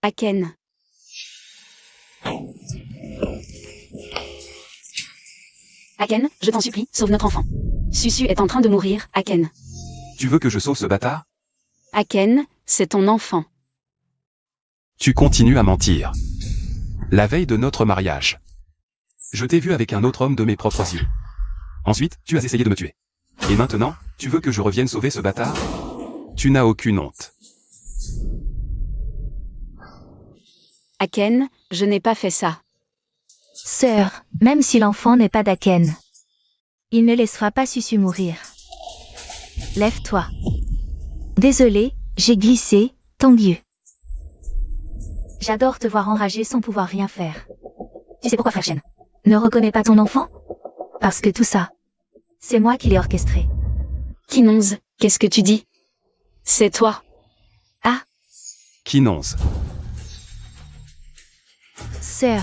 Aken. Aken, je t'en supplie, sauve notre enfant. Susu est en train de mourir, Aken. Tu veux que je sauve ce bâtard? Aken, c'est ton enfant. Tu continues à mentir. La veille de notre mariage, je t'ai vu avec un autre homme de mes propres yeux. Ensuite, tu as essayé de me tuer. Et maintenant, tu veux que je revienne sauver ce bâtard? Tu n'as aucune honte. Aken, je n'ai pas fait ça. Sœur, même si l'enfant n'est pas d'Aken, il ne laissera pas Susu mourir. Lève-toi. Désolé, j'ai glissé, Tangyu. J'adore te voir enragé sans pouvoir rien faire. Tu sais pourquoi, frère Shen? Ne reconnais pas ton enfant? Parce que tout ça, c'est moi qui l'ai orchestré. Kinonz, qu'est-ce que tu dis? C'est toi. Ah, Kinonz. sœur.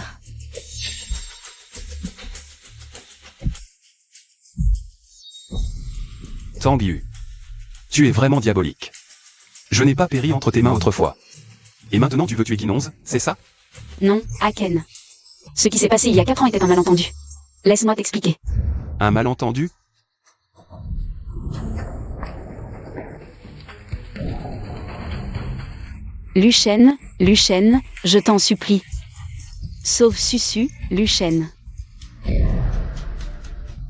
Tangyu. Tu es vraiment diabolique. Je n'ai pas péri entre tes mains autrefois. Et maintenant tu veux tuer Kinonz, c'est ça? Non, Aken. Ce qui s'est passé il y a 4 ans était un malentendu. Laisse-moi t'expliquer. Un malentendu? Luchen, je t'en supplie. Sauve Susu, Luchen.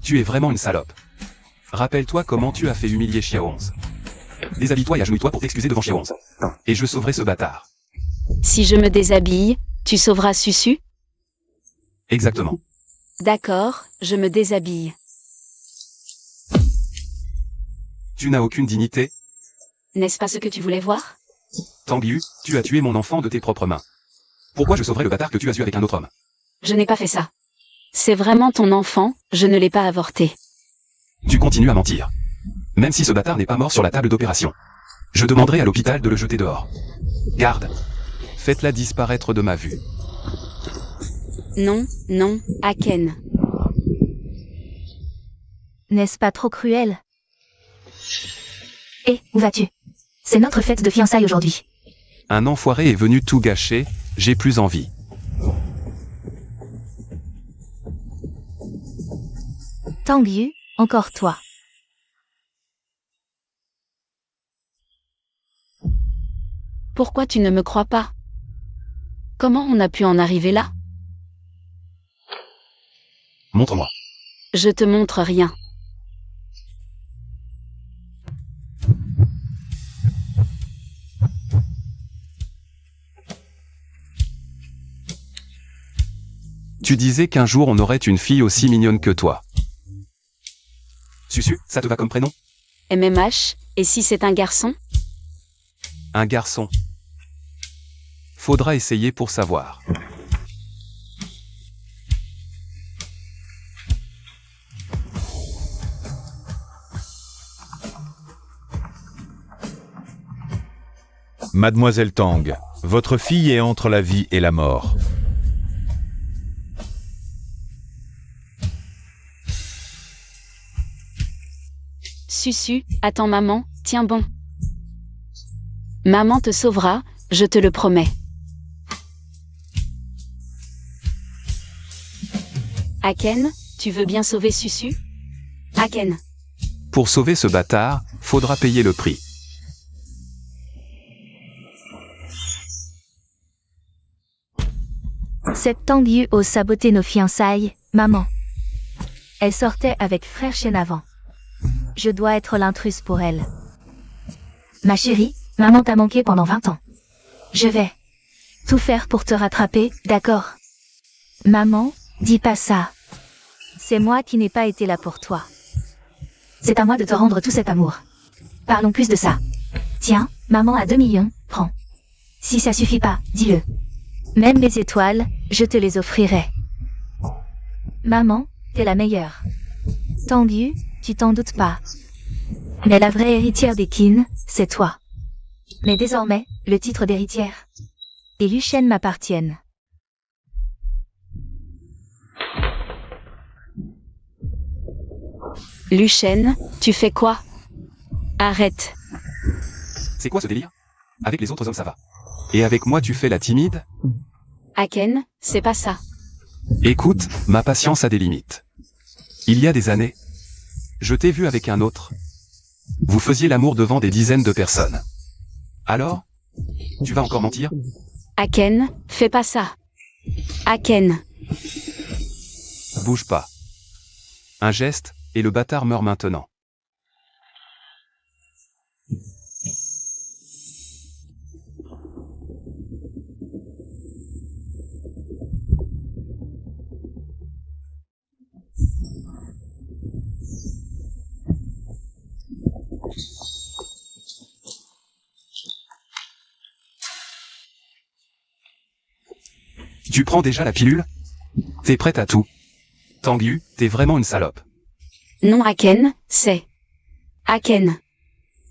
Tu es vraiment une salope. Rappelle-toi comment tu as fait humilier Xiaohong. Déshabille-toi et agenouille-toi pour t'excuser devant Xiaohong. Et je sauverai ce bâtard. Si je me déshabille, tu sauveras Susu? Exactement. D'accord, je me déshabille. Tu n'as aucune dignité? N'est-ce pas ce que tu voulais voir? Tangyu, tu as tué mon enfant de tes propres mains. Pourquoi je sauverais le bâtard que tu as eu avec un autre homme? Je n'ai pas fait ça. C'est vraiment ton enfant, je ne l'ai pas avorté. Tu continues à mentir. Même si ce bâtard n'est pas mort sur la table d'opération. Je demanderai à l'hôpital de le jeter dehors. Garde. Faites-la disparaître de ma vue. Non, Aken. N'est-ce pas trop cruel? Hé, où vas-tu? C'est notre fête de fiançailles aujourd'hui. Un enfoiré est venu tout gâcher, j'ai plus envie. Tangyu, encore toi. Pourquoi tu ne me crois pas? Comment on a pu en arriver là? Montre-moi. Je te montre rien. Tu disais qu'un jour on aurait une fille aussi mignonne que toi. Susu, ça te va comme prénom? MMH, et si c'est un garçon? Un garçon. Faudra essayer pour savoir. Mademoiselle Tang, votre fille est entre la vie et la mort. Susu, attends maman, tiens bon. Maman te sauvera, je te le promets. Aken, tu veux bien sauver Susu? Aken. Pour sauver ce bâtard, faudra payer le prix. Cette Tangyu ose saboter nos fiançailles, maman. Elle sortait avec frère Shen avant. Je dois être l'intruse pour elle. Ma chérie, maman t'a manqué pendant 20 ans. Je vais tout faire pour te rattraper, d'accord? Maman, dis pas ça. C'est moi qui n'ai pas été là pour toi. C'est à moi de te rendre tout cet amour. Parlons plus de ça. Tiens, maman a 2 millions, prends. Si ça suffit pas, dis-le. Même les étoiles, je te les offrirai. Maman, t'es la meilleure. Tangyu, tu t'en doutes pas. Mais la vraie héritière des Qin, c'est toi. Mais désormais, le titre d'héritière et Luchen m'appartiennent. Luchen, tu fais quoi? Arrête. C'est quoi ce délire? Avec les autres hommes ça va. Et avec moi tu fais la timide? Aken, c'est pas ça. Écoute, ma patience a des limites. Il y a des années, je t'ai vu avec un autre. Vous faisiez l'amour devant des dizaines de personnes. Alors? Tu vas encore mentir? Aken, fais pas ça. Aken. Bouge pas. Un geste, et le bâtard meurt maintenant. Tu prends déjà la pilule? T'es prête à tout? Tanguy, t'es vraiment une salope. Non Aken, c'est... Aken.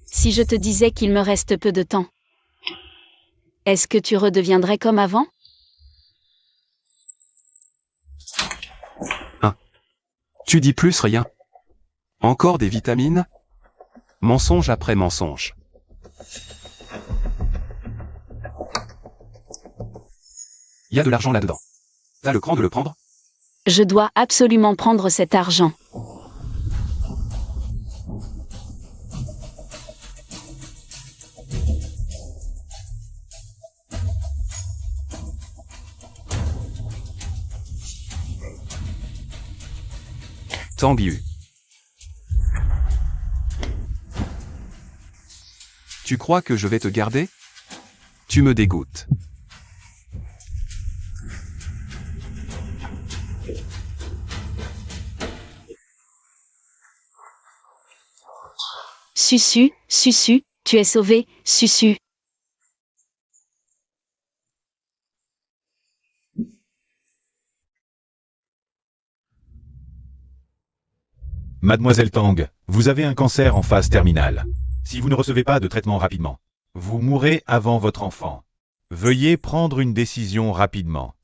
Si je te disais qu'il me reste peu de temps, est-ce que tu redeviendrais comme avant? Tu dis plus rien. Encore des vitamines? Mensonge après mensonge. Il y a de l'argent là-dedans. T'as le cran de le prendre? Je dois absolument prendre cet argent. Tanguy. Tu crois que je vais te garder? Tu me dégoûtes. Susu, Susu, tu es sauvé, Susu. Mademoiselle Tang, vous avez un cancer en phase terminale. Si vous ne recevez pas de traitement rapidement, vous mourrez avant votre enfant. Veuillez prendre une décision rapidement.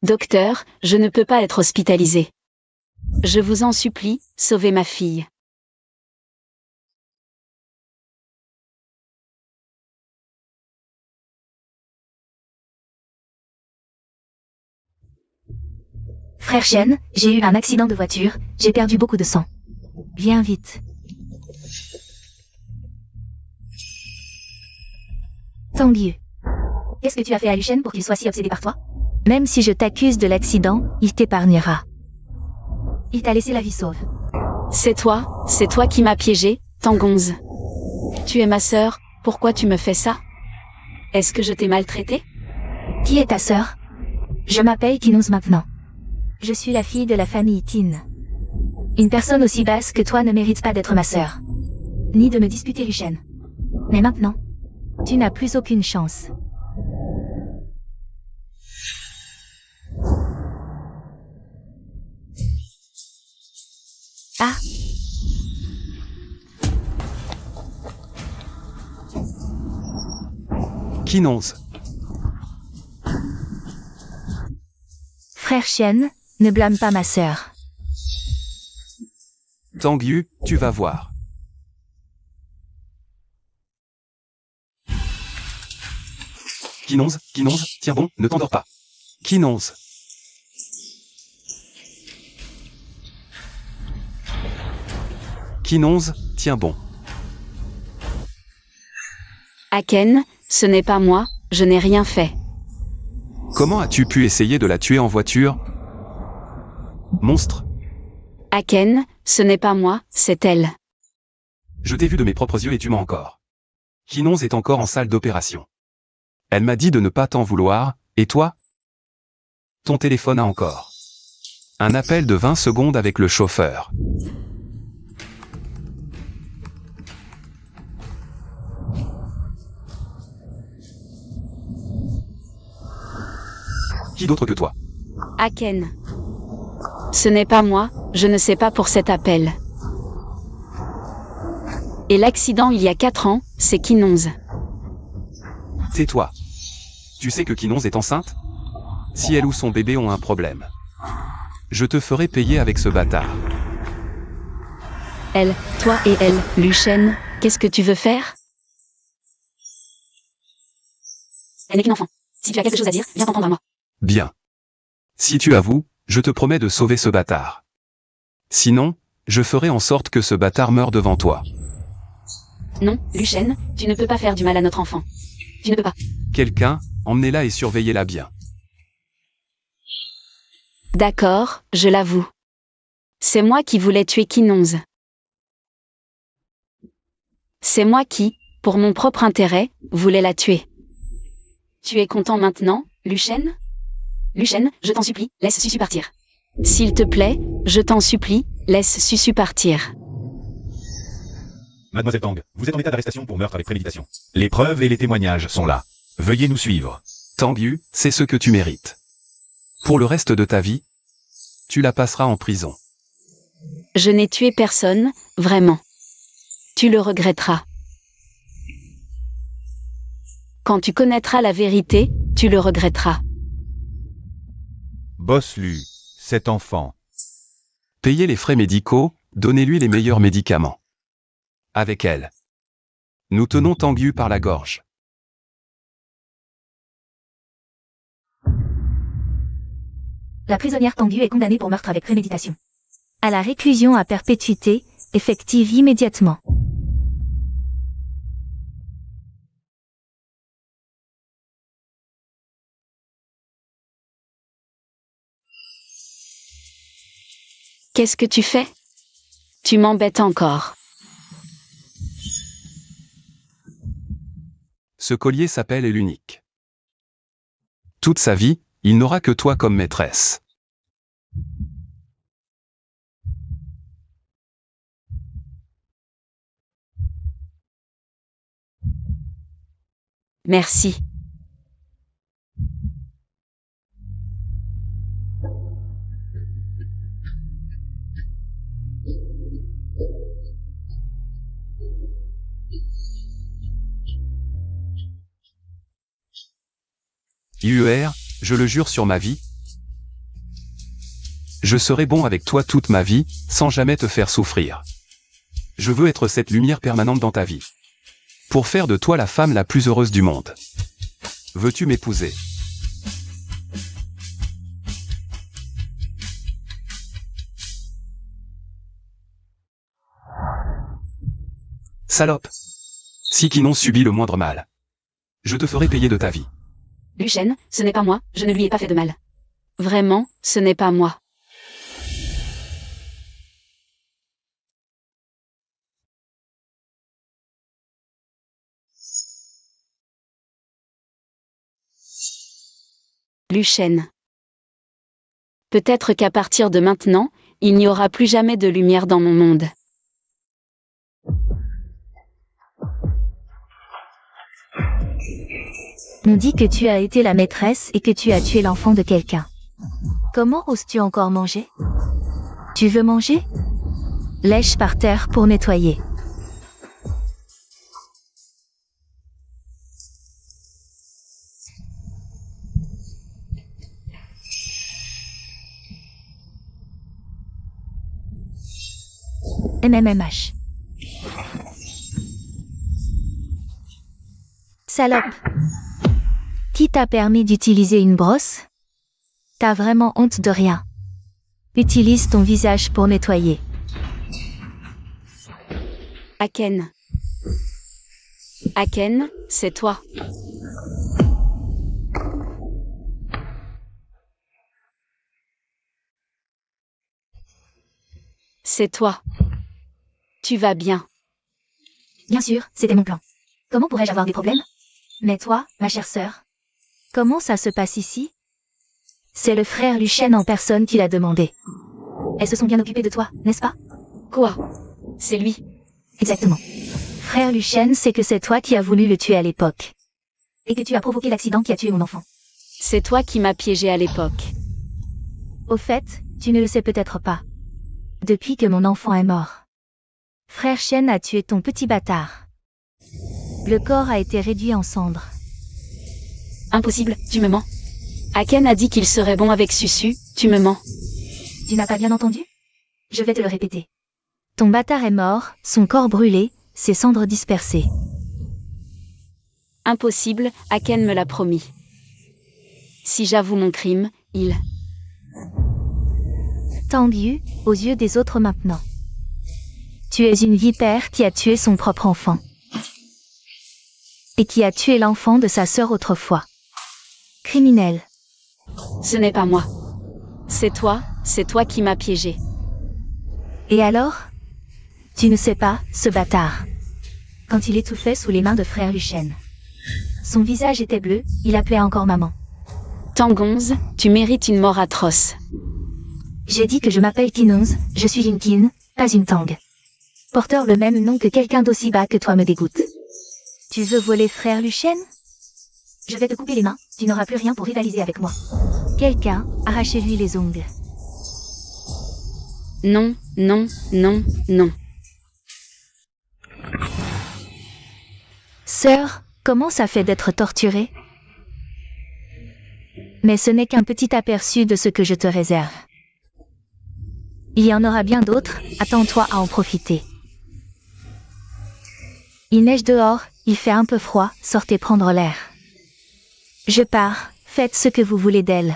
Docteur, je ne peux pas être hospitalisé. Je vous en supplie, sauvez ma fille. Frère Chen, j'ai eu un accident de voiture, j'ai perdu beaucoup de sang. Viens vite. Tanguy. Qu'est-ce que tu as fait à Luchen pour qu'il soit si obsédé par toi? Même si je t'accuse de l'accident, il t'épargnera. Il t'a laissé la vie sauve. C'est toi qui m'as piégé, Tangonze. Tu es ma sœur, pourquoi tu me fais ça? Est-ce que je t'ai maltraité? Qui est ta sœur? Je m'appelle Kinous maintenant. Je suis la fille de la famille Tin. Une personne aussi basse que toi ne mérite pas d'être ma sœur. Ni de me disputer Luchen. Mais maintenant, tu n'as plus aucune chance. Ah! Kinonze. Frère Chen, ne blâme pas ma sœur. Tanguy, tu vas voir. Kinonze, tiens bon, ne t'endors pas. Kinonze. Kinonze, tiens bon. Aken, ce n'est pas moi, je n'ai rien fait. Comment as-tu pu essayer de la tuer en voiture? Monstre. Aken, ce n'est pas moi, c'est elle. Je t'ai vu de mes propres yeux et tu mens encore. Kinonze est encore en salle d'opération. Elle m'a dit de ne pas t'en vouloir, et toi? Ton téléphone a encore. Un appel de 20 secondes avec le chauffeur. Qui d'autre que toi? Aken. Ce n'est pas moi, je ne sais pas pour cet appel. Et l'accident il y a 4 ans, c'est Kinonze. Tais-toi. Tu sais que Kinonze est enceinte? Si elle ou son bébé ont un problème, je te ferai payer avec ce bâtard. Elle, toi et elle, Lucien, qu'est-ce que tu veux faire? Elle n'est qu'une enfant. Si tu as quelque chose à dire, viens t'en prendre à moi. Bien. Si tu avoues, je te promets de sauver ce bâtard. Sinon, je ferai en sorte que ce bâtard meure devant toi. Non, Lucien, tu ne peux pas faire du mal à notre enfant. Tu ne peux pas. Quelqu'un, emmenez-la et surveillez-la bien. D'accord, je l'avoue. C'est moi qui voulais tuer Kinonz. C'est moi qui, pour mon propre intérêt, voulais la tuer. Tu es content maintenant, Lucien? Lucien, je t'en supplie, laisse Susu partir. S'il te plaît, je t'en supplie, laisse Susu partir. Mademoiselle Tang, vous êtes en état d'arrestation pour meurtre avec préméditation. Les preuves et les témoignages sont là. Veuillez nous suivre. Tangu, c'est ce que tu mérites. Pour le reste de ta vie, tu la passeras en prison. Je n'ai tué personne, vraiment. Tu le regretteras. Quand tu connaîtras la vérité, tu le regretteras. Boss Lu, cet enfant. Payez les frais médicaux, donnez-lui les meilleurs médicaments. Avec elle. Nous tenons Tangu par la gorge. La prisonnière Tangu est condamnée pour meurtre avec préméditation. À la réclusion à perpétuité, effective immédiatement. Qu'est-ce que tu fais? Tu m'embêtes encore. Ce collier s'appelle l'unique. Toute sa vie, il n'aura que toi comme maîtresse. Merci. UR, je le jure sur ma vie. Je serai bon avec toi toute ma vie, sans jamais te faire souffrir. Je veux être cette lumière permanente dans ta vie. Pour faire de toi la femme la plus heureuse du monde. Veux-tu m'épouser? Salope! Si Kinon subit le moindre mal, je te ferai payer de ta vie. Lucien, ce n'est pas moi, je ne lui ai pas fait de mal. Vraiment, ce n'est pas moi. Lucien. Peut-être qu'à partir de maintenant, il n'y aura plus jamais de lumière dans mon monde. On dit que tu as été la maîtresse et que tu as tué l'enfant de quelqu'un. Comment oses-tu encore manger? Tu veux manger? Lèche par terre pour nettoyer. MMMH. Salope. Qui t'a permis d'utiliser une brosse? T'as vraiment honte de rien. Utilise ton visage pour nettoyer. Aken. Aken, c'est toi. C'est toi. Tu vas bien. Bien sûr, c'était mon plan. Comment pourrais-je avoir des problèmes? Mais toi, ma chère sœur, comment ça se passe ici? C'est le frère Lucien en personne qui l'a demandé. Elles se sont bien occupées de toi, n'est-ce pas? Quoi? C'est lui. Exactement. Frère Lucien sait que c'est toi qui as voulu le tuer à l'époque. Et que tu as provoqué l'accident qui a tué mon enfant. C'est toi qui m'as piégé à l'époque. Au fait, tu ne le sais peut-être pas. Depuis que mon enfant est mort, Frère Chen a tué ton petit bâtard. Le corps a été réduit en cendres. Impossible, tu me mens. Aken a dit qu'il serait bon avec Susu, tu me mens. Tu n'as pas bien entendu? Je vais te le répéter. Ton bâtard est mort, son corps brûlé, ses cendres dispersées. Impossible, Aken me l'a promis. Si j'avoue mon crime, il... Tang Yu, aux yeux des autres maintenant. Tu es une vipère qui a tué son propre enfant. Et qui a tué l'enfant de sa sœur autrefois. Criminel. Ce n'est pas moi. C'est toi qui m'as piégé. Et alors? Tu ne sais pas, ce bâtard. Quand il étouffait sous les mains de frère Luchen. Son visage était bleu, il appelait encore maman. Tangonze, tu mérites une mort atroce. J'ai dit que je m'appelle Kinonze, je suis une Kin, pas une Tang. Porteur le même nom que quelqu'un d'aussi bas que toi me dégoûte. Tu veux voler frère Luchen? Je vais te couper les mains, tu n'auras plus rien pour rivaliser avec moi. Quelqu'un, arrachez-lui les ongles. Non, non, non, non. Sœur, comment ça fait d'être torturée? Mais ce n'est qu'un petit aperçu de ce que je te réserve. Il y en aura bien d'autres, attends-toi à en profiter. Il neige dehors, il fait un peu froid, sortez prendre l'air. Je pars, faites ce que vous voulez d'elle.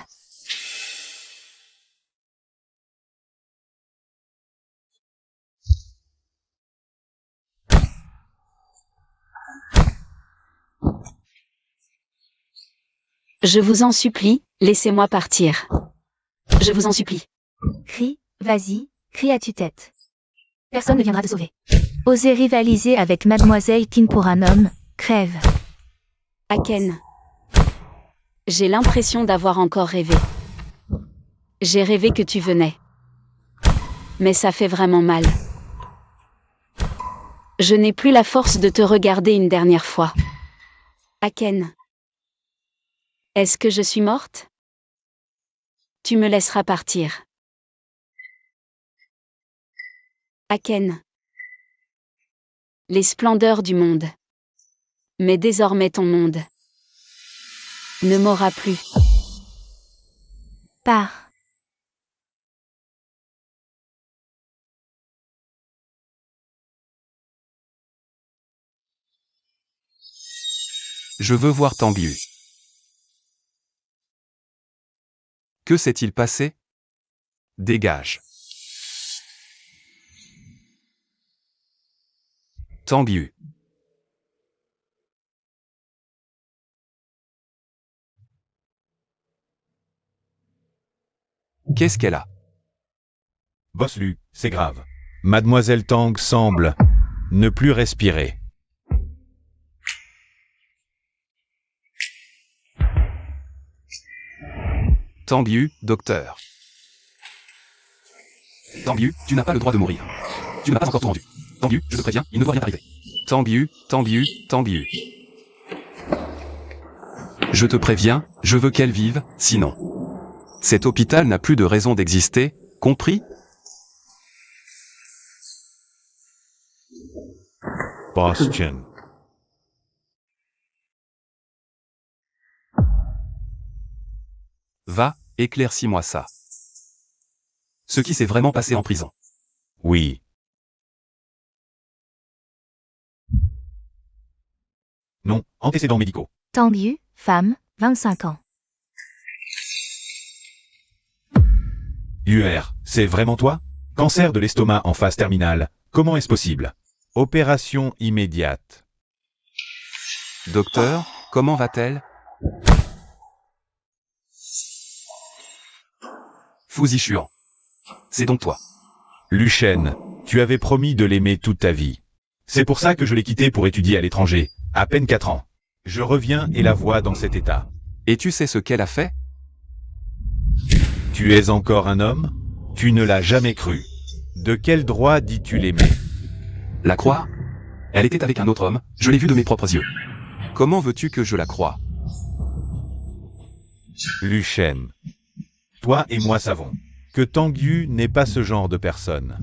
Je vous en supplie, laissez-moi partir. Je vous en supplie. Crie, vas-y, crie à tue-tête. Personne ne viendra te sauver. Oser rivaliser avec Mademoiselle Kin pour un homme, crève. Aken. J'ai l'impression d'avoir encore rêvé. J'ai rêvé que tu venais. Mais ça fait vraiment mal. Je n'ai plus la force de te regarder une dernière fois. Aken. Est-ce que je suis morte? Tu me laisseras partir. Aken. Les splendeurs du monde. Mais désormais ton monde ne m'aura plus. Pars. Je veux voir Tang Yu. Que s'est-il passé? Dégage. Tang Yu. Qu'est-ce qu'elle a? Boss Lu, c'est grave. Mademoiselle Tang semble ne plus respirer. Tang Yu, docteur. Tang Yu, tu n'as pas le droit de mourir. Tu n'as pas encore tout rendu. Tang Yu, je te préviens, il ne doit rien arriver. Tang Yu, Tang Yu, Tang Yu. Je te préviens, je veux qu'elle vive, sinon. Cet hôpital n'a plus de raison d'exister, compris? Boss Chen. Va, éclaircis-moi ça. Ce qui s'est vraiment passé en prison. Oui. Non, antécédents médicaux. Tang Yu, femme, 25 ans. UR, c'est vraiment toi? Cancer de l'estomac en phase terminale. Comment est-ce possible? Opération immédiate. Docteur, comment va-t-elle? Fuzishuan. C'est donc toi. Luchen, tu avais promis de l'aimer toute ta vie. C'est pour ça que je l'ai quitté pour étudier à l'étranger, à peine 4 ans. Je reviens et la vois dans cet état. Et tu sais ce qu'elle a fait? Tu es encore un homme? Tu ne l'as jamais cru. De quel droit dis-tu l'aimer? La croire? Elle était avec un autre homme, je l'ai vu de mes propres yeux. Comment veux-tu que je la croie? Luchen. Toi et moi savons que Tang Yu n'est pas ce genre de personne.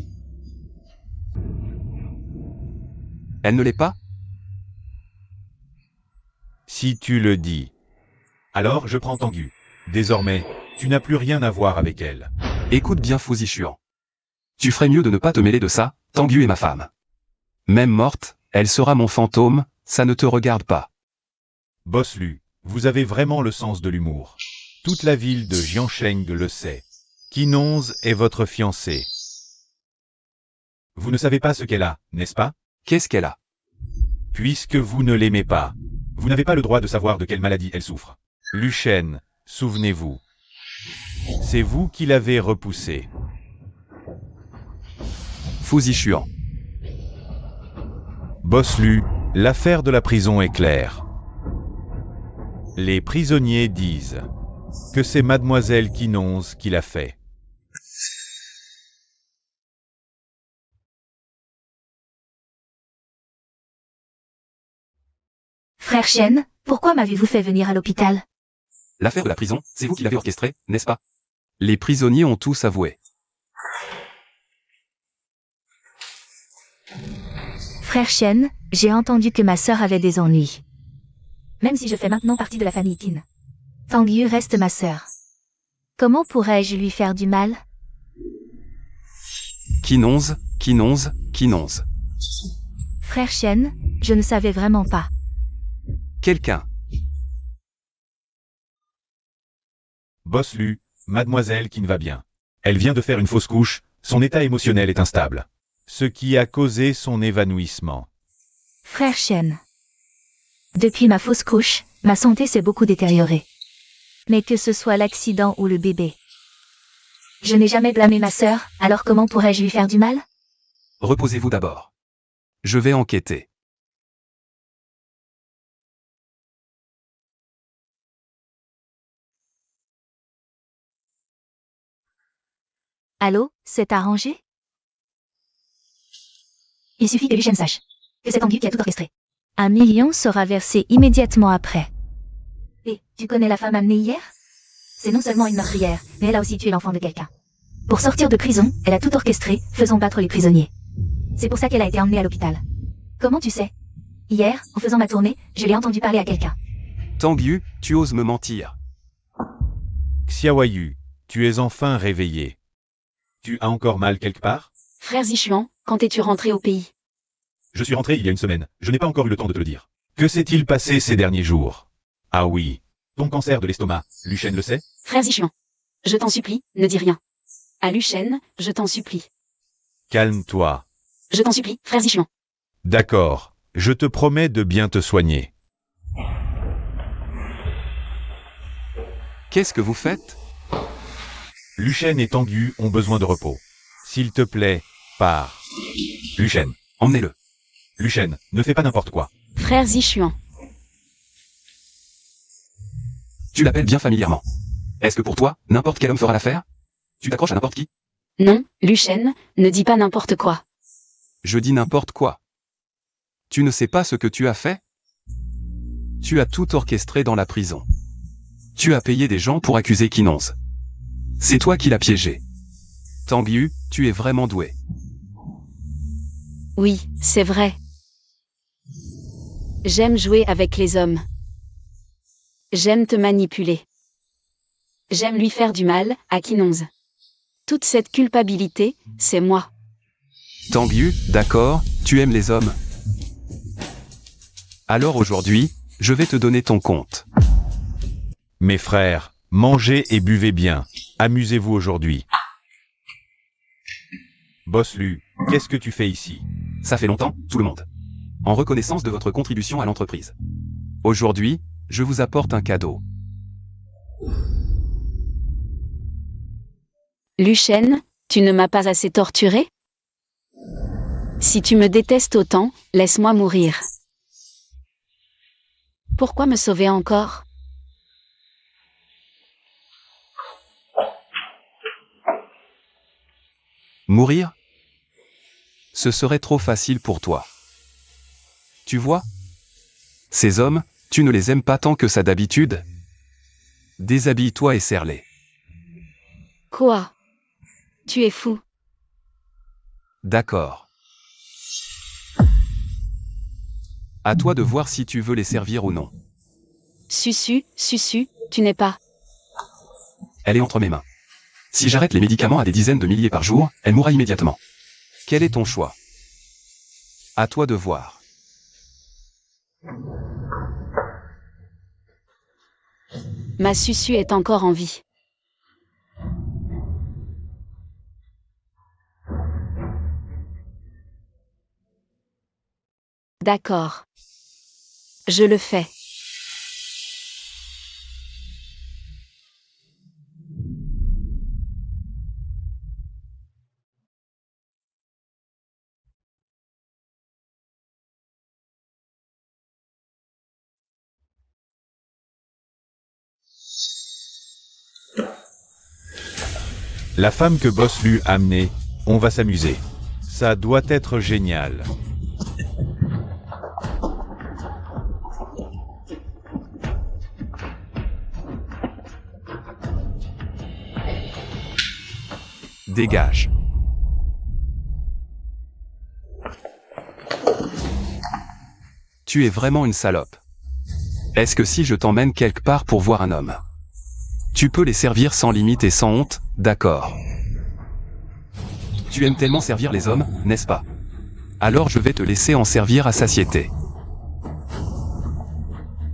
Elle ne l'est pas? Si tu le dis. Alors je prends Tang Yu. Désormais, tu n'as plus rien à voir avec elle. Écoute bien Fuzishuan. Tu ferais mieux de ne pas te mêler de ça, Tanguy est ma femme. Même morte, elle sera mon fantôme, ça ne te regarde pas. Boss Lu, vous avez vraiment le sens de l'humour. Toute la ville de Jiansheng le sait. Qinonze est votre fiancée. Vous ne savez pas ce qu'elle a, n'est-ce pas? Qu'est-ce qu'elle a? Puisque vous ne l'aimez pas, vous n'avez pas le droit de savoir de quelle maladie elle souffre. Lu Shen, souvenez-vous. C'est vous qui l'avez repoussée. Fu Zishuan. Boss Lu, l'affaire de la prison est claire. Les prisonniers disent que c'est mademoiselle Qinonze qui l'a fait. Frère Shen, pourquoi m'avez-vous fait venir à l'hôpital? L'affaire de la prison, c'est vous qui l'avez orchestrée, n'est-ce pas? Les prisonniers ont tous avoué. Frère Shen, j'ai entendu que ma sœur avait des ennuis. Même si je fais maintenant partie de la famille Qin. Tanguy reste ma sœur. Comment pourrais-je lui faire du mal? Qinonze, Qinonze, Qinonze. Frère Shen, je ne savais vraiment pas. Quelqu'un. Boss Lu, mademoiselle Qin va bien. Elle vient de faire une fausse couche, son état émotionnel est instable. Ce qui a causé son évanouissement. Frère Shen. Depuis ma fausse couche, ma santé s'est beaucoup détériorée. Mais que ce soit l'accident ou le bébé. Je n'ai jamais blâmé ma sœur, alors comment pourrais-je lui faire du mal? Reposez-vous d'abord. Je vais enquêter. Allô, c'est arrangé? Il suffit que Lu Shen sache que c'est Tanguy qui a tout orchestré. 1 million sera versé immédiatement après. Et, tu connais la femme amenée hier? C'est non seulement une meurtrière, mais elle a aussi tué l'enfant de quelqu'un. Pour sortir de prison, elle a tout orchestré, faisant battre les prisonniers. C'est pour ça qu'elle a été emmenée à l'hôpital. Comment tu sais? Hier, en faisant ma tournée, je l'ai entendu parler à quelqu'un. Tanguy, tu oses me mentir. Xiaoyu, tu es enfin réveillé. Tu as encore mal quelque part? Frère Zishuan, quand es-tu rentré au pays? Je suis rentré il y a une semaine, je n'ai pas encore eu le temps de te le dire. Que s'est-il passé ces derniers jours? Ah oui, ton cancer de l'estomac, Lu Shen le sait? Frère Zishuan, je t'en supplie, ne dis rien. À Lu Shen, je t'en supplie. Calme-toi. Je t'en supplie, frère Zishuan. D'accord, je te promets de bien te soigner. Qu'est-ce que vous faites? Lu Shen et Tanguy ont besoin de repos. S'il te plaît, pars. Lu Shen. Emmenez-le. Lu Shen, ne fais pas n'importe quoi. Frère Zishuan. Tu l'appelles bien familièrement. Est-ce que pour toi, n'importe quel homme fera l'affaire? Tu t'accroches à n'importe qui? Non, Lu Shen, ne dis pas n'importe quoi. Je dis n'importe quoi. Tu ne sais pas ce que tu as fait? Tu as tout orchestré dans la prison. Tu as payé des gens pour accuser Qinonze. C'est toi qui l'as piégé. Tanguy, tu es vraiment doué. Oui, c'est vrai. J'aime jouer avec les hommes. J'aime te manipuler. J'aime lui faire du mal, à Qinonze. Toute cette culpabilité, c'est moi. Tanguy, d'accord, tu aimes les hommes. Alors aujourd'hui, je vais te donner ton compte. Mes frères, mangez et buvez bien. Amusez-vous aujourd'hui. Boss Lu, qu'est-ce que tu fais ici? Ça fait longtemps, tout le monde. En reconnaissance de votre contribution à l'entreprise. Aujourd'hui, je vous apporte un cadeau. Lu Shen, tu ne m'as pas assez torturé? Si tu me détestes autant, laisse-moi mourir. Pourquoi me sauver encore? Mourir? Ce serait trop facile pour toi. Tu vois? Ces hommes, tu ne les aimes pas tant que ça d'habitude? Déshabille-toi et serre-les. Quoi? Tu es fou. D'accord. À toi de voir si tu veux les servir ou non. Susu, tu n'es pas. Elle est entre mes mains. Si j'arrête les médicaments à des dizaines de milliers par jour, elle mourra immédiatement. Quel est ton choix? À toi de voir. Ma Susu est encore en vie. D'accord. Je le fais. La femme que Boss Lu a amenée, on va s'amuser. Ça doit être génial. Dégage. Tu es vraiment une salope. Est-ce que si je t'emmène quelque part pour voir un homme, tu peux les servir sans limite et sans honte, d'accord? Tu aimes tellement servir les hommes, n'est-ce pas? Alors je vais te laisser en servir à satiété.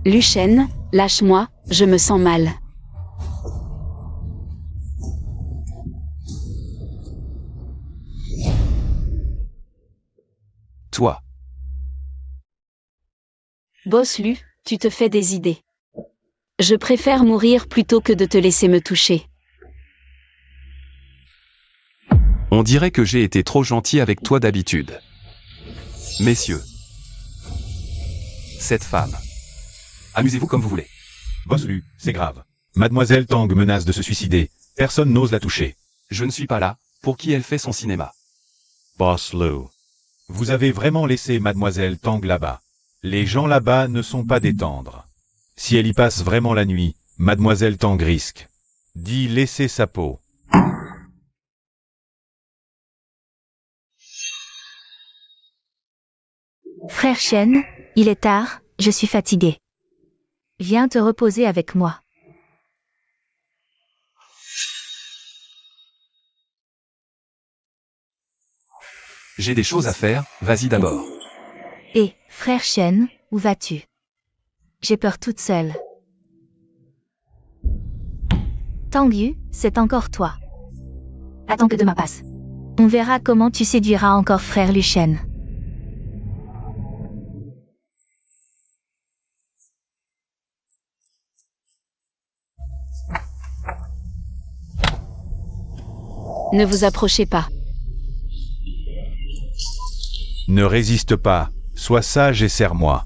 Luchen, lâche-moi, je me sens mal. Toi. Boss Lu, tu te fais des idées. Je préfère mourir plutôt que de te laisser me toucher. On dirait que j'ai été trop gentil avec toi d'habitude. Messieurs. Cette femme. Amusez-vous comme vous voulez. Boss Lu, c'est grave. Mademoiselle Tang menace de se suicider. Personne n'ose la toucher. Je ne suis pas là, pour qui elle fait son cinéma. Boss Lu. Vous avez vraiment laissé Mademoiselle Tang là-bas. Les gens là-bas ne sont pas des tendres. Si elle y passe vraiment la nuit, Mademoiselle Tang risque d'y laisser sa peau. Frère Shen, il est tard, je suis fatigué. Viens te reposer avec moi. J'ai des choses à faire, vas-y d'abord. Et, frère Shen, où vas-tu? J'ai peur toute seule. Tang Yu, c'est encore toi. Attends que demain passe. On verra comment tu séduiras encore frère Luchen. Ne vous approchez pas. Ne résiste pas, sois sage et serre-moi.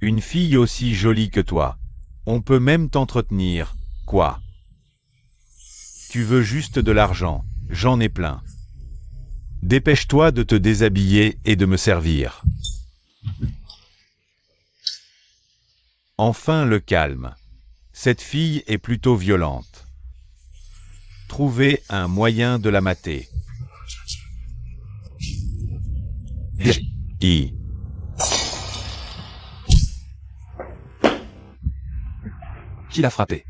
Une fille aussi jolie que toi. On peut même t'entretenir, quoi. Tu veux juste de l'argent, j'en ai plein. Dépêche-toi de te déshabiller et de me servir. Enfin le calme. Cette fille est plutôt violente. Trouvez un moyen de la mater. I. Qui l'a frappé?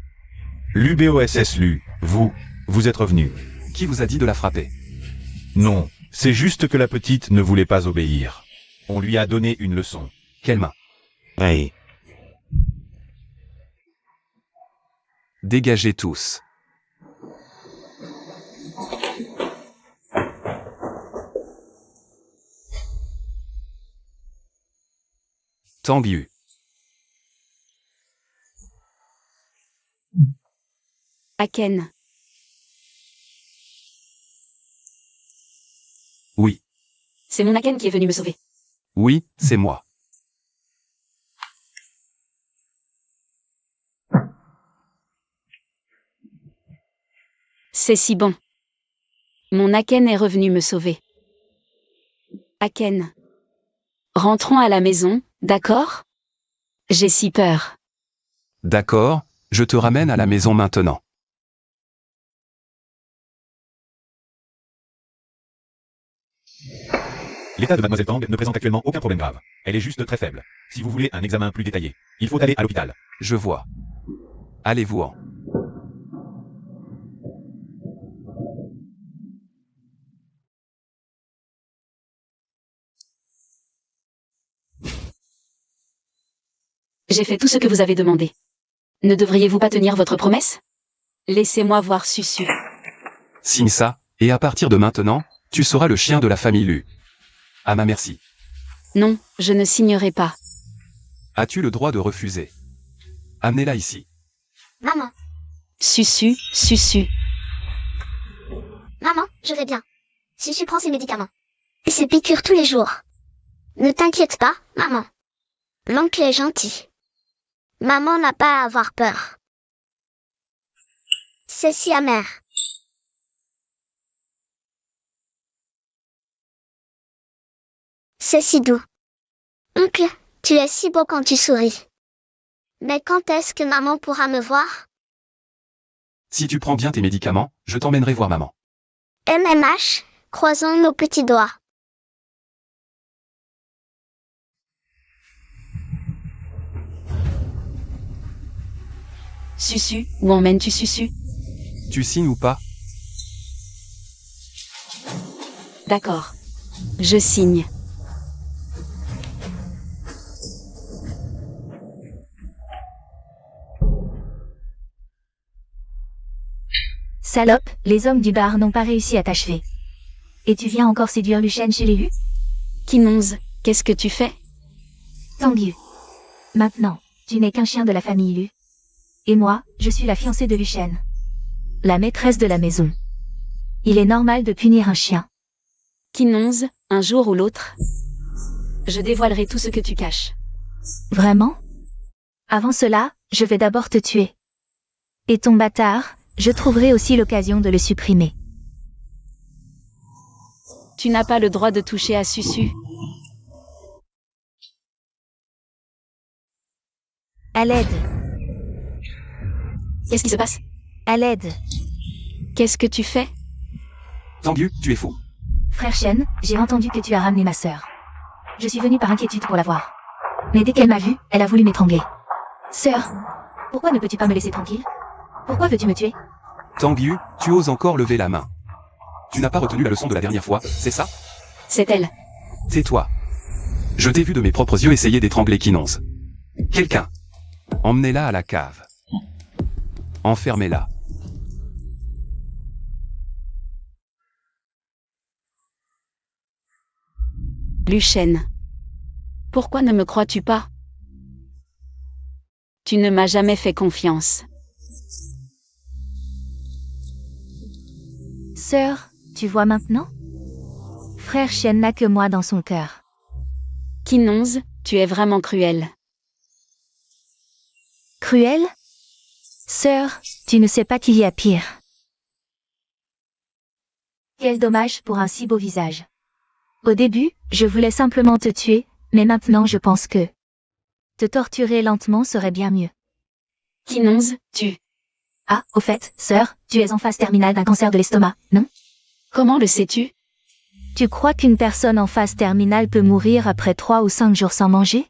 L'UBOSS Lu, vous êtes revenu. Qui vous a dit de la frapper? Non, c'est juste que la petite ne voulait pas obéir. On lui a donné une leçon. Quelle main? Hey. Dégagez tous. Tang Yu. Aken. Oui. C'est mon Aken qui est venu me sauver. Oui, c'est moi. C'est si bon. Mon Aken est revenu me sauver. Aken. Rentrons à la maison, d'accord? J'ai si peur. D'accord, je te ramène à la maison maintenant. L'état de Mademoiselle Tang ne présente actuellement aucun problème grave. Elle est juste très faible. Si vous voulez un examen plus détaillé, il faut aller à l'hôpital. Je vois. Allez-vous-en. J'ai fait tout ce que vous avez demandé. Ne devriez-vous pas tenir votre promesse? Laissez-moi voir Susu. Signe ça, et à partir de maintenant, tu seras le chien de la famille Lu. À ma merci. Non, je ne signerai pas. As-tu le droit de refuser? Amenez-la ici. Maman, Susu, Susu. maman, je vais bien. Susu prend ses médicaments. Et ses piqûres tous les jours. Ne t'inquiète pas, maman. L'oncle est gentil. Maman n'a pas à avoir peur. C'est si amer. C'est si doux. Oncle, tu es si beau quand tu souris. Mais quand est-ce que maman pourra me voir? Si tu prends bien tes médicaments, je t'emmènerai voir maman. MMH, croisons nos petits doigts. Susu, où emmènes-tu Susu? Tu signes ou pas? D'accord. Je signe. Salope, les hommes du bar n'ont pas réussi à t'achever. Et tu viens encore séduire Luchen chez les Lu? Kinonze, qu'est-ce que tu fais? Tanguy. Maintenant, tu n'es qu'un chien de la famille Lu. Et moi, je suis la fiancée de Luchen. La maîtresse de la maison. Il est normal de punir un chien. Kinonze, un jour ou l'autre. Je dévoilerai tout ce que tu caches. Vraiment? Avant cela, je vais d'abord te tuer. Et ton bâtard, je trouverai aussi l'occasion de le supprimer. Tu n'as pas le droit de toucher à Susu. À l'aide, Qu'est-ce qui se passe? à l'aide. Qu'est-ce que tu fais? Tanguy, tu es fou. Frère Shen, j'ai entendu que tu as ramené ma sœur. Je suis venue par inquiétude pour la voir. Mais dès qu'elle m'a vue, elle a voulu m'étrangler. Sœur, pourquoi ne peux-tu pas me laisser tranquille? Pourquoi veux-tu me tuer? Tanguy, tu oses encore lever la main. Tu n'as pas retenu la leçon de la dernière fois, c'est ça? C'est elle. Tais-toi. Je t'ai vu de mes propres yeux essayer d'étrangler Kinonze. Quelqu'un. Emmenez-la à la cave. Enfermez-la. Luchen. Pourquoi ne me crois-tu pas? Tu ne m'as jamais fait confiance. Sœur, tu vois maintenant? Frère Shen n'a que moi dans son cœur. Kinonze, tu es vraiment cruel. Cruel? Sœur, tu ne sais pas qu'il y a pire. Quel dommage pour un si beau visage. Au début, je voulais simplement te tuer, mais maintenant je pense que te torturer lentement serait bien mieux. Kinonze, tu... Ah, au fait, sœur, tu es en phase terminale d'un cancer de l'estomac, non? Comment le sais-tu? Tu crois qu'une personne en phase terminale peut mourir après 3 ou 5 jours sans manger?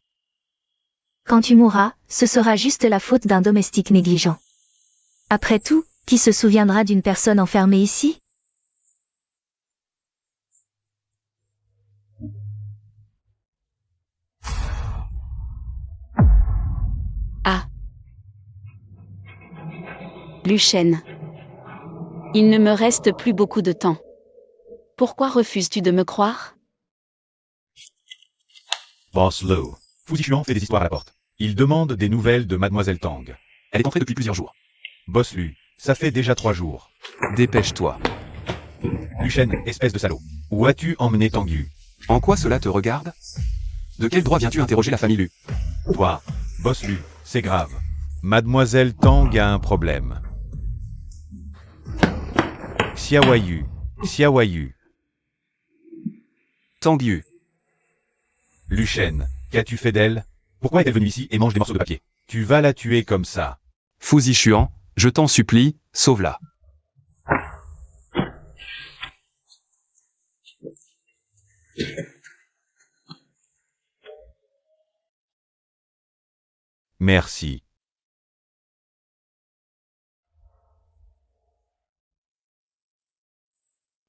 Quand tu mourras, ce sera juste la faute d'un domestique négligent. Après tout, qui se souviendra d'une personne enfermée ici? Ah. Luchen. Il ne me reste plus beaucoup de temps. Pourquoi refuses-tu de me croire? Boss Lo. Fuzichuan fait des histoires à la porte. Il demande des nouvelles de Mademoiselle Tang. Elle est entrée depuis plusieurs jours. Boss Lu, ça fait déjà 3 jours. Dépêche-toi. Luchen, espèce de salaud. Où as-tu emmené Tanguy? En quoi cela te regarde? De quel droit viens-tu interroger la famille Lu? Toi, Boss Lu, c'est grave. Mademoiselle Tang a un problème. Xiaoyu, Xiaoyu. Tanguy. Luchen, qu'as-tu fait d'elle? Pourquoi est-elle venue ici et mange des morceaux de papier? Tu vas la tuer comme ça. Fuzichuan, je t'en supplie, sauve-la. Merci.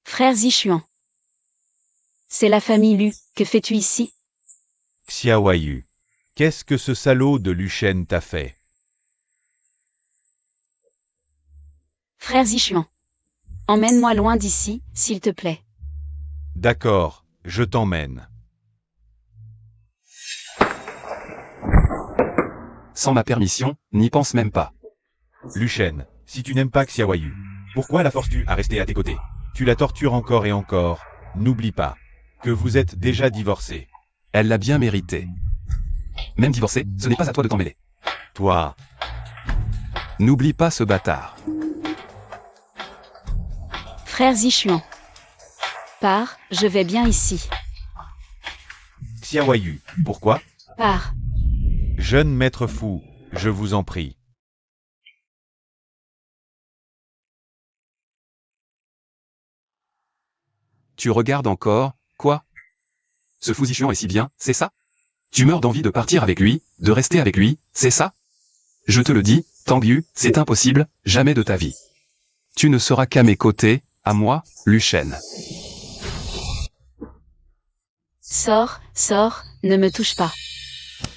Frère Zichuan. C'est la famille Lu, que fais-tu ici? Xiaoyu. Qu'est-ce que ce salaud de Luchène t'a fait? Frère Zichuan. Emmène-moi loin d'ici, s'il te plaît. D'accord, je t'emmène. Sans ma permission, n'y pense même pas. Luchène, si tu n'aimes pas Xiaoyu, pourquoi la forces-tu à rester à tes côtés? Tu la tortures encore et encore. N'oublie pas que vous êtes déjà divorcés. Elle l'a bien mérité. Même divorcé, ce n'est pas à toi de t'en mêler. Toi, N'oublie pas ce bâtard. Frère Zichuan. Pars, je vais bien ici. Xiaoyu, pourquoi? Pars. Jeune maître fou, je vous en prie. Tu regardes encore, quoi? Ce fou Zichuan est si bien, c'est ça? Tu meurs d'envie de partir avec lui, de rester avec lui, c'est ça? Je te le dis, Tangyu, c'est impossible, jamais de ta vie. Tu ne seras qu'à mes côtés, à moi, Luchène. Sors, sors, ne me touche pas.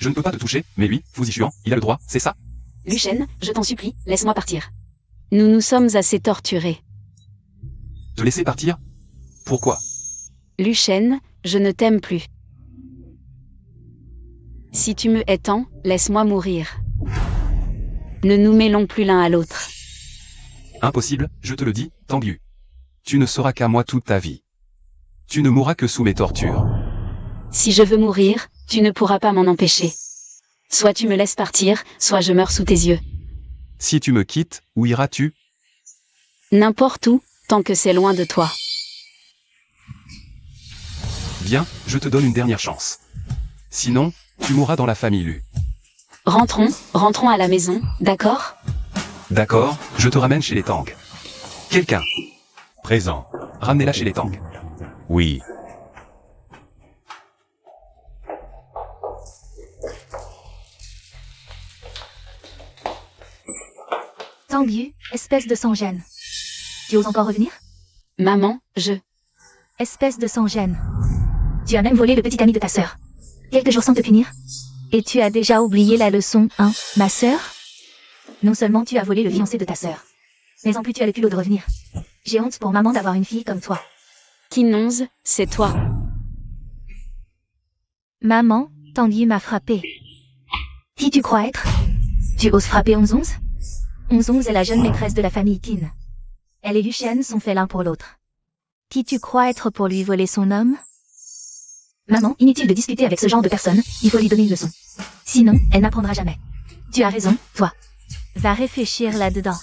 Je ne peux pas te toucher, mais lui, fou Zichuan, il a le droit, c'est ça? Luchène, je t'en supplie, laisse-moi partir. Nous nous sommes assez torturés. Te laisser partir? Pourquoi? Luchène, je ne t'aime plus. Si tu me hais tant, laisse-moi mourir. Ne nous mêlons plus l'un à l'autre. Impossible, je te le dis, Tangyu. Tu ne seras qu'à moi toute ta vie. Tu ne mourras que sous mes tortures. Si je veux mourir, tu ne pourras pas m'en empêcher. Soit tu me laisses partir, soit je meurs sous tes yeux. Si tu me quittes, où iras-tu? N'importe où, tant que c'est loin de toi. Viens, je te donne une dernière chance. Sinon, tu mourras dans la famille Lu. Rentrons à la maison, d'accord? D'accord, je te ramène chez les Tang. Quelqu'un, Présent. ramenez-la chez les Tang. Oui. Tangyu, espèce de sans-gêne. Tu oses encore revenir? Maman, Espèce de sans-gêne. Tu as même volé le petit ami de ta sœur. Quelques jours sans te punir. Et tu as déjà oublié la leçon, hein, ma sœur? Non seulement tu as volé le fiancé de ta sœur, mais en plus tu as le culot de revenir. J'ai honte pour maman d'avoir une fille comme toi. Kinonze, c'est toi. Maman, Tangyu m'a frappé. Qui tu crois être? Tu oses frapper 11-11? 11-11 est la jeune maîtresse de la famille Qin. Elle et Luchène sont faits l'un pour l'autre. Qui tu crois être pour lui voler son homme? Maman, inutile de discuter avec ce genre de personne, il faut lui donner une leçon. Sinon, elle n'apprendra jamais. Tu as raison, toi. Va réfléchir là-dedans.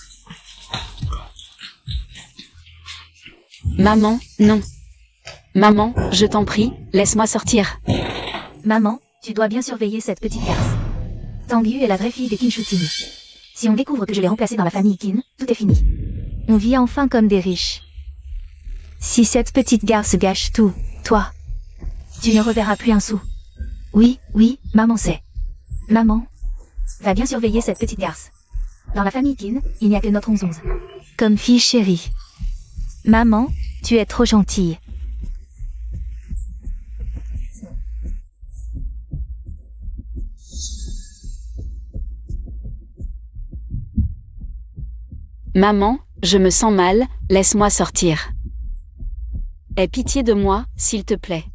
Maman, non. Maman, je t'en prie, laisse-moi sortir. Maman, tu dois bien surveiller cette petite garce. Tangyu est la vraie fille des Qin Shuting. Si on découvre que je l'ai remplacée dans la famille Qin, tout est fini. On vit enfin comme des riches. Si cette petite garce gâche tout, toi, tu ne reverras plus un sou. Oui, maman sait. Maman, va bien surveiller cette petite garce. Dans la famille Qin, il n'y a que notre 11-11. Comme fille chérie. Maman, tu es trop gentille. Maman, je me sens mal, laisse-moi sortir. Aie pitié de moi, s'il te plaît.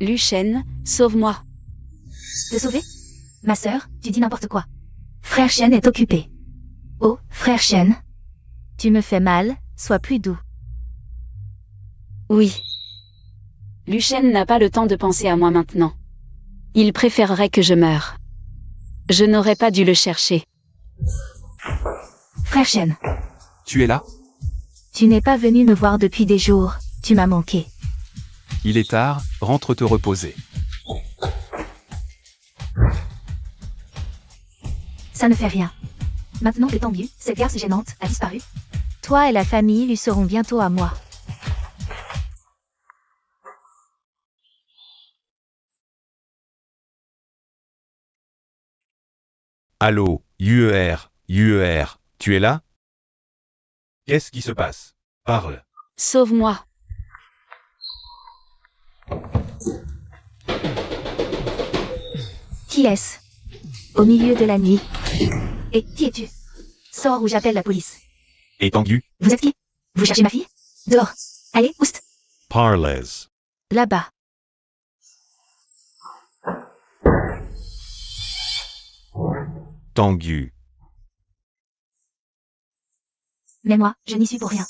Luchène, sauve-moi. Te sauver? Ma sœur, tu dis n'importe quoi. Frère Shen est occupé. Oh, frère Shen. Tu me fais mal, sois plus doux. Oui. Luchène n'a pas le temps de penser à moi maintenant. Il préférerait que je meure. Je n'aurais pas dû le chercher. Frère Shen, Tu es là? tu n'es pas venu me voir depuis des jours, tu m'as manqué. Il est tard, rentre te reposer. Ça ne fait rien. Maintenant que Tangyu, cette garce gênante, a disparu. Toi et la famille lui seront bientôt à moi. Allô, UER, tu es là? Qu'est-ce qui se passe? Parle. Sauve-moi. Qui est-ce? Au milieu de la nuit. Et qui es-tu? Sors ou j'appelle la police. Et Tanguy? Vous êtes qui? Vous cherchez ma fille? Dehors. Allez, oust. Parlez. Là-bas. Tanguy. Mais moi, je n'y suis pour rien.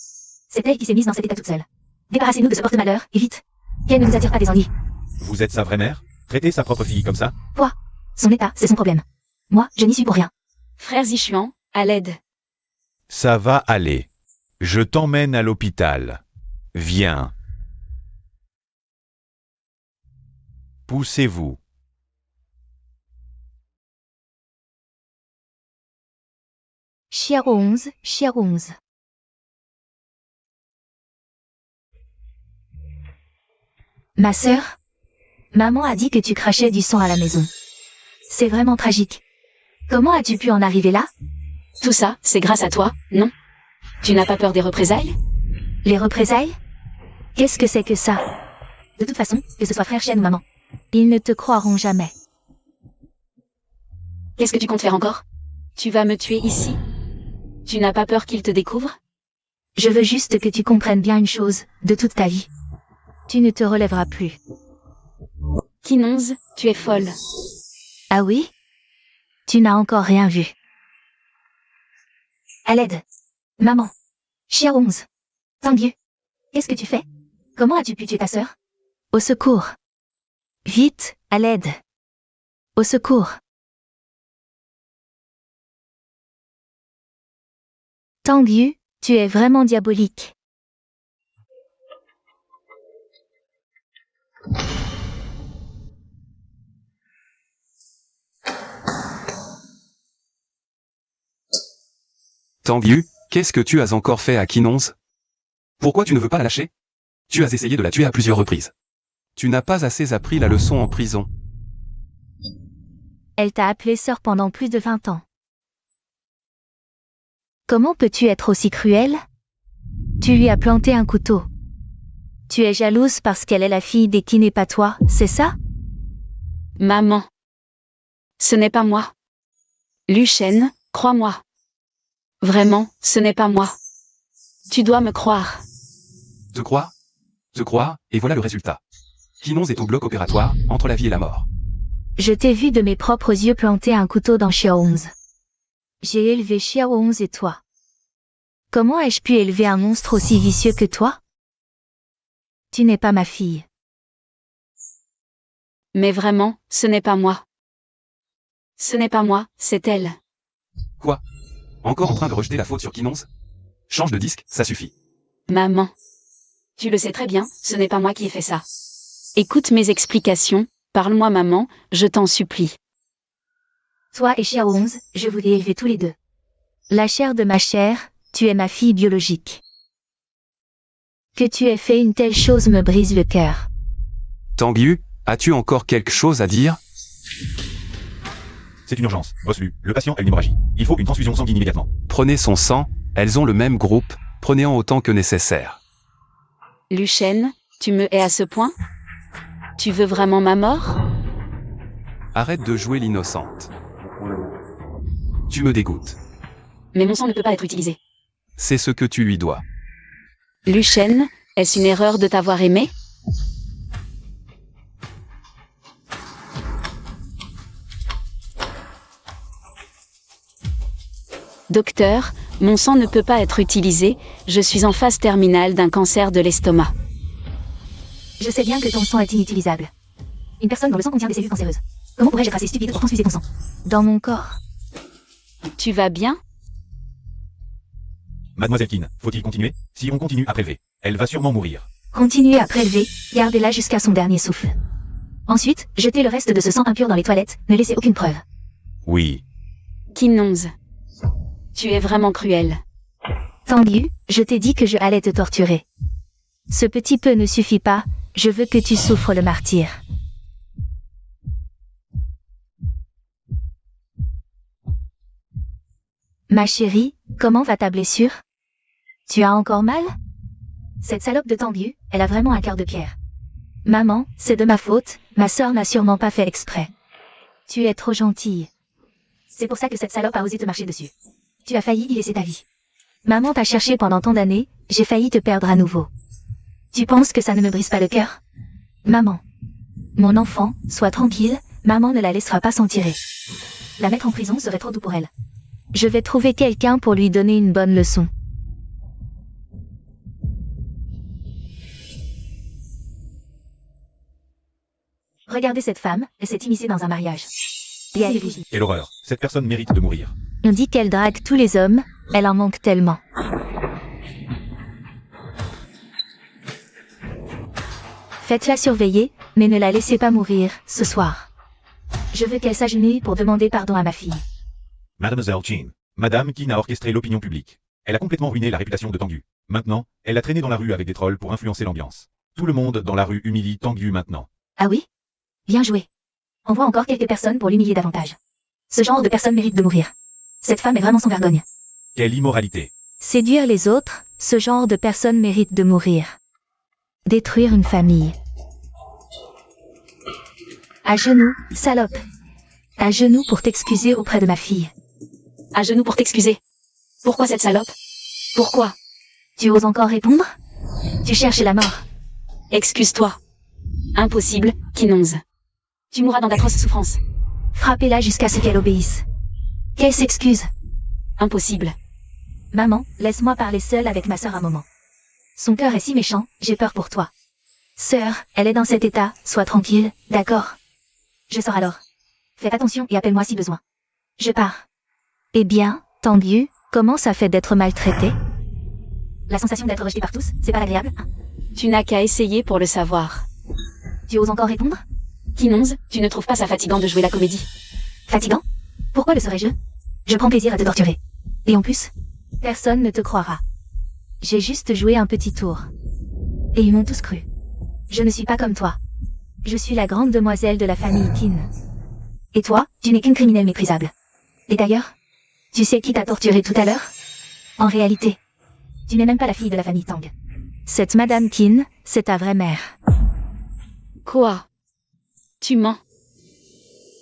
C'est elle qui s'est mise dans cet état toute seule. Débarrassez-nous de ce porte-malheur, et vite. Qu'elle ne nous attire pas des ennuis. Vous êtes sa vraie mère? Traiter sa propre fille comme ça? Quoi? Son état, c'est son problème. Moi, je n'y suis pour rien. Frère Zichuan, à l'aide. Ça va aller. Je t'emmène à l'hôpital. Viens. Poussez-vous. Chiaro 11, Chiaro 11. Ma sœur? Maman a dit que tu crachais du sang à la maison. C'est vraiment tragique. Comment as-tu pu en arriver là? Tout ça, c'est grâce à toi, non? Tu n'as pas peur des représailles? Les représailles? Qu'est-ce que c'est que ça? De toute façon, que ce soit frère Chen ou maman, ils ne te croiront jamais. Qu'est-ce que tu comptes faire encore? Tu vas me tuer ici? Tu n'as pas peur qu'ils te découvrent? Je veux juste que tu comprennes bien une chose, de toute ta vie. Tu ne te relèveras plus. Kinonz, tu es folle. Ah oui? Tu n'as encore rien vu. À l'aide. Maman. Chiaronz. Tanguy. Qu'est-ce que tu fais? Comment as-tu pu tuer ta sœur? Au secours. Vite, à l'aide. Au secours. Tanguy, tu es vraiment diabolique. Tanguy, qu'est-ce que tu as encore fait à Kinonz? Pourquoi tu ne veux pas la lâcher? Tu as essayé de la tuer à plusieurs reprises. Tu n'as pas assez appris la leçon en prison. Elle t'a appelé sœur pendant plus de 20 ans. Comment peux-tu être aussi cruel? Tu lui as planté un couteau. Tu es jalouse parce qu'elle est la fille des qui n'est pas toi, c'est ça? Maman. Ce n'est pas moi. Luchen, crois-moi. Vraiment, ce n'est pas moi. Tu dois me croire. Te crois? Te crois, et voilà le résultat. Kinonz est au bloc opératoire, entre la vie et la mort. Je t'ai vu de mes propres yeux planter un couteau dans Xiaoonz. J'ai élevé Xiaoonz et toi. Comment ai-je pu élever un monstre aussi vicieux que toi? Tu n'es pas ma fille. Mais vraiment, ce n'est pas moi. Ce n'est pas moi, c'est elle. Quoi? Encore en train de rejeter la faute sur Kinonz? Change de disque, ça suffit. Maman. Tu le sais très bien, ce n'est pas moi qui ai fait ça. Écoute mes explications, parle-moi maman, je t'en supplie. Toi et Xiaoonz, je vous ai élevés tous les deux. La chair de ma chair, tu es ma fille biologique. Que tu aies fait une telle chose me brise le cœur. Tanguy, as-tu encore quelque chose à dire? C'est une urgence. Boss Lu, le patient a une hémorragie. Il faut une transfusion sanguine immédiatement. Prenez son sang, elles ont le même groupe, prenez-en autant que nécessaire. Luchen, tu me hais à ce point? Tu veux vraiment ma mort? Arrête de jouer l'innocente. Tu me dégoûtes. Mais mon sang ne peut pas être utilisé. C'est ce que tu lui dois. Luchen, est-ce une erreur de t'avoir aimé? Docteur, mon sang ne peut pas être utilisé, je suis en phase terminale d'un cancer de l'estomac. Je sais bien que ton sang est inutilisable. Une personne dont le sang contient des cellules cancéreuses. Comment pourrais-je être assez stupide pour transfuser ton sang? Dans mon corps. Tu vas bien? Mademoiselle Kin, faut-il continuer? Si on continue à prélever, elle va sûrement mourir. Continuez à prélever, gardez-la jusqu'à son dernier souffle. Ensuite, jetez le reste de ce sang impur dans les toilettes, ne laissez aucune preuve. Oui. Kinonz. Tu es vraiment cruel. Tengu, je t'ai dit que je allais te torturer. Ce petit peu ne suffit pas, je veux que tu souffres le martyre. Ma chérie, comment va ta blessure? Tu as encore mal? Cette salope de Tengu, elle a vraiment un cœur de pierre. Maman, c'est de ma faute, ma sœur n'a sûrement pas fait exprès. Tu es trop gentille. C'est pour ça que cette salope a osé te marcher dessus. Tu as failli y laisser ta vie. Maman t'a cherché pendant tant d'années, j'ai failli te perdre à nouveau. Tu penses que ça ne me brise pas le cœur? Maman. Mon enfant, sois tranquille, maman ne la laissera pas s'en tirer. La mettre en prison serait trop doux pour elle. Je vais trouver quelqu'un pour lui donner une bonne leçon. Regardez cette femme, elle s'est immiscée dans un mariage. Et elle est rougie. Quelle horreur. Cette personne mérite de mourir. On dit qu'elle drague tous les hommes, elle en manque tellement. Faites-la surveiller, mais ne la laissez pas mourir, ce soir. Je veux qu'elle s'agenouille pour demander pardon à ma fille. Mademoiselle Chin. Madame Qin a orchestré l'opinion publique. Elle a complètement ruiné la réputation de Tengu. Maintenant, elle a traîné dans la rue avec des trolls pour influencer l'ambiance. Tout le monde dans la rue humilie Tengu maintenant. Ah oui? Bien joué. On voit encore quelques personnes pour l'humilier davantage. Ce genre de personne mérite de mourir. Cette femme est vraiment sans vergogne. Quelle immoralité. Séduire les autres, ce genre de personne mérite de mourir. Détruire une famille. À genoux, salope. À genoux pour t'excuser auprès de ma fille. À genoux pour t'excuser. Pourquoi cette salope? Pourquoi? Tu oses encore répondre? Tu cherches la mort. Excuse-toi. Impossible, Kinonze. Tu mourras dans d'atroces souffrances. Frappez-la jusqu'à ce qu'elle obéisse. Qu'elle s'excuse. Impossible. Maman, laisse-moi parler seule avec ma sœur un moment. Son cœur est si méchant, j'ai peur pour toi. Sœur, elle est dans cet état, sois tranquille, d'accord? Je sors alors. Faites attention et appelle-moi si besoin. Je pars. Eh bien, Tengu, comment ça fait d'être maltraité? La sensation d'être rejeté par tous, c'est pas agréable, hein? Tu n'as qu'à essayer pour le savoir. Tu oses encore répondre? Kinonze, tu ne trouves pas ça fatigant de jouer la comédie? Fatigant? Pourquoi le serais-je? Je prends plaisir à te torturer. Et en plus, personne ne te croira. J'ai juste joué un petit tour. Et ils m'ont tous cru. Je ne suis pas comme toi. Je suis la grande demoiselle de la famille Qin. Et toi, tu n'es qu'une criminelle méprisable. Et d'ailleurs, tu sais qui t'a torturé tout à l'heure? En réalité, tu n'es même pas la fille de la famille Tang. Cette Madame Qin, c'est ta vraie mère. Quoi? Tu mens.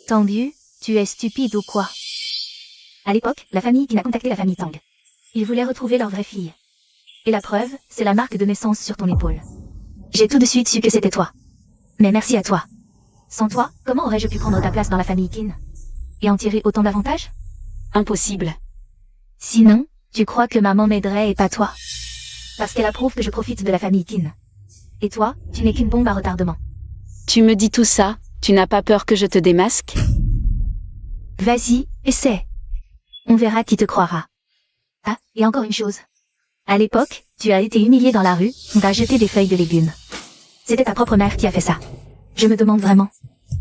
Tengu, tu es stupide ou quoi? À l'époque, la famille Qin a contacté la famille Tang. Ils voulaient retrouver leur vraie fille. Et la preuve, c'est la marque de naissance sur ton épaule. J'ai tout de suite su que c'était toi. Mais merci à toi. Sans toi, comment aurais-je pu prendre ta place dans la famille Qin? Et en tirer autant d'avantages? Impossible. Sinon, tu crois que maman m'aiderait et pas toi? Parce qu'elle approuve que je profite de la famille Qin. Et toi, tu n'es qu'une bombe à retardement. Tu me dis tout ça, tu n'as pas peur que je te démasque? Vas-y, essaie. On verra qui te croira. Ah, et encore une chose. À l'époque, tu as été humilié dans la rue, on t'a jeté des feuilles de légumes. C'était ta propre mère qui a fait ça. Je me demande vraiment.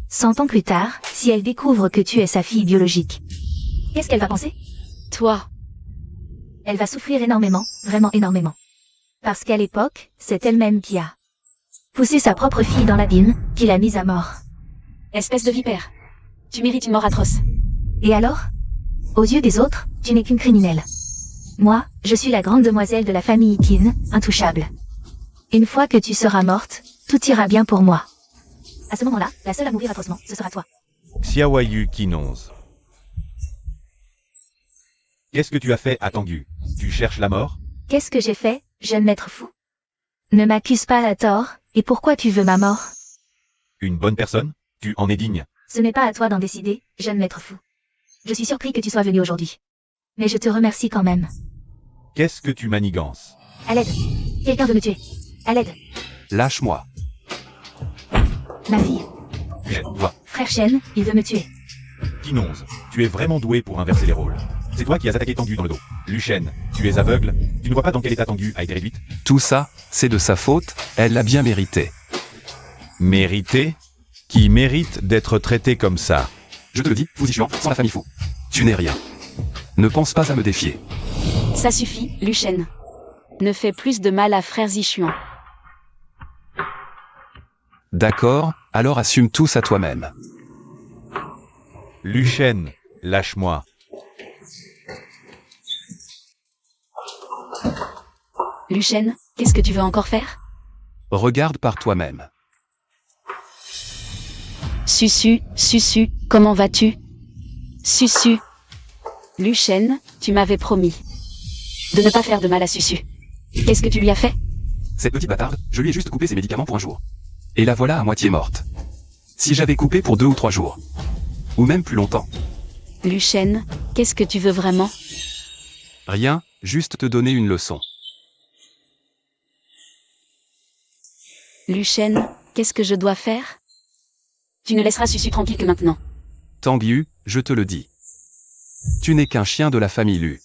100 ans plus tard, si elle découvre que tu es sa fille biologique. Qu'est-ce qu'elle va penser? Toi. Elle va souffrir énormément, vraiment énormément. Parce qu'à l'époque, c'est elle-même qui a poussé sa propre fille dans l'abîme, qui l'a mise à mort. Espèce de vipère. Tu mérites une mort atroce. Et alors? Aux yeux des autres, tu n'es qu'une criminelle. Moi, je suis la grande demoiselle de la famille Qin, intouchable. Une fois que tu seras morte, tout ira bien pour moi. À ce moment-là, la seule à mourir atrocement, ce sera toi. Xiaoyu Qinonze. Qu'est-ce que tu as fait à Tengu? Tu cherches la mort? Qu'est-ce que j'ai fait, jeune maître fou? Ne m'accuse pas à tort, et pourquoi tu veux ma mort? Une bonne personne? Tu en es digne? Ce n'est pas à toi d'en décider, jeune maître fou. Je suis surpris que tu sois venu aujourd'hui. Mais je te remercie quand même. Qu'est-ce que tu manigances? À l'aide. Quelqu'un veut me tuer. À l'aide. Lâche-moi. Ma fille. Va. Frère Shen, il veut me tuer. Qinonze, tu es vraiment doué pour inverser les rôles. C'est toi qui as attaqué Tengu dans le dos. Luchen, tu es aveugle? Tu ne vois pas dans quel état Tengu a été réduite? Tout ça, c'est de sa faute, elle l'a bien mérité. Mérité? Qui mérite d'être traité comme ça? Je te le dis, fousifiant, sans la famille fou. Tu n'es rien. Ne pense pas à me défier. Ça suffit, Luchen. Ne fais plus de mal à frère Zichuan. D'accord, alors assume tous à toi-même. Luchen, lâche-moi. Luchen, qu'est-ce que tu veux encore faire? Regarde par toi-même. Susu, Susu, comment vas-tu? Susu. Luchen, tu m'avais promis de ne pas faire de mal à Susu. Qu'est-ce que tu lui as fait? Cette petite bâtarde, je lui ai juste coupé ses médicaments pour un jour. Et la voilà à moitié morte. Si j'avais coupé pour 2 ou 3 jours. Ou même plus longtemps. Luchen, qu'est-ce que tu veux vraiment? Rien, juste te donner une leçon. Luchen, qu'est-ce que je dois faire? Tu ne laisseras Susu tranquille que maintenant. Tangyu, je te le dis. Tu n'es qu'un chien de la famille Lu.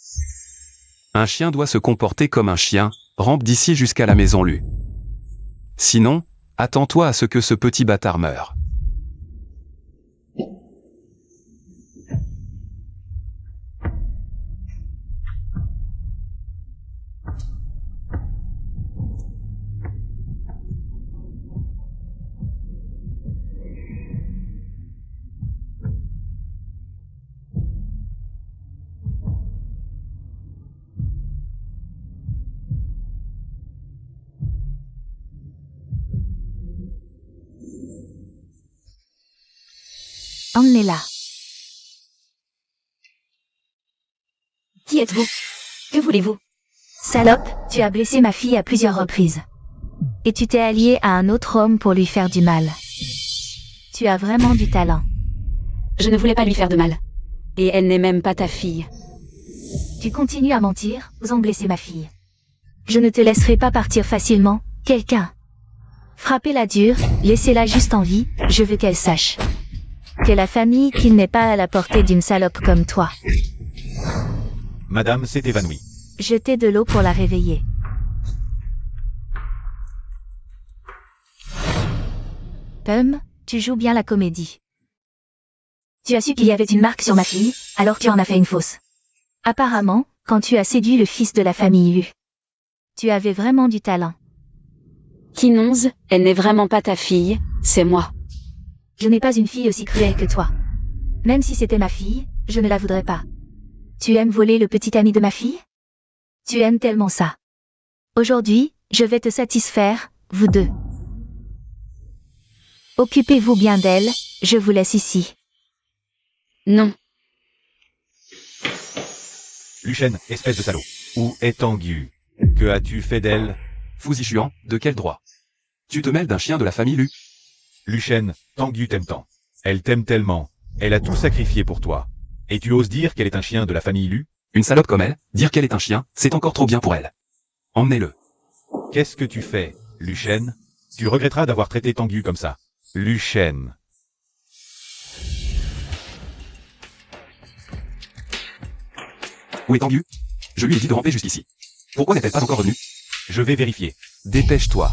Un chien doit se comporter comme un chien, rampe d'ici jusqu'à la maison Lu. Sinon, attends-toi à ce que ce petit bâtard meure. Emmenez-la. Qui êtes-vous? Que voulez-vous? Salope, tu as blessé ma fille à plusieurs reprises. Et tu t'es allié à un autre homme pour lui faire du mal. Tu as vraiment du talent. Je ne voulais pas lui faire de mal. Et elle n'est même pas ta fille. Tu continues à mentir, vous en blessez ma fille. Je ne te laisserai pas partir facilement, quelqu'un. Frappez-la dure, laissez-la juste en vie, je veux qu'elle sache. Que la famille qu'il n'est pas à la portée d'une salope comme toi. Madame s'est évanouie. Jetez de l'eau pour la réveiller. Pum, tu joues bien la comédie. Tu as su qu'il y avait une marque sur ma fille, alors tu en as fait une fausse. Apparemment, quand tu as séduit le fils de la famille Lu. Tu avais vraiment du talent. Kinonze, elle n'est vraiment pas ta fille, c'est moi. Je n'ai pas une fille aussi cruelle que toi. Même si c'était ma fille, je ne la voudrais pas. Tu aimes voler le petit ami de ma fille? Tu aimes tellement ça. Aujourd'hui, je vais te satisfaire, vous deux. Occupez-vous bien d'elle, je vous laisse ici. Non. Luchen, espèce de salaud. Où est Tangyu? Que as-tu fait d'elle? Fuzichuan, de quel droit? Tu te mêles d'un chien de la famille Lu? Luchen, Tangyu t'aime tant. Elle t'aime tellement. Elle a tout sacrifié pour toi. Et tu oses dire qu'elle est un chien de la famille Lu? Une salope comme elle, dire qu'elle est un chien, c'est encore trop bien pour elle. Emmenez-le. Qu'est-ce que tu fais, Luchen? Tu regretteras d'avoir traité Tangyu comme ça. Luchen. Où est Tangyu? Je lui ai dit de ramper jusqu'ici. Pourquoi n'est-elle pas encore revenue? Je vais vérifier. Dépêche-toi.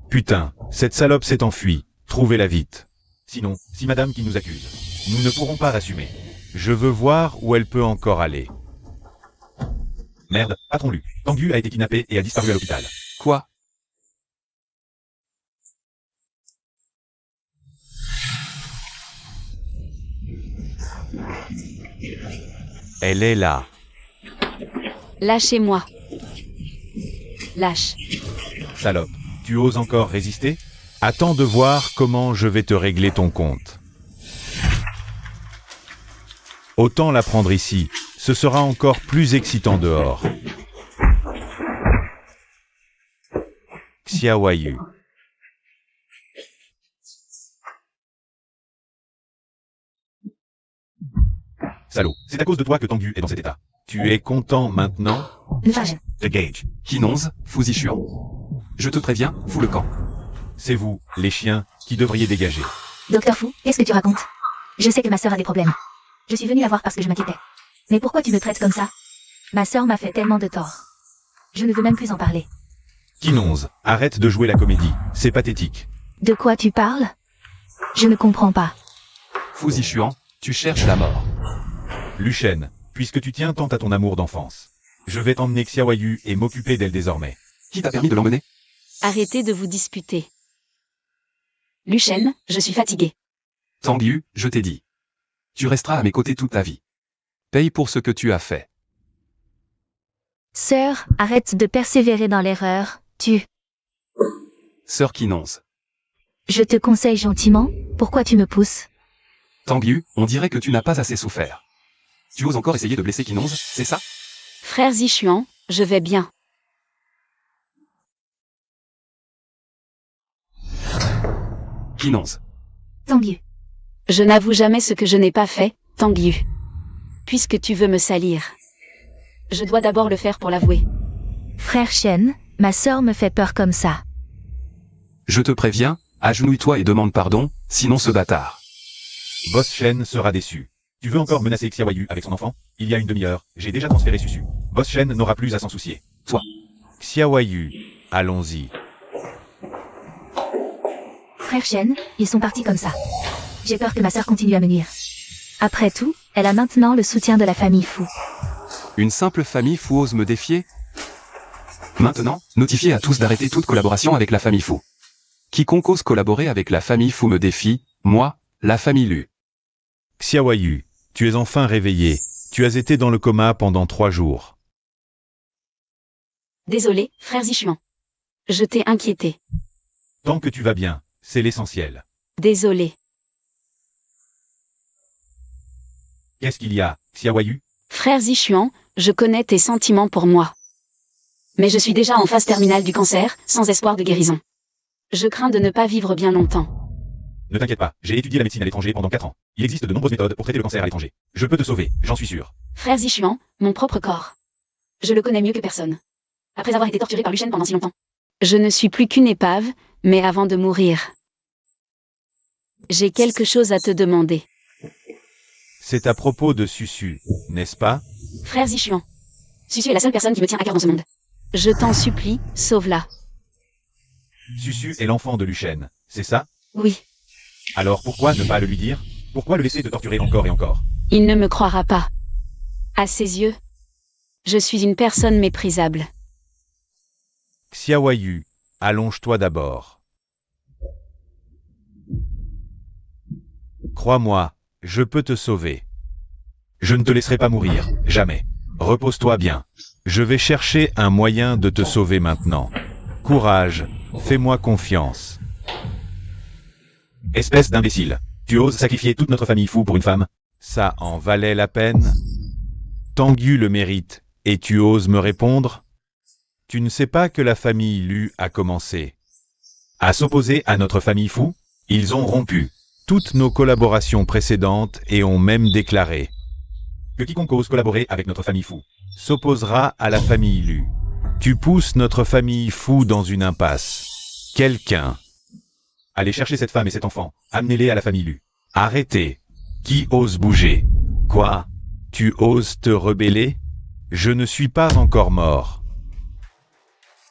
Putain, cette salope s'est enfuie. Trouvez-la vite. Sinon, si madame qui nous accuse, nous ne pourrons pas l'assumer. Je veux voir où elle peut encore aller. Merde, patron Lu. Tangyu a été kidnappé et a disparu à l'hôpital. Quoi? Elle est là. Lâchez-moi. Lâche. Salope, tu oses encore résister? Attends de voir comment je vais te régler ton compte. Autant la prendre ici, ce sera encore plus excitant dehors. Xiaoyu. Salaud, c'est à cause de toi que Tangyu est dans cet état. Tu es content maintenant? Vache. The Gage. Kinonze, Fuzichuan. Je te préviens, fous le camp. C'est vous, les chiens, qui devriez dégager. Docteur Fou, qu'est-ce que tu racontes? Je sais que ma sœur a des problèmes. Je suis venue la voir parce que je m'inquiétais. Mais pourquoi tu me traites comme ça? Ma sœur m'a fait tellement de tort. Je ne veux même plus en parler. Kinonze, arrête de jouer la comédie, c'est pathétique. De quoi tu parles? Je ne comprends pas. Fu Zixuan, tu cherches la mort. Luchen, puisque tu tiens tant à ton amour d'enfance, je vais t'emmener Xiaoyu et m'occuper d'elle désormais. Qui t'a permis de l'emmener? Arrêtez de vous disputer. Luchen, je suis fatigué. Tang Yu, je t'ai dit. Tu resteras à mes côtés toute ta vie. Paye pour ce que tu as fait. Sœur, arrête de persévérer dans l'erreur, Sœur Kinonze. Je te conseille gentiment, pourquoi tu me pousses? Tang Yu, on dirait que tu n'as pas assez souffert. Tu oses encore essayer de blesser Kinonze, c'est ça? Frère Zixuan, je vais bien. Kinonze. Tanguy. Je n'avoue jamais ce que je n'ai pas fait, Tang Yu. Puisque tu veux me salir. Je dois d'abord le faire pour l'avouer. Frère Shen, ma sœur me fait peur comme ça. Je te préviens, agenouille-toi et demande pardon, sinon ce bâtard. Boss Shen sera déçu. Tu veux encore menacer Xiaoyu avec son enfant? Il y a une demi-heure, j'ai déjà transféré Susu. Boss Shen n'aura plus à s'en soucier. Toi. Xiaoyu, allons-y. Frère Shen, ils sont partis comme ça. J'ai peur que ma sœur continue à me nuire. Après tout, elle a maintenant le soutien de la famille Fu. Une simple famille Fu ose me défier? Maintenant, notifiez à tous d'arrêter toute collaboration avec la famille Fu. Quiconque ose collaborer avec la famille Fu me défie, moi, la famille Lu. Xiaoyu, tu es enfin réveillé. Tu as été dans le coma pendant 3 jours. Désolé, frère Zixuan. Je t'ai inquiété. Tant que tu vas bien, c'est l'essentiel. Désolé. Qu'est-ce qu'il y a, Xiaoyu? Frère Zixuan, je connais tes sentiments pour moi. Mais je suis déjà en phase terminale du cancer, sans espoir de guérison. Je crains de ne pas vivre bien longtemps. Ne t'inquiète pas, j'ai étudié la médecine à l'étranger pendant 4 ans. Il existe de nombreuses méthodes pour traiter le cancer à l'étranger. Je peux te sauver, j'en suis sûr. Frère Zixuan, mon propre corps. Je le connais mieux que personne. Après avoir été torturé par Luchen pendant si longtemps. Je ne suis plus qu'une épave, mais avant de mourir. J'ai quelque chose à te demander. C'est à propos de Susu, n'est-ce pas? Frère Zixuan. Susu est la seule personne qui me tient à cœur dans ce monde. Je t'en supplie, sauve-la. Susu est l'enfant de Luchen, c'est ça? Oui. Alors pourquoi ne pas le lui dire? Pourquoi le laisser te torturer encore et encore? Il ne me croira pas. À ses yeux, je suis une personne méprisable. Xiaoyu, allonge-toi d'abord. Crois-moi, je peux te sauver. Je ne te laisserai pas mourir, jamais. Repose-toi bien. Je vais chercher un moyen de te sauver maintenant. Courage, fais-moi confiance. Espèce d'imbécile, tu oses sacrifier toute notre famille Fu pour une femme? Ça en valait la peine? Tangu le mérite, et tu oses me répondre? Tu ne sais pas que la famille Lu a commencé à s'opposer à notre famille Fu? Ils ont rompu toutes nos collaborations précédentes et ont même déclaré que quiconque ose collaborer avec notre famille Fu s'opposera à la famille Lu. Tu pousses notre famille Fu dans une impasse. Quelqu'un. Allez chercher cette femme et cet enfant, amenez-les à la famille Lu. Arrêtez. Qui ose bouger? Quoi? Tu oses te rebeller? Je ne suis pas encore mort.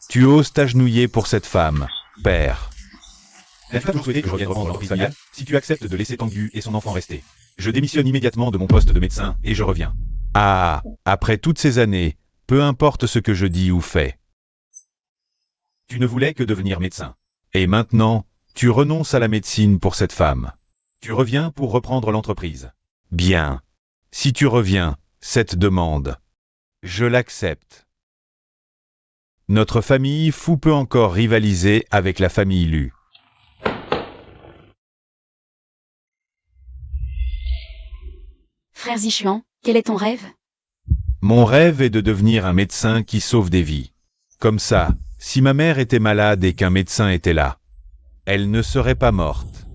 Tu oses t'agenouiller pour cette femme, père. N'as-tu pas toujours souhaité que je revienne reprendre l'entreprise familiale? Si tu acceptes de laisser Tangu et son enfant rester, je démissionne immédiatement de mon poste de médecin et je reviens. Ah, après toutes ces années, peu importe ce que je dis ou fais. Tu ne voulais que devenir médecin. Et maintenant, tu renonces à la médecine pour cette femme. Tu reviens pour reprendre l'entreprise. Bien. Si tu reviens, cette demande, je l'accepte. Notre famille Fu peut encore rivaliser avec la famille Lu. Frère Zixuan, quel est ton rêve? Mon rêve est de devenir un médecin qui sauve des vies. Comme ça, si ma mère était malade et qu'un médecin était là, elle ne serait pas morte.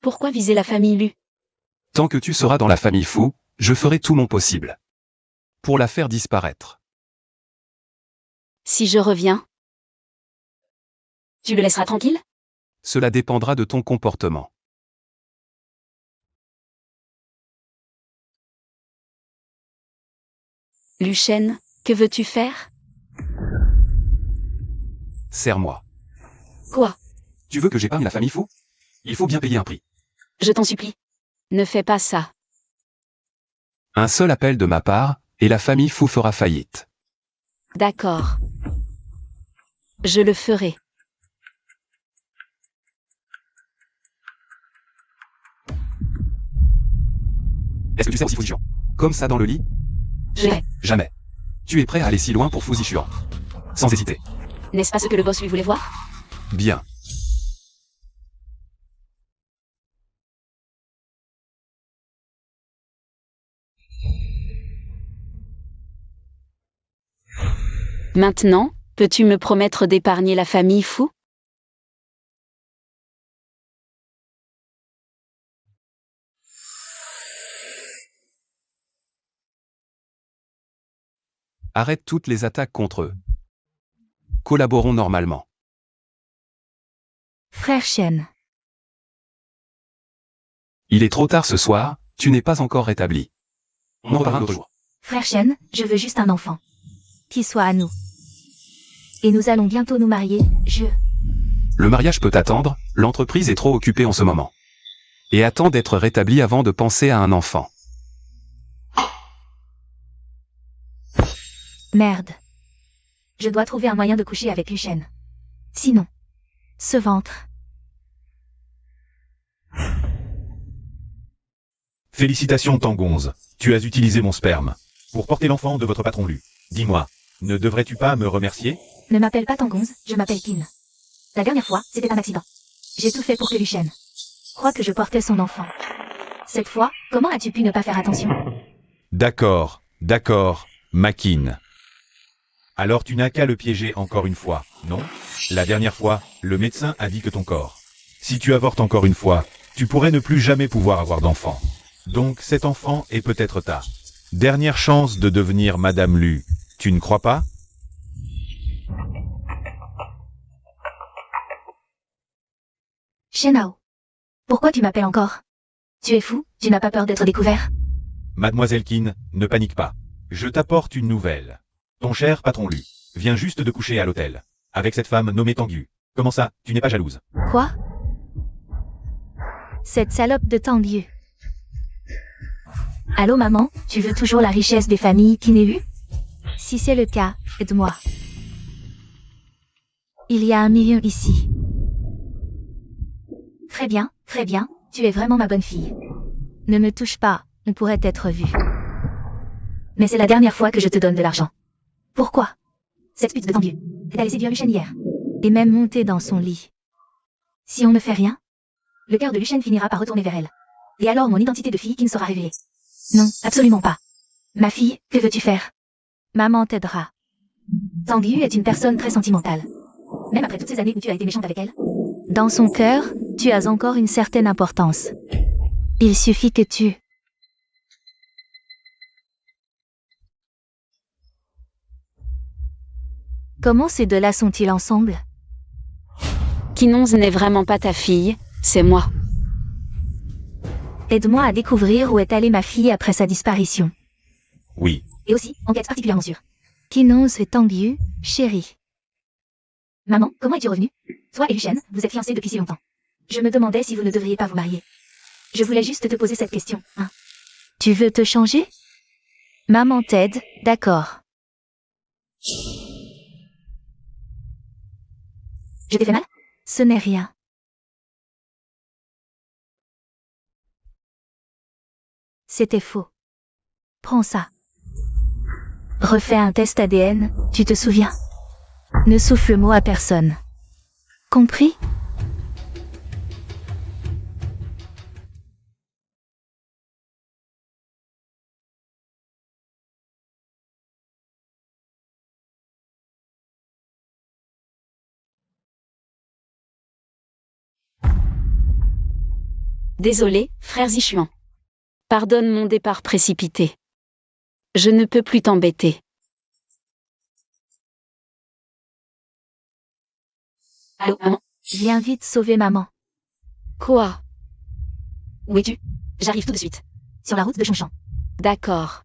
Pourquoi viser la famille Lu? Tant que tu seras dans la famille Fu, je ferai tout mon possible pour la faire disparaître. Si je reviens, tu le laisseras tranquille? Cela dépendra de ton comportement. Luchen, que veux-tu faire? Serre-moi. Quoi? Tu veux que j'épargne la famille Fou? Il faut bien payer un prix. Je t'en supplie. Ne fais pas ça. Un seul appel de ma part, et la famille Fou fera faillite. D'accord. Je le ferai. Est-ce que tu sais aussi Fou Zichuan? Comme ça dans le lit? Jamais. Tu es prêt à aller si loin pour Fou Zichuan? Sans hésiter. N'est-ce pas ce que le boss lui voulait voir? Bien. Maintenant, peux-tu me promettre d'épargner la famille Fou? Arrête toutes les attaques contre eux. Collaborons normalement. Frère Shen, Il est trop tard ce soir, tu n'es pas encore rétabli. On en reparlera un autre jour. frère Shen, je veux juste un enfant. Qui soit à nous. Et nous allons bientôt nous marier, Le mariage peut attendre, l'entreprise est trop occupée en ce moment. Et attend d'être rétablie avant de penser à un enfant. Merde. Je dois trouver un moyen de coucher avec Luchen. Sinon. Ce ventre. Félicitations Tangonze, tu as utilisé mon sperme. Pour porter l'enfant de votre patron Lu. Dis-moi, ne devrais-tu pas me remercier? Ne m'appelle pas Tangonze, je m'appelle Kin. La dernière fois, c'était un accident. J'ai tout fait pour que Luchen croie que je portais son enfant. Cette fois, comment as-tu pu ne pas faire attention? D'accord, Makin. Alors tu n'as qu'à le piéger encore une fois, non? La dernière fois, le médecin a dit que ton corps. Si tu avortes encore une fois, tu pourrais ne plus jamais pouvoir avoir d'enfant. Donc cet enfant est peut-être ta dernière chance de devenir Madame Lu. Tu ne crois pas? Shenao. Pourquoi tu m'appelles encore? Tu es fou, tu n'as pas peur d'être découvert? Mademoiselle Kin, ne panique pas. Je t'apporte une nouvelle. Ton cher patron Lu vient juste de coucher à l'hôtel. Avec cette femme nommée Tangu. Comment ça, tu n'es pas jalouse? Quoi? Cette salope de Tangu. Allô maman, tu veux toujours la richesse des familles qui n'est eu? Si c'est le cas, aide-moi. Il y a 1 million ici. Très bien, tu es vraiment ma bonne fille. Ne me touche pas, on pourrait être vu. Mais c'est la dernière fois que je te donne de l'argent. Pourquoi? Cette pute de Tangu est allée séduire Luchen hier. Et même monter dans son lit. Si on ne fait rien, le cœur de Luchen finira par retourner vers elle. Et alors mon identité de fille qui ne sera révélée. Non, absolument pas. Ma fille, que veux-tu faire? Maman t'aidera. Tangu est une personne très sentimentale. Même après toutes ces années où tu as été méchante avec elle. Dans son cœur, tu as encore une certaine importance. Il suffit que tu... Comment ces deux-là sont-ils ensemble? Kinonze n'est vraiment pas ta fille, c'est moi. Aide-moi à découvrir où est allée ma fille après sa disparition. Oui. Et aussi, enquête particulièrement sûre. Kinonze et Tangu, chérie. Maman, comment es-tu revenue? Toi et Luchen, vous êtes fiancés depuis si longtemps. Je me demandais si vous ne devriez pas vous marier. Je voulais juste te poser cette question, hein. Tu veux te changer? Maman t'aide, d'accord. Je t'ai fait mal? Ce n'est rien. C'était faux. Prends ça. Refais un test ADN, tu te souviens? Ne souffle mot à personne. Compris? Désolé, frère Zichuan. Pardonne mon départ précipité. Je ne peux plus t'embêter. Allô, maman? Viens vite sauver maman. Quoi? Où es-tu? J'arrive tout de suite. Sur la route de Chonchamp. D'accord.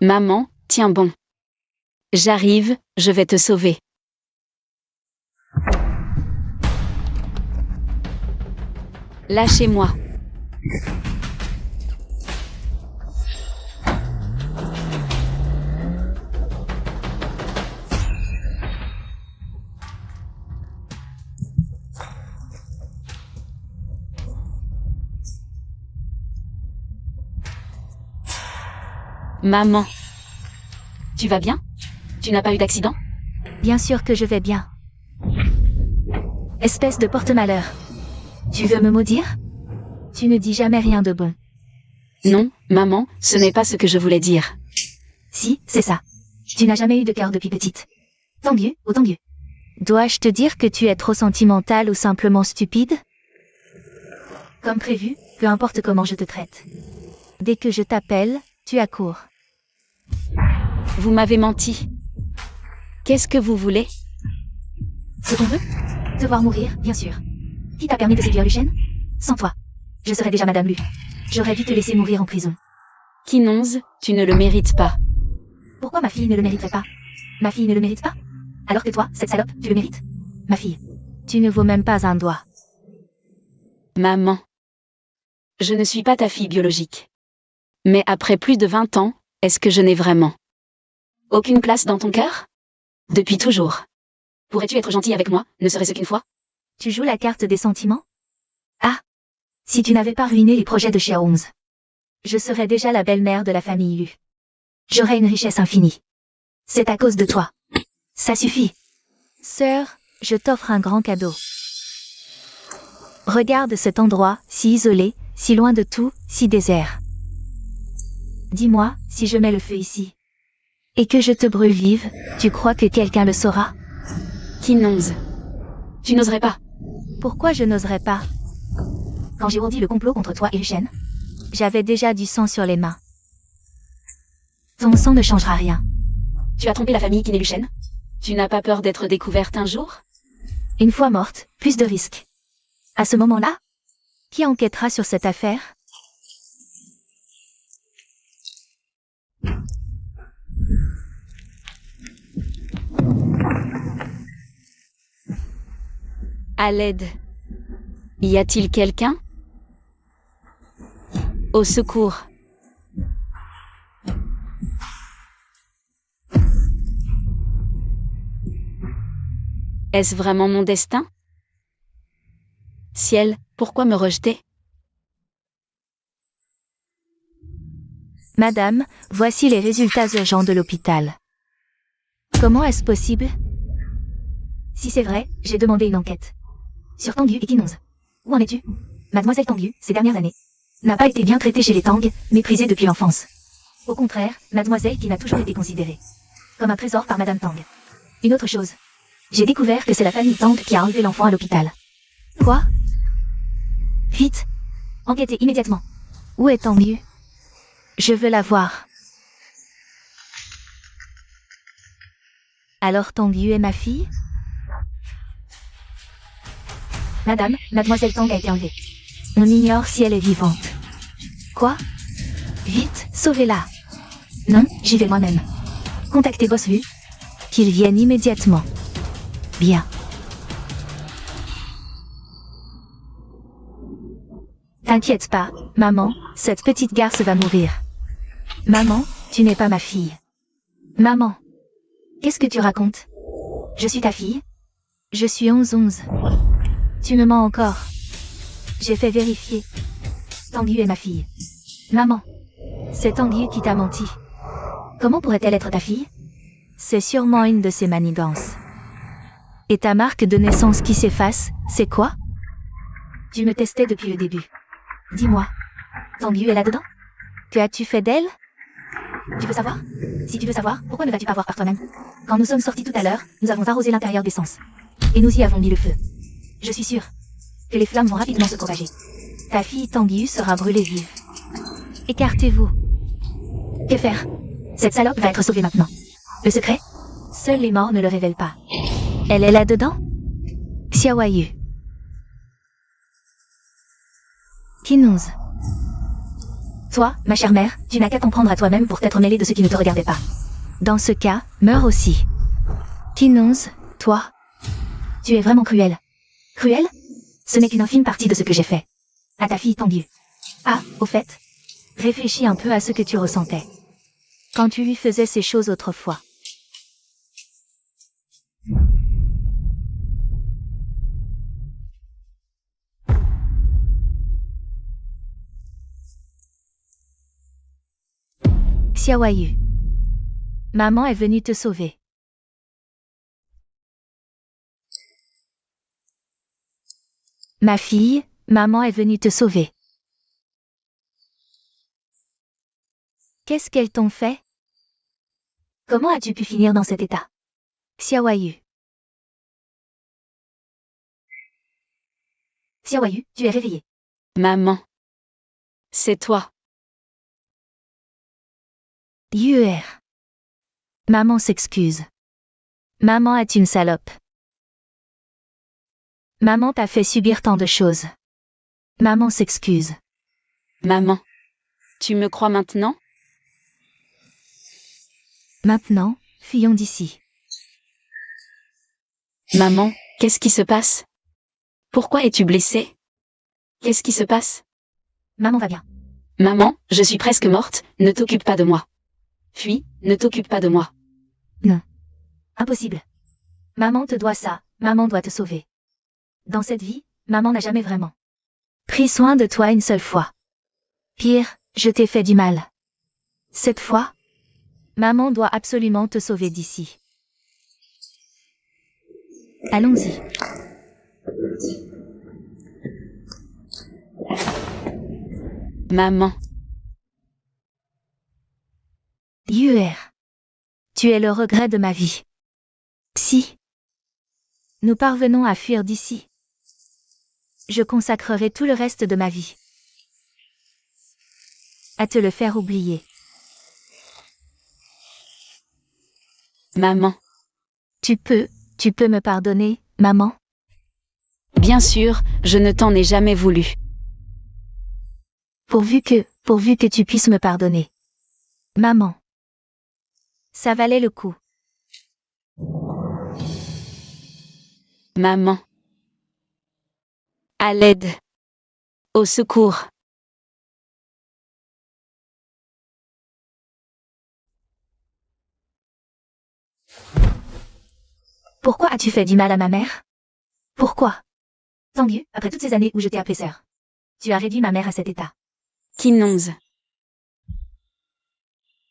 Maman, tiens bon. J'arrive, je vais te sauver. Lâchez-moi. Maman. Tu vas bien? Tu n'as pas eu d'accident? Bien sûr que je vais bien. Espèce de porte-malheur. Tu veux me maudire? Tu ne dis jamais rien de bon. Non, maman, ce n'est pas ce que je voulais dire. Si, c'est ça. Tu n'as jamais eu de cœur depuis petite. Tant mieux, autant mieux. Dois-je te dire que tu es trop sentimentale ou simplement stupide? Comme prévu, peu importe comment je te traite. Dès que je t'appelle, tu accours. Vous m'avez menti. Qu'est-ce que vous voulez? Ce qu'on veut? Te voir mourir, bien sûr. Qui t'a permis de séduire Lucien? Sans toi, je serais déjà Madame Lu. J'aurais dû te laisser mourir en prison. Quinonze, tu ne le mérites pas. Pourquoi ma fille ne le mériterait pas? Ma fille ne le mérite pas? Alors que toi, cette salope, tu le mérites? Ma fille, tu ne vaux même pas un doigt. Maman. Je ne suis pas ta fille biologique. Mais après plus de 20 ans, est-ce que je n'ai vraiment aucune place dans ton cœur? Depuis toujours. Pourrais-tu être gentille avec moi, ne serait-ce qu'une fois? Tu joues la carte des sentiments? Ah! Si tu n'avais pas ruiné les projets de chez Holmes, je serais déjà la belle-mère de la famille Lu. J'aurais une richesse infinie. C'est à cause de toi. Ça suffit. Sœur, je t'offre un grand cadeau. Regarde cet endroit, si isolé, si loin de tout, si désert. Dis-moi, si je mets le feu ici, et que je te brûle vive, tu crois que quelqu'un le saura? Quinonze. Tu n'oserais pas. Pourquoi je n'oserais pas? Quand j'ai ourdi le complot contre toi et Lucien, j'avais déjà du sang sur les mains. Ton sang ne changera rien. Tu as trompé la famille qui n'est Lucien? Tu n'as pas peur d'être découverte un jour? Une fois morte, plus de risques. À ce moment-là, qui enquêtera sur cette affaire? À l'aide. Y a-t-il quelqu'un? Au secours. Est-ce vraiment mon destin? Ciel, pourquoi me rejeter? Madame, voici les résultats urgents de l'hôpital. Comment est-ce possible? Si c'est vrai, j'ai demandé une enquête. Sur Tanguy et Quinonze. Où en es-tu? Mademoiselle Tanguy, ces dernières années, n'a pas été bien traitée chez les Tang, méprisée depuis l'enfance. Au contraire, mademoiselle qui n'a toujours été considérée comme un trésor par Madame Tang. Une autre chose. J'ai découvert que c'est la famille Tang qui a enlevé l'enfant à l'hôpital. Quoi? Vite! Enquêtez immédiatement. Où est Tanguy? Je veux la voir. Alors Tanguy est ma fille? Madame, mademoiselle Tang a été enlevée. On ignore si elle est vivante. Quoi? Vite, sauvez-la. Non, j'y vais moi-même. Contactez Boss Lu. Qu'il vienne immédiatement. Bien. T'inquiète pas, maman, cette petite garce va mourir. Maman, tu n'es pas ma fille. Maman. Qu'est-ce que tu racontes? Je suis ta fille? Je suis 11-11. Tu me mens encore. J'ai fait vérifier. Tanguy est ma fille. Maman. C'est Tanguy qui t'a menti. Comment pourrait-elle être ta fille? C'est sûrement une de ses manigances. Et ta marque de naissance qui s'efface, c'est quoi? Tu me testais depuis le début. Dis-moi. Tanguy est là-dedans? Que as-tu fait d'elle? Tu veux savoir? Si tu veux savoir, pourquoi ne vas-tu pas voir par toi-même? Quand nous sommes sortis tout à l'heure, nous avons arrosé l'intérieur d'essence. Et nous y avons mis le feu. Je suis sûre que les flammes vont rapidement se propager. Ta fille Tanguy sera brûlée vive. Écartez-vous. Que faire? Cette salope va être sauvée maintenant. Le secret? Seuls les morts ne le révèlent pas. Elle est là-dedans? Xiaoyu. Kinonz. Toi, ma chère mère, tu n'as qu'à t'en prendre à toi-même pour t'être mêlée de ceux qui ne te regardaient pas. Dans ce cas, meurs aussi. Kinonz, toi. Tu es vraiment cruel. Cruel? Ce n'est qu'une infime partie de ce que j'ai fait. À ta fille Tangyu. Ah, au fait. Réfléchis un peu à ce que tu ressentais. Quand tu lui faisais ces choses autrefois. Xiaoyu. Maman est venue te sauver. Ma fille, maman est venue te sauver. Qu'est-ce qu'elles t'ont fait? Comment as-tu pu finir dans cet état? Xiaoyu. Xiaoyu, tu es réveillée. Maman. C'est toi. Yuer. Maman s'excuse. Maman est une salope. Maman t'a fait subir tant de choses. Maman s'excuse. Maman. Tu me crois maintenant? Maintenant, fuyons d'ici. Maman, qu'est-ce qui se passe? Pourquoi es-tu blessée? Qu'est-ce qui se passe? Maman va bien. Maman, je suis presque morte, ne t'occupe pas de moi. Fuis, ne t'occupe pas de moi. Impossible. Maman te doit ça, maman doit te sauver. Dans cette vie, maman n'a jamais vraiment pris soin de toi une seule fois. Pire, je t'ai fait du mal. Cette fois, maman doit absolument te sauver d'ici. Allons-y. Maman. Yuer. Tu es le regret de ma vie. Si nous parvenons à fuir d'ici, je consacrerai tout le reste de ma vie à te le faire oublier. Maman. Tu peux me pardonner, maman? Bien sûr, je ne t'en ai jamais voulu. Pourvu que tu puisses me pardonner. Maman. Ça valait le coup. Maman. À l'aide. Au secours. Pourquoi as-tu fait du mal à ma mère? Pourquoi? Tangyu, après toutes ces années où je t'ai appelée sœur. Tu as réduit ma mère à cet état. Kinonz.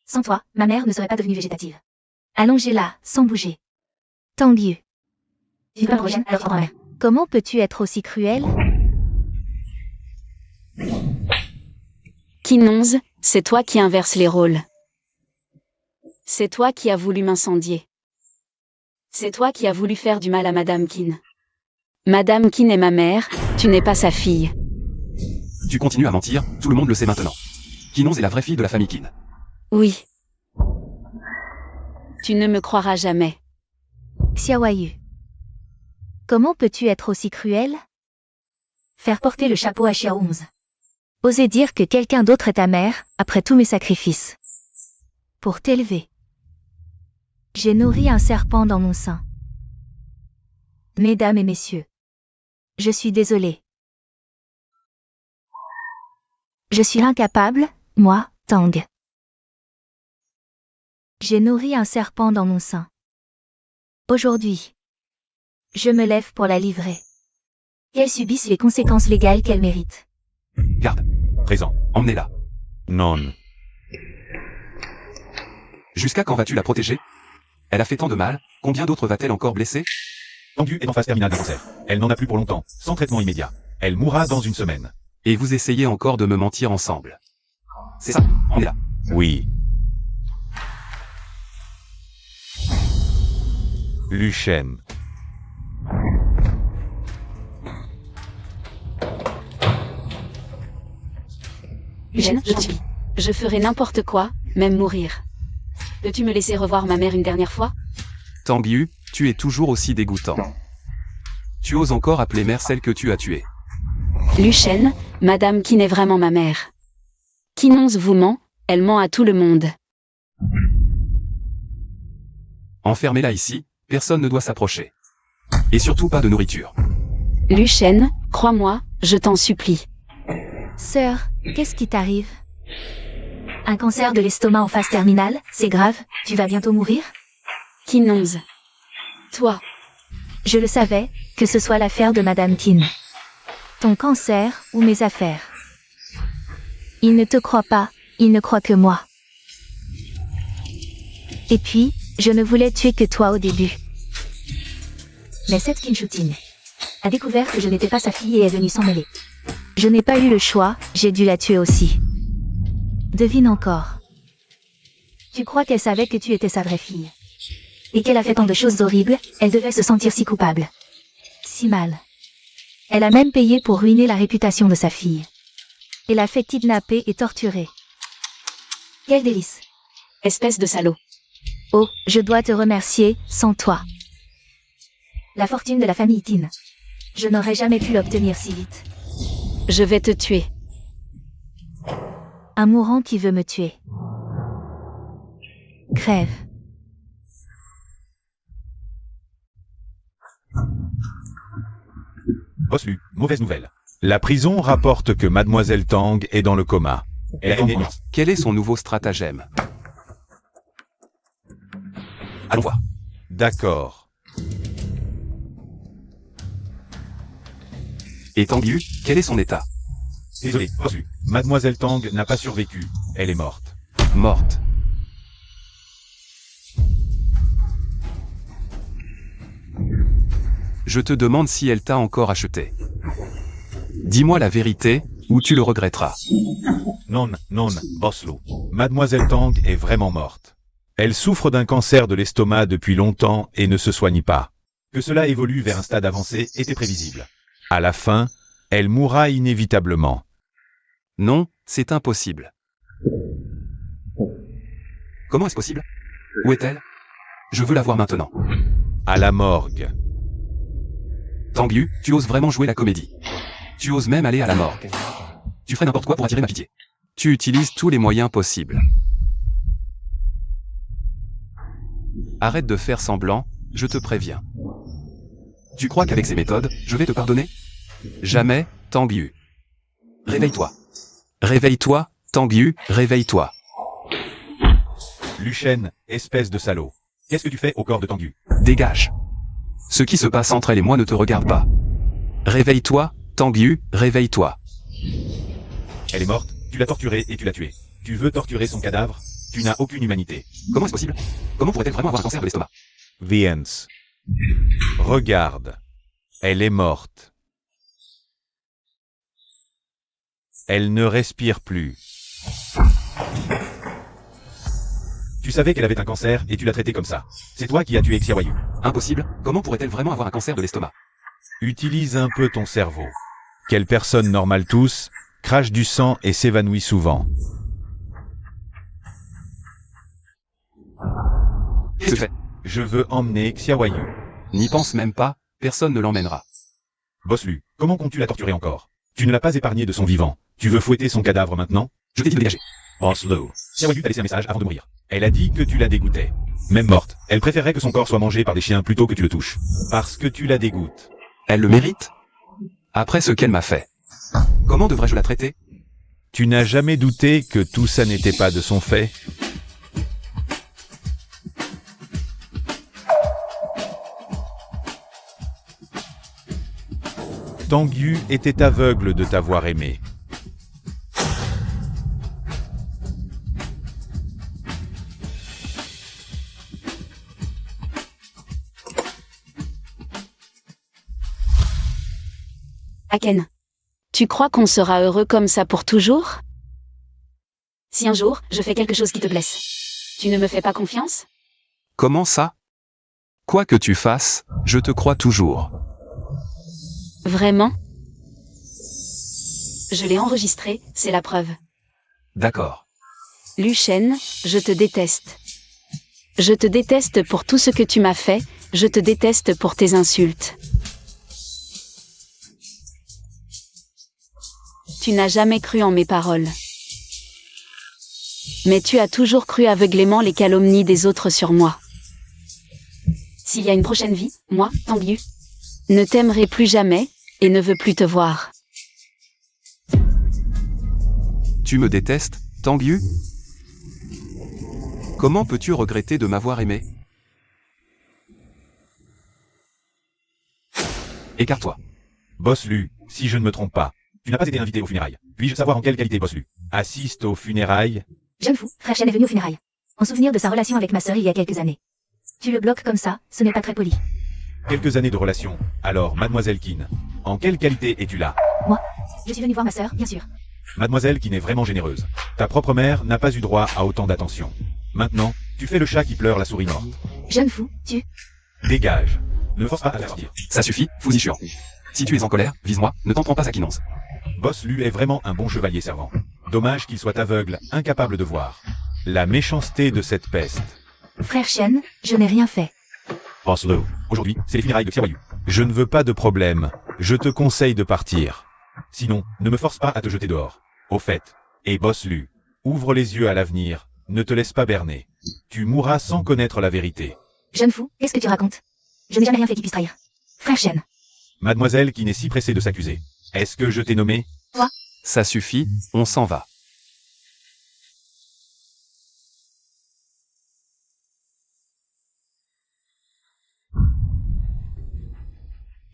Sans toi, ma mère ne serait pas devenue végétative. Allongée là, sans bouger. Tangyu. Tu peux me rejoindre à l'autre mère. Comment peux-tu être aussi cruel? Kinonz, c'est toi qui inverses les rôles. C'est toi qui as voulu m'incendier. C'est toi qui as voulu faire du mal à Madame Qin. Madame Qin est ma mère, tu n'es pas sa fille. Tu continues à mentir, tout le monde le sait maintenant. Kinonz est la vraie fille de la famille Qin. Oui. Tu ne me croiras jamais. Xiaoyu. Comment peux-tu être aussi cruel? Faire porter le chapeau à Xiaounz. Oser dire que quelqu'un d'autre est ta mère, après tous mes sacrifices. Pour t'élever. J'ai nourri un serpent dans mon sein. Mesdames et messieurs. Je suis désolée. Je suis incapable, moi, Tang. J'ai nourri un serpent dans mon sein. Aujourd'hui, je me lève pour la livrer. Qu'elle subisse les conséquences légales qu'elle mérite. Garde. Présent. Emmenez-la. Non. Jusqu'à quand vas-tu la protéger? Elle a fait tant de mal, combien d'autres va-t-elle encore blesser? Tangyu est en phase terminale de cancer. Elle n'en a plus pour longtemps, sans traitement immédiat. Elle mourra dans une semaine. Et vous essayez encore de me mentir ensemble. C'est ça, emmenez-la. Oui. Luchem. Je t'en supplie. Je ferai n'importe quoi, même mourir. Peux-tu me laisser revoir ma mère une dernière fois? Tanguy, tu es toujours aussi dégoûtant. Tu oses encore appeler mère celle que tu as tuée. Luchen, madame qui n'est vraiment ma mère. Quinonce vous ment, elle ment à tout le monde. Enfermez-la ici, personne ne doit s'approcher. Et surtout pas de nourriture. Luchen, crois-moi, je t'en supplie. Sœur, qu'est-ce qui t'arrive? Un cancer de l'estomac en phase terminale, c'est grave, tu vas bientôt mourir? Quinonce. Toi. Je le savais, que ce soit l'affaire de Madame Kin. Ton cancer ou mes affaires. Il ne te croit pas, il ne croit que moi. Et puis, je ne voulais tuer que toi au début. Mais cette Kinshutine a découvert que je n'étais pas sa fille et est venue s'en mêler. Je n'ai pas eu le choix, j'ai dû la tuer aussi. Devine encore. Tu crois qu'elle savait que tu étais sa vraie fille? Et qu'elle a fait tant de choses horribles, elle devait se sentir si coupable. Si mal. Elle a même payé pour ruiner la réputation de sa fille. Et l'a fait kidnapper et torturer. Quel délice. Espèce de salaud. Oh, je dois te remercier, sans toi. La fortune de la famille Tin. Je n'aurais jamais pu l'obtenir si vite. Je vais te tuer. Un mourant qui veut me tuer. Crève. Bossu, mauvaise nouvelle. La prison rapporte que Mademoiselle Tang est dans le coma. Quel est son nouveau stratagème? Allons voir. D'accord. Et Tanguy, quel est son état? Désolé, Bossu. Mademoiselle Tang n'a pas survécu. Elle est morte. Morte. Je te demande si elle t'a encore acheté. Dis-moi la vérité, ou tu le regretteras. Non, non, Boslo. Mademoiselle Tang est vraiment morte. Elle souffre d'un cancer de l'estomac depuis longtemps et ne se soigne pas. Que cela évolue vers un stade avancé était prévisible. À la fin, elle mourra inévitablement. Non, c'est impossible. Comment est-ce possible? Où est-elle? Je veux la voir maintenant. À la morgue. Tanguy, tu oses vraiment jouer la comédie. Tu oses même aller à la morgue. Tu ferais n'importe quoi pour attirer ma pitié. Tu utilises tous les moyens possibles. Arrête de faire semblant, je te préviens. Tu crois qu'avec ces méthodes, je vais te pardonner? Jamais, Tanguy. Réveille-toi. Réveille-toi, Tanguy, réveille-toi. Luchen, espèce de salaud. Qu'est-ce que tu fais au corps de Tanguy? Dégage. Ce qui se passe entre elle et moi ne te regarde pas. Réveille-toi, Tanguy, réveille-toi. Elle est morte, tu l'as torturée et tu l'as tuée. Tu veux torturer son cadavre? Tu n'as aucune humanité. Comment est-ce possible? Comment pourrait-elle vraiment avoir un cancer de l'estomac? Viens. Regarde. Elle est morte. Elle ne respire plus. Tu savais qu'elle avait un cancer et tu l'as traitée comme ça. C'est toi qui as tué Xiaoyu. Impossible, comment pourrait-elle vraiment avoir un cancer de l'estomac? Utilise un peu ton cerveau. Quelle personne normale tousse, crache du sang et s'évanouit souvent. Qu'est-ce que tu fais? Je veux emmener Xiaoyu. N'y pense même pas, personne ne l'emmènera. Boslu, comment comptes-tu la torturer encore? Tu ne l'as pas épargné de son vivant. Tu veux fouetter son cadavre maintenant? Je t'ai dit de dégager. Boslu. Xiaoyu t'a laissé un message avant de mourir. Elle a dit que tu la dégoûtais. Même morte, elle préférerait que son corps soit mangé par des chiens plutôt que tu le touches. Parce que tu la dégoûtes. Elle le mérite? Après ce qu'elle m'a fait. Comment devrais-je la traiter? Tu n'as jamais douté que tout ça n'était pas de son fait? Tanguy était aveugle de t'avoir aimé. Aken. Tu crois qu'on sera heureux comme ça pour toujours? Si un jour, je fais quelque chose qui te blesse, tu ne me fais pas confiance? Comment ça? Quoi que tu fasses, je te crois toujours. Vraiment? Je l'ai enregistré, c'est la preuve. D'accord. Luchen, je te déteste. Je te déteste pour tout ce que tu m'as fait, je te déteste pour tes insultes. Tu n'as jamais cru en mes paroles. Mais tu as toujours cru aveuglément les calomnies des autres sur moi. S'il y a une prochaine vie, moi, Tanguy, ne t'aimerai plus jamais, et ne veux plus te voir. Tu me détestes, Tanguy? Comment peux-tu regretter de m'avoir aimé? Écarte-toi. Boss Lu, si je ne me trompe pas, tu n'as pas été invité aux funérailles. Puis-je savoir en quelle qualité Boss Lu assiste aux funérailles? Jeune fou, frère Shen est venu aux funérailles. En souvenir de sa relation avec ma sœur il y a quelques années. Tu le bloques comme ça, ce n'est pas très poli. Quelques années de relation. Alors, Mademoiselle Kin, en quelle qualité es-tu là? Moi, je suis venu voir ma sœur, bien sûr. Mademoiselle Kin est vraiment généreuse. Ta propre mère n'a pas eu droit à autant d'attention. Maintenant, tu fais le chat qui pleure la souris morte. Jeune fou, tu... Dégage. Ne force pas à la sortir. Ça suffit, fousi chiant. Si tu es en colère, vise-moi, ne t'en prends pas à Kinance. Boss Lu est vraiment un bon chevalier servant. Dommage qu'il soit aveugle, incapable de voir. La méchanceté de cette peste. Frère Shen, je n'ai rien fait. Boss Lu, aujourd'hui, c'est les funérailles de Xiaoyu. Je ne veux pas de problème. Je te conseille de partir. Sinon, ne me force pas à te jeter dehors. Au fait. Et Boss Lu, ouvre les yeux à l'avenir. Ne te laisse pas berner. Tu mourras sans connaître la vérité. Jeune fou, qu'est-ce que tu racontes? Je n'ai jamais rien fait qui puisse trahir. Frère Shen. Mademoiselle qui n'est si pressée de s'accuser. Est-ce que je t'ai nommé? Ça suffit, on s'en va.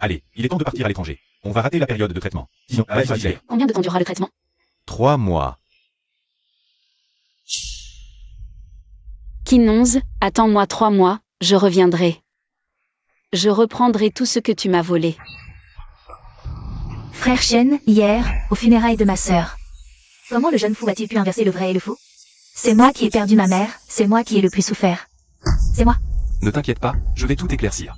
Allez, il est temps de partir à l'étranger. On va rater la période de traitement. Sinon, ça va être difficile. Combien de temps durera le traitement? 3 mois. Kinonze, attends-moi 3 mois, je reviendrai. Je reprendrai tout ce que tu m'as volé. Frère Shen, hier, aux funérailles de ma sœur. Comment le jeune fou a-t-il pu inverser le vrai et le faux? C'est moi qui ai perdu ma mère, c'est moi qui ai le plus souffert. C'est moi. Ne t'inquiète pas, je vais tout éclaircir.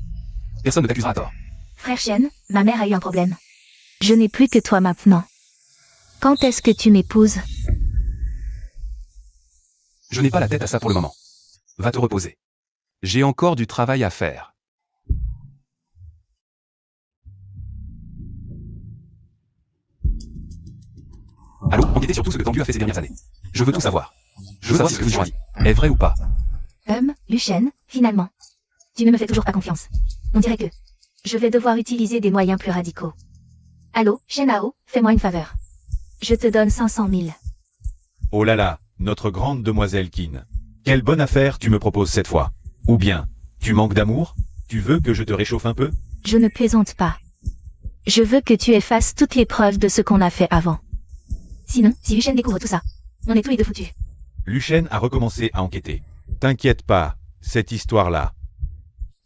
Personne ne t'accusera à tort. Frère Shen, ma mère a eu un problème. Je n'ai plus que toi maintenant. Quand est-ce que tu m'épouses? Je n'ai pas la tête à ça pour le moment. Va te reposer. J'ai encore du travail à faire. Allô, enquêtez sur tout ce que Tanguy a fait ces dernières années. Je veux tout savoir. Je veux savoir si ce que vous avez dit est vrai ou pas. Lucien, finalement. Tu ne me fais toujours pas confiance. On dirait que... Je vais devoir utiliser des moyens plus radicaux. Allô, Shenao, fais-moi une faveur. Je te donne 500 000. Oh là là, notre grande demoiselle Kin. Quelle bonne affaire tu me proposes cette fois. Ou bien, tu manques d'amour? Tu veux que je te réchauffe un peu? Je ne plaisante pas. Je veux que tu effaces toutes les preuves de ce qu'on a fait avant. Sinon, si Lucien découvre tout ça, on est tous les deux foutus. Lucien a recommencé à enquêter. T'inquiète pas, cette histoire-là.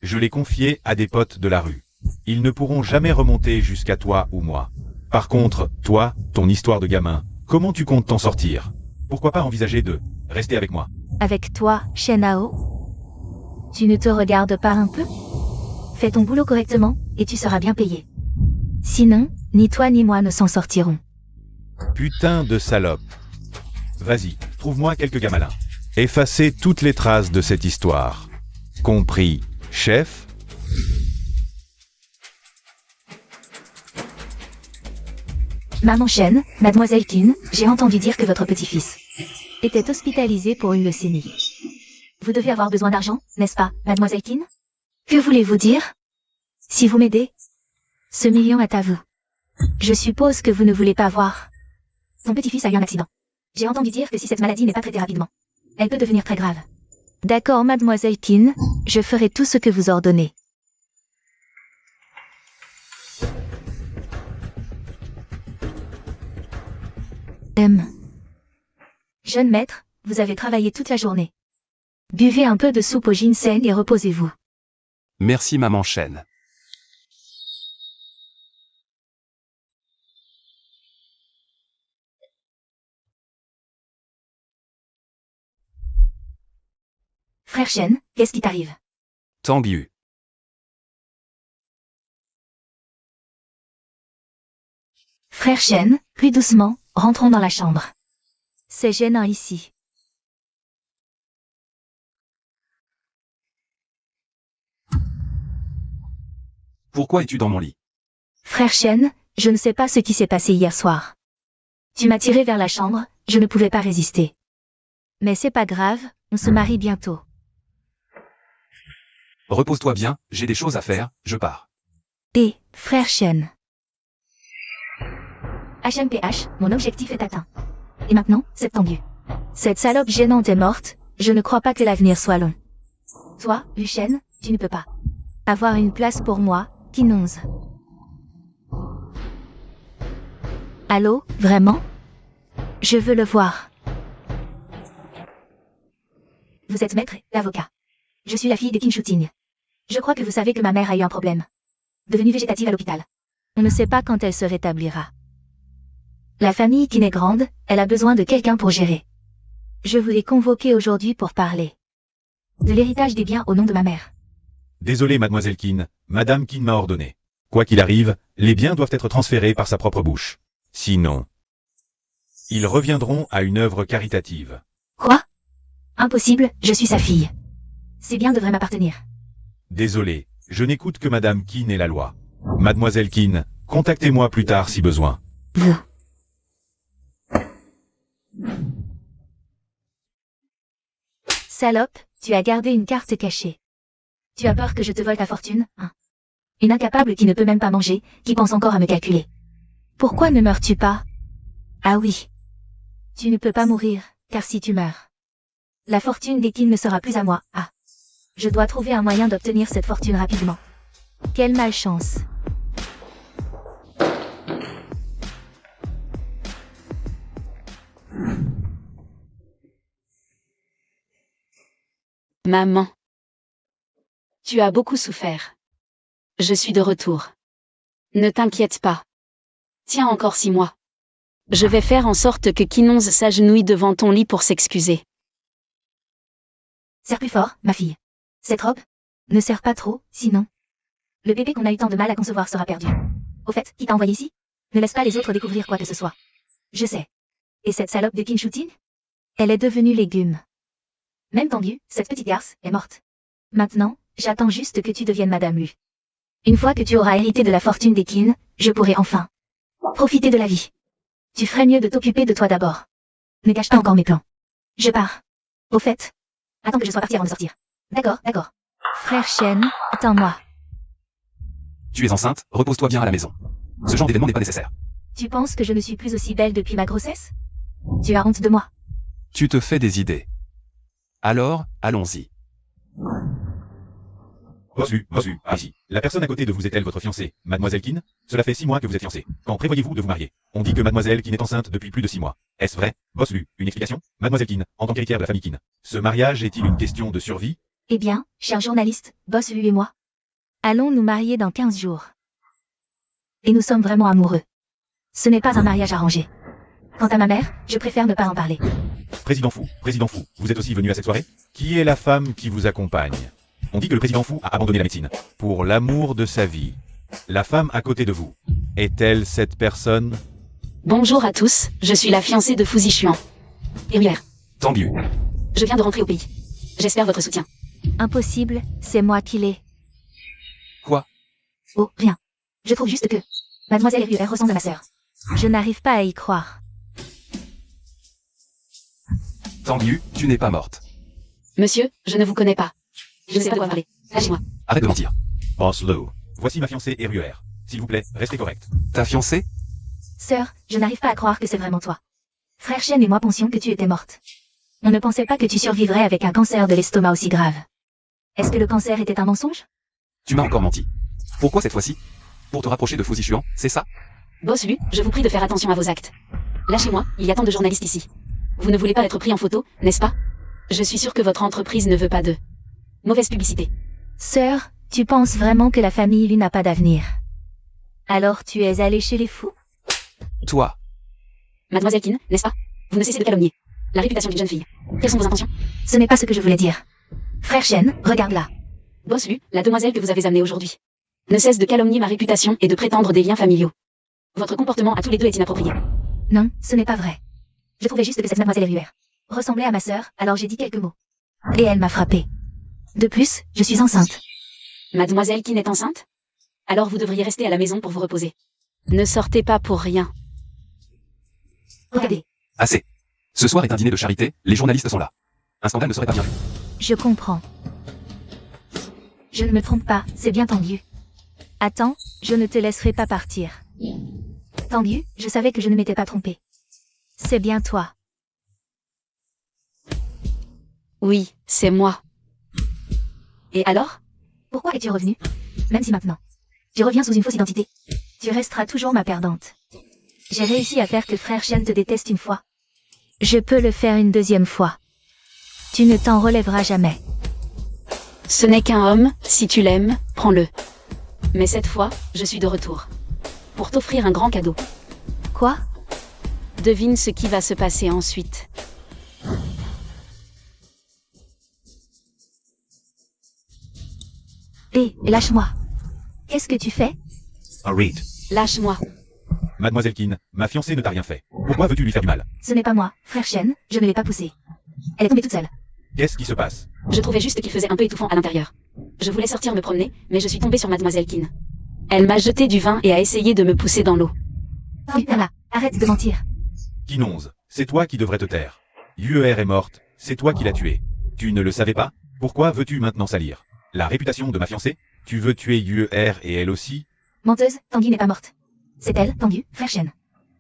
Je l'ai confiée à des potes de la rue. Ils ne pourront jamais remonter jusqu'à toi ou moi. Par contre, toi, ton histoire de gamin, comment tu comptes t'en sortir? Pourquoi pas envisager de rester avec moi? Avec toi, Shenao? Tu ne te regardes pas un peu? Fais ton boulot correctement, et tu seras bien payé. Sinon, ni toi ni moi ne s'en sortirons. Putain de salope. Vas-y, trouve-moi quelques gars malins. Effacez toutes les traces de cette histoire. Compris, chef? Maman Shen, Mademoiselle Kin, j'ai entendu dire que votre petit-fils était hospitalisé pour une leucémie. Vous devez avoir besoin d'argent, n'est-ce pas, Mademoiselle Kin? Que voulez-vous dire? Si vous m'aidez, ce million est à vous. Je suppose que vous ne voulez pas voir. Son petit-fils a eu un accident. J'ai entendu dire que si cette maladie n'est pas traitée rapidement, elle peut devenir très grave. D'accord, Mademoiselle Kin, je ferai tout ce que vous ordonnez. Jeune maître, vous avez travaillé toute la journée. Buvez un peu de soupe au ginseng et reposez-vous. Merci maman Shen. Frère Shen, qu'est-ce qui t'arrive? Tanguy. Frère Shen, plus doucement, rentrons dans la chambre. C'est gênant ici. Pourquoi es-tu dans mon lit? Frère Chen, je ne sais pas ce qui s'est passé hier soir. Tu m'as tiré vers la chambre, je ne pouvais pas résister. Mais c'est pas grave, on se marie bientôt. Repose-toi bien, j'ai des choses à faire, je pars. Et, frère Chen. HMPH, mon objectif est atteint. Et maintenant, c'est tendu. Cette salope gênante est morte, je ne crois pas que l'avenir soit long. Toi, Luchen, tu ne peux pas avoir une place pour moi, Kinonze. Allô, vraiment? Je veux le voir. Vous êtes maître et l'avocat. Je suis la fille de Qin Shuting. Je crois que vous savez que ma mère a eu un problème. Devenue végétative à l'hôpital. On ne sait pas quand elle se rétablira. La famille Qin est grande, elle a besoin de quelqu'un pour gérer. Je vous ai convoqué aujourd'hui pour parler de l'héritage des biens au nom de ma mère. Désolé, mademoiselle Qin, madame Qin m'a ordonné. Quoi qu'il arrive, les biens doivent être transférés par sa propre bouche. Sinon, ils reviendront à une œuvre caritative. Quoi? Impossible, je suis sa fille. Ces biens devraient m'appartenir. Désolé, je n'écoute que madame Qin et la loi. Mademoiselle Qin, contactez-moi plus tard si besoin. Vous. Salope, tu as gardé une carte cachée. Tu as peur que je te vole ta fortune, hein? Une incapable qui ne peut même pas manger, qui pense encore à me calculer. Pourquoi ne meurs-tu pas? Ah oui. Tu ne peux pas mourir, car si tu meurs, la fortune des Qin ne sera plus à moi. Ah. Je dois trouver un moyen d'obtenir cette fortune rapidement. Quelle malchance. Maman. Tu as beaucoup souffert. Je suis de retour. Ne t'inquiète pas. Tiens encore 6 mois. Je vais faire en sorte que Kinonze s'agenouille devant ton lit pour s'excuser. Serre plus fort, ma fille. Cette robe ne serre pas trop, sinon le bébé qu'on a eu tant de mal à concevoir sera perdu. Au fait, qui t'a envoyé ici? Ne laisse pas les autres découvrir quoi que ce soit. Je sais. Et cette salope de Qin Shuting? Elle est devenue légume. Même tendue, cette petite garce est morte. Maintenant, j'attends juste que tu deviennes Madame Lu. Une fois que tu auras hérité de la fortune des Qin, je pourrai enfin profiter de la vie. Tu ferais mieux de t'occuper de toi d'abord. Ne gâche pas encore mes plans. Je pars. Au fait, attends que je sois partie avant de sortir. D'accord, d'accord. Frère Chen, attends-moi. Tu es enceinte, repose-toi bien à la maison. Ce genre d'événement n'est pas nécessaire. Tu penses que je ne suis plus aussi belle depuis ma grossesse? Tu as honte de moi. Tu te fais des idées. Alors, allons-y. Bossu, ici. La personne à côté de vous est-elle votre fiancée, mademoiselle Qin? Cela fait 6 mois que vous êtes fiancée. Quand prévoyez-vous de vous marier? On dit que mademoiselle Qin est enceinte depuis plus de 6 mois. Est-ce vrai? Bossu, une explication? Mademoiselle Qin, en tant qu'héritière de la famille Qin, ce mariage est-il une question de survie? Eh bien, cher journaliste, Boss Lu et moi, allons nous marier dans 15 jours. Et nous sommes vraiment amoureux. Ce n'est pas un mariage arrangé. Quant à ma mère, je préfère ne pas en parler. Président Fou, vous êtes aussi venu à cette soirée? Qui est la femme qui vous accompagne? On dit que le président Fou a abandonné la médecine. Pour l'amour de sa vie. La femme à côté de vous, est-elle cette personne? Bonjour à tous, je suis la fiancée de Fu Zixuan. Héritière. Tant mieux. Je viens de rentrer au pays. J'espère votre soutien. Impossible, c'est moi qui l'ai. Quoi? Oh, rien. Je trouve juste que Mademoiselle Rieur ressemble à ma sœur. Je n'arrive pas à y croire. Tant mieux, tu n'es pas morte. Monsieur, je ne vous connais pas. Je ne sais pas de quoi parler. Lâchez-moi. Arrête de mentir. Boss Lu, voici ma fiancée Rieur. S'il vous plaît, restez correct. Ta fiancée? Sœur, je n'arrive pas à croire que c'est vraiment toi. Frère Chen et moi pensions que tu étais morte. On ne pensait pas que tu survivrais avec un cancer de l'estomac aussi grave. Est-ce que le cancer était un mensonge? Tu m'as encore menti. Pourquoi cette fois-ci? Pour te rapprocher de Fu Zixuan, c'est ça? Boss Lu, je vous prie de faire attention à vos actes. Lâchez-moi, il y a tant de journalistes ici. Vous ne voulez pas être pris en photo, n'est-ce pas? Je suis sûre que votre entreprise ne veut pas de mauvaise publicité. Sœur, tu penses vraiment que la famille lui n'a pas d'avenir? Alors tu es allée chez les fous? Toi. Mademoiselle Qin, n'est-ce pas? Vous ne cessez de calomnier la réputation d'une jeune fille. Quelles sont vos intentions? Ce n'est pas ce que je voulais dire. Frère Chen, regarde-la. Boss Lu, la demoiselle que vous avez amenée aujourd'hui, ne cesse de calomnier ma réputation et de prétendre des liens familiaux. Votre comportement à tous les deux est inapproprié. Non, ce n'est pas vrai. Je trouvais juste que cette mademoiselle Rieur ressemblait à ma sœur, alors j'ai dit quelques mots. Et elle m'a frappée. De plus, je suis enceinte. Mademoiselle Qin est enceinte? Alors vous devriez rester à la maison pour vous reposer. Ne sortez pas pour rien. Regardez, Assez. Ce soir est un dîner de charité, les journalistes sont là. Un scandale ne serait pas bien vu. je comprends. Je ne me trompe pas, c'est bien Tanguy. Attends, je ne te laisserai pas partir. Tanguy, je savais que je ne m'étais pas trompé. C'est bien toi. Oui, c'est moi. Et alors? Pourquoi es-tu revenu? Même si maintenant, tu reviens sous une fausse identité, tu resteras toujours ma perdante. J'ai réussi à faire que Frère Chien te déteste une fois. Je peux le faire une deuxième fois. Tu ne t'en relèveras jamais. Ce n'est qu'un homme, si tu l'aimes, prends-le. Mais cette fois, je suis de retour. Pour t'offrir un grand cadeau. Quoi? Devine ce qui va se passer ensuite. Hé, lâche-moi. Qu'est-ce que tu fais? Reed. Lâche-moi. Mademoiselle Keane, ma fiancée ne t'a rien fait. Pourquoi veux-tu lui faire du mal? Ce n'est pas moi, Frère Chien, je ne l'ai pas poussée. Elle est tombée toute seule. Qu'est-ce qui se passe? Je trouvais juste qu'il faisait un peu étouffant à l'intérieur. Je voulais sortir me promener, mais je suis tombée sur Mademoiselle Keane. Elle m'a jeté du vin et a essayé de me pousser dans l'eau. Tanguy, là, arrête de mentir. Kinonze, c'est toi qui devrais te taire. UER est morte, c'est toi qui l'as tuée. Tu ne le savais pas? Pourquoi veux-tu maintenant salir la réputation de ma fiancée? Tu veux tuer UER et elle aussi? Menteuse, Tanguy n'est pas morte. C'est elle, Tanguy, Frère Chien.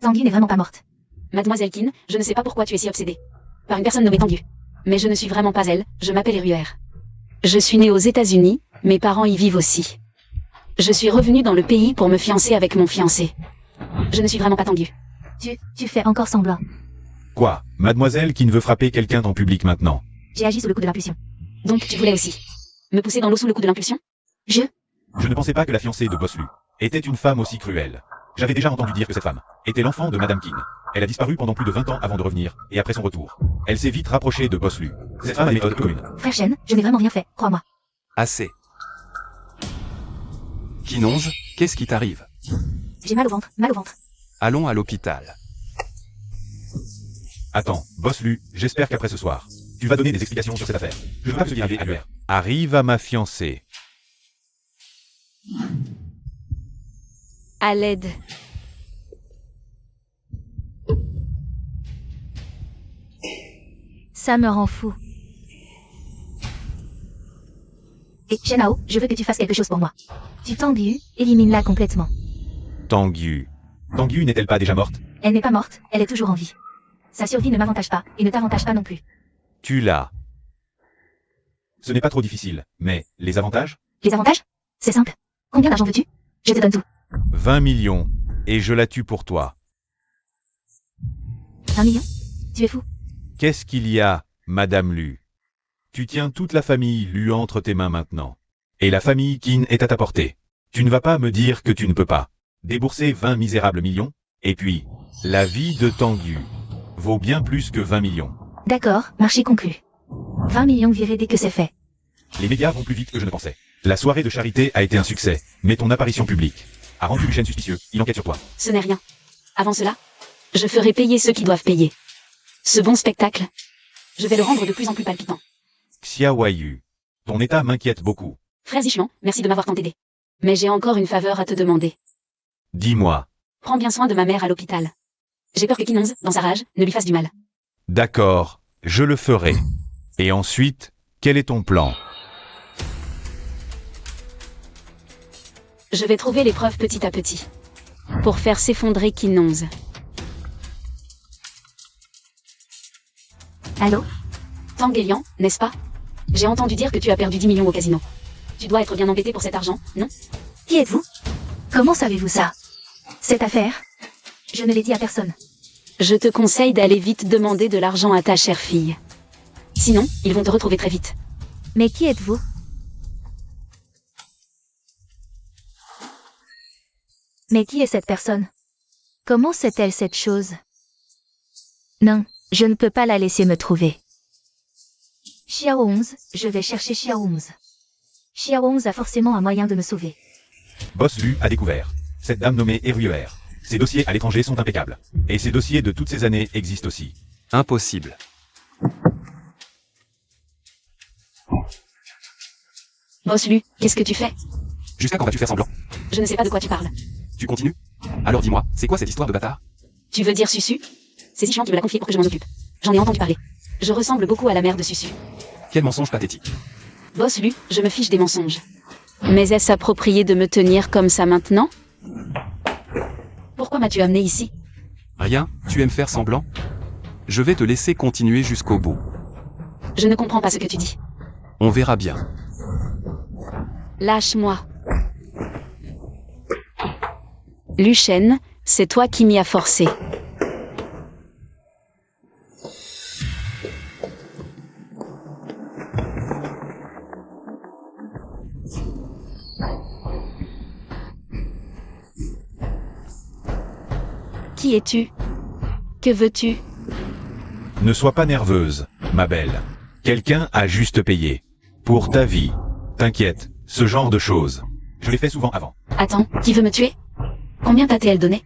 Tanguy n'est vraiment pas morte. Mademoiselle Keane, je ne sais pas pourquoi tu es si obsédée. Par une personne nommée Tanguy. Mais je ne suis vraiment pas elle, je m'appelle Ruer. Je suis née aux États-Unis, mes parents y vivent aussi. Je suis revenue dans le pays pour me fiancer avec mon fiancé. Je ne suis vraiment pas Tanguy. Tu fais encore semblant. Quoi? Mademoiselle qui ne veut frapper quelqu'un en public maintenant? J'ai agi sous le coup de l'impulsion. Donc tu voulais aussi me pousser dans l'eau sous le coup de l'impulsion? Je ne pensais pas que la fiancée de Boslu était une femme aussi cruelle. J'avais déjà entendu dire que cette femme était l'enfant de Madame Keane. Elle a disparu pendant plus de 20 ans avant de revenir, et après son retour, elle s'est vite rapprochée de Boslu. Cette femme a des méthodes communes. Frère Chien, je n'ai vraiment rien fait, crois-moi. Assez. Kinonze, qu'est-ce qui t'arrive? J'ai mal au ventre, mal au ventre. Allons à l'hôpital. Attends, Boslu, j'espère qu'après ce soir, tu vas donner des explications sur cette affaire. Je veux pas que ce qui arrive à l'UR. Arrive à ma fiancée. À l'aide. Ça me rend fou. Et Shenao, je veux que tu fasses quelque chose pour moi. Tu Tanguy, élimine-la complètement. Tanguy. Tanguy n'est-elle pas déjà morte? Elle n'est pas morte, elle est toujours en vie. Sa survie ne m'avantage pas, et ne t'avantage pas non plus. Tu l'as. Ce n'est pas trop difficile, mais les avantages? Les avantages? C'est simple. Combien d'argent veux-tu? Je te donne tout. 20 millions, et je la tue pour toi. 1 million? Tu es fou. Qu'est-ce qu'il y a, Madame Lu? Tu tiens toute la famille Lu entre tes mains maintenant. Et la famille Keane est à ta portée. Tu ne vas pas me dire que tu ne peux pas débourser 20 misérables millions? Et puis, la vie de Tanguy vaut bien plus que 20 millions. D'accord, marché conclu. 20 millions virés dès que c'est fait. Les médias vont plus vite que je ne pensais. La soirée de charité a été un succès, mais ton apparition publique a rendu Lucien suspicieux. Il enquête sur toi. Ce n'est rien. Avant cela, je ferai payer ceux qui doivent payer. Ce bon spectacle, je vais le rendre de plus en plus palpitant. Xiaoyu, ton état m'inquiète beaucoup. Frère Zichuan, merci de m'avoir tant aidé. Mais j'ai encore une faveur à te demander. Dis-moi. Prends bien soin de ma mère à l'hôpital. J'ai peur que Kinonze, dans sa rage, ne lui fasse du mal. D'accord, je le ferai. Et ensuite, quel est ton plan? Je vais trouver les preuves petit à petit. Pour faire s'effondrer Kinonze. Allô? Tanguelian, n'est-ce pas? J'ai entendu dire que tu as perdu 10 millions au casino. Tu dois être bien embêté pour cet argent, non? Qui êtes-vous? Comment savez-vous ça? Cette affaire? Je ne l'ai dit à personne. Je te conseille d'aller vite demander de l'argent à ta chère fille. Sinon, ils vont te retrouver très vite. Mais qui êtes-vous? Mais qui est cette personne? Comment sait-elle cette chose? Non, je ne peux pas la laisser me trouver. Xiao 11, je vais chercher Xiao 11. Xiao 11 a forcément un moyen de me sauver. Boss Lu a découvert. Cette dame nommée Ruer. Ses dossiers à l'étranger sont impeccables. Et ses dossiers de toutes ces années existent aussi. Impossible. Boss Lu, qu'est-ce que tu fais? Jusqu'à quand vas-tu faire semblant? Je ne sais pas de quoi tu parles. Tu continues? Alors dis-moi, c'est quoi cette histoire de bâtard? Tu veux dire Susu? C'est Sichuan qui me l'a confié pour que je m'en occupe. J'en ai entendu parler. Je ressemble beaucoup à la mère de Susu. Quel mensonge pathétique. Boss Lu, je me fiche des mensonges. Mais est-ce approprié de me tenir comme ça maintenant? Pourquoi m'as-tu amené ici? Rien, tu aimes faire semblant? Je vais te laisser continuer jusqu'au bout. Je ne comprends pas ce que tu dis. On verra bien. Lâche-moi. Lu Shen, c'est toi qui m'y as forcé. Qui es-tu? Que veux-tu? Ne sois pas nerveuse, ma belle. Quelqu'un a juste payé. Pour ta vie. T'inquiète, ce genre de choses. Je l'ai fait souvent avant. Attends, qui veut me tuer? Combien t'a-t-elle donné?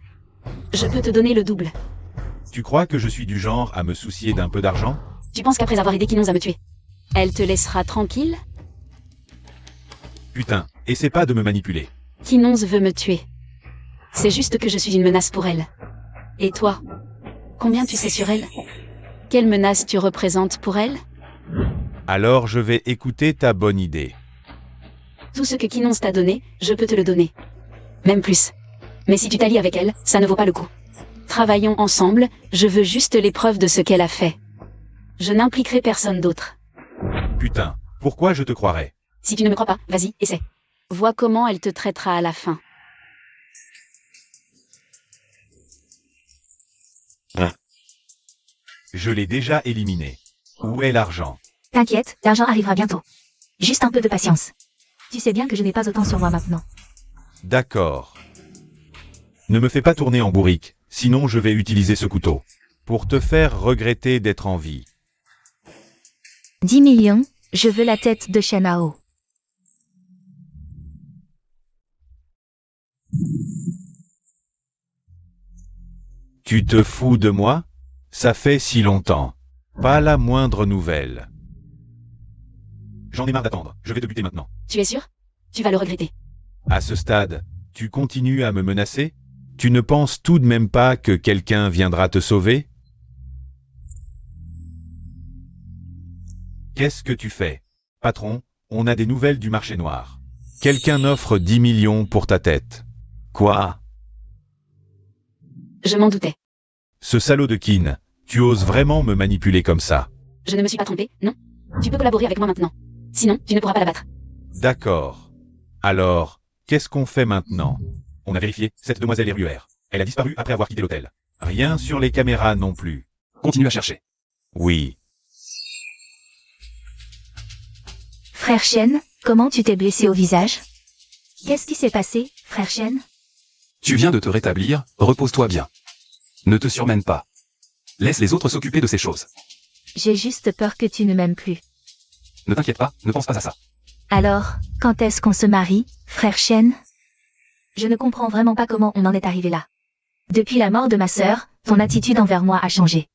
Je peux te donner le double. Tu crois que je suis du genre à me soucier d'un peu d'argent? Tu penses qu'après avoir aidé Kinons à me tuer, elle te laissera tranquille? Putain, essaie pas de me manipuler. Kinons veut me tuer. C'est juste que je suis une menace pour elle. Et toi? Combien tu sais sur elle? Quelle menace tu représentes pour elle? Alors je vais écouter ta bonne idée. Tout ce que Kinons t'a donné, je peux te le donner. Même plus. Mais si tu t'allies avec elle, ça ne vaut pas le coup. Travaillons ensemble, je veux juste les preuves de ce qu'elle a fait. Je n'impliquerai personne d'autre. Putain, pourquoi je te croirais? Si tu ne me crois pas, vas-y, essaie. Vois comment elle te traitera à la fin. Je l'ai déjà éliminé. Où est l'argent? T'inquiète, l'argent arrivera bientôt. Juste un peu de patience. Tu sais bien que je n'ai pas autant sur moi maintenant. D'accord. Ne me fais pas tourner en bourrique, sinon je vais utiliser ce couteau. Pour te faire regretter d'être en vie. 10 millions, je veux la tête de Shen Hao. Tu te fous de moi? Ça fait si longtemps. Pas la moindre nouvelle. J'en ai marre d'attendre, je vais te buter maintenant. Tu es sûr? Tu vas le regretter. À ce stade, tu continues à me menacer? Tu ne penses tout de même pas que quelqu'un viendra te sauver? Qu'est-ce que tu fais? Patron, on a des nouvelles du marché noir. Quelqu'un offre 10 millions pour ta tête. Quoi? Je m'en doutais. Ce salaud de Kin, tu oses vraiment me manipuler comme ça? Je ne me suis pas trompé, non? Tu peux collaborer avec moi maintenant. Sinon, tu ne pourras pas la battre. D'accord. Alors, qu'est-ce qu'on fait maintenant? On a vérifié, cette demoiselle est Ruère. Elle a disparu après avoir quitté l'hôtel. Rien sur les caméras non plus. Continue à chercher. Oui. Frère Shen, comment tu t'es blessé au visage? Qu'est-ce qui s'est passé, frère Shen? Tu viens de te rétablir, repose-toi bien. Ne te surmène pas. Laisse les autres s'occuper de ces choses. J'ai juste peur que tu ne m'aimes plus. Ne t'inquiète pas, ne pense pas à ça. Alors, quand est-ce qu'on se marie, frère Shen? Je ne comprends vraiment pas comment on en est arrivé là. Depuis la mort de ma sœur, ton attitude envers moi a changé.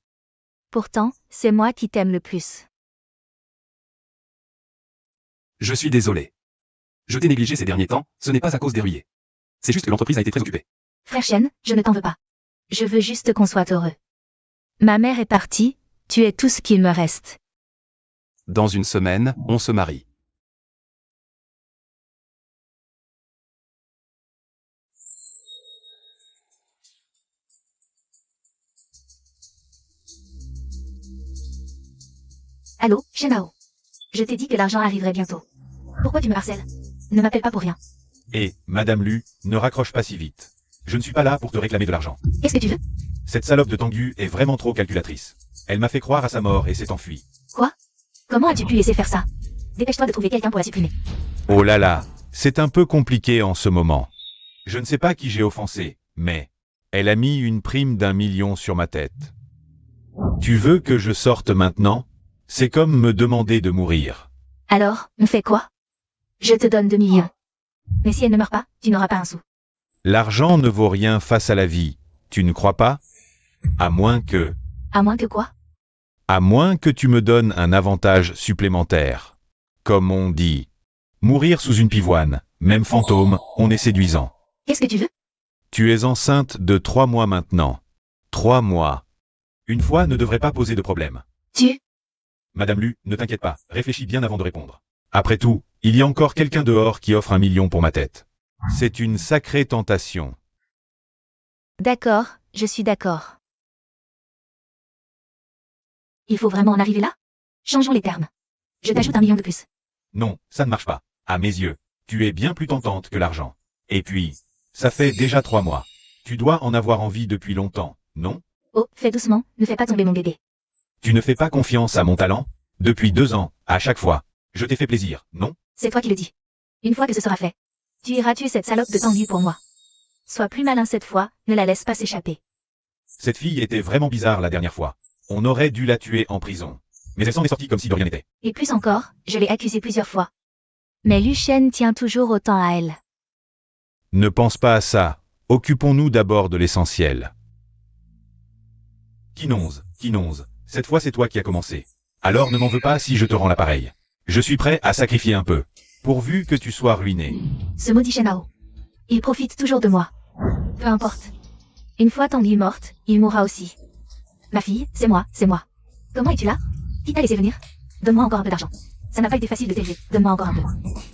Pourtant, c'est moi qui t'aime le plus. Je suis désolé. Je t'ai négligé ces derniers temps, ce n'est pas à cause des ruillés. C'est juste que l'entreprise a été très occupée. Frère Shen, je ne t'en veux pas. Je veux juste qu'on soit heureux. Ma mère est partie, tu es tout ce qu'il me reste. Dans une semaine, on se marie. Allô, Shen Hao. Je t'ai dit que l'argent arriverait bientôt. Pourquoi tu me harcèles? Ne m'appelle pas pour rien. Et, Madame Lu, ne raccroche pas si vite. Je ne suis pas là pour te réclamer de l'argent. Qu'est-ce que tu veux? Cette salope de Tengu est vraiment trop calculatrice. Elle m'a fait croire à sa mort et s'est enfuie. Quoi? Comment as-tu pu laisser faire ça? Dépêche-toi de trouver quelqu'un pour la supprimer. Oh là là, c'est un peu compliqué en ce moment. Je ne sais pas qui j'ai offensé, mais elle a mis une prime d'1 million sur ma tête. Tu veux que je sorte maintenant? C'est comme me demander de mourir. Alors, on fait quoi? Je te donne 2 millions. Mais si elle ne meurt pas, tu n'auras pas un sou. L'argent ne vaut rien face à la vie, tu ne crois pas? À moins que... À moins que quoi? À moins que tu me donnes un avantage supplémentaire. Comme on dit. Mourir sous une pivoine, même fantôme, on est séduisant. Qu'est-ce que tu veux? Tu es enceinte de 3 mois maintenant. 3 mois. Une fois ne devrait pas poser de problème. Tu... Madame Lu, ne t'inquiète pas, réfléchis bien avant de répondre. Après tout, il y a encore quelqu'un dehors qui offre 1 million pour ma tête. C'est une sacrée tentation. D'accord, je suis d'accord. Il faut vraiment en arriver là? Changeons les termes. Je t'ajoute 1 million de plus. Non, ça ne marche pas. À mes yeux, tu es bien plus tentante que l'argent. Et puis, ça fait déjà 3 mois. Tu dois en avoir envie depuis longtemps, non? Oh, fais doucement, ne fais pas tomber mon bébé. Tu ne fais pas confiance à mon talent? Depuis 2 ans, à chaque fois. Je t'ai fait plaisir, non? C'est toi qui le dis. Une fois que ce sera fait, tu iras tuer cette salope de Tanguy pour moi. Sois plus malin cette fois, ne la laisse pas s'échapper. Cette fille était vraiment bizarre la dernière fois. On aurait dû la tuer en prison. Mais elle s'en est sortie comme si de rien n'était. Et plus encore, je l'ai accusée plusieurs fois. Mais Luchen tient toujours autant à elle. Ne pense pas à ça. Occupons-nous d'abord de l'essentiel. Quinonze, cette fois c'est toi qui as commencé. Alors ne m'en veux pas si je te rends l'appareil. Je suis prêt à sacrifier un peu. Pourvu que tu sois ruiné. Ce maudit Shenao. Il profite toujours de moi. Peu importe. Une fois Tanguy morte, il mourra aussi. Ma fille, c'est moi. Comment es-tu là? Qui t'a laissé venir? Donne-moi encore un peu d'argent. Ça n'a pas été facile de t'élever. Donne-moi encore un peu.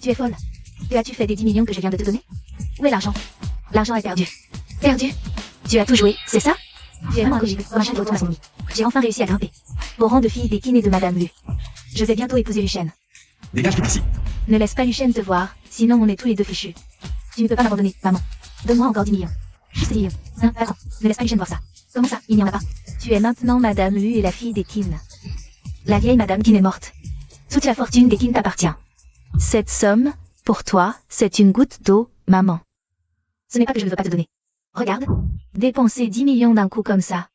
Tu es folle. Que as-tu fait des 10 millions que je viens de te donner? Où est l'argent? L'argent est perdu. Perdu? Tu as tout joué, c'est ça? Tu es vraiment incorrigible, comme un chat qui retourne à son nid. J'ai enfin réussi à grimper. Au rang de fille des Qin et de Madame Lu. Je vais bientôt épouser Luchen. Dégage vite d'ici. Ne laisse pas Luchen te voir, sinon on est tous les deux fichus. Tu ne peux pas m'abandonner, maman. Donne-moi encore 10 millions. Juste 10 millions. Hein, attends, ne laisse pas Luchen voir ça. Comment ça, il n'y en a pas? Tu es maintenant Madame Lu et la fille des Qin. La vieille Madame Qin est morte. Toute la fortune des Qin t'appartient. Cette somme, pour toi, c'est une goutte d'eau, maman. Ce n'est pas que je ne veux pas te donner. Regarde. Dépenser 10 millions d'un coup comme ça.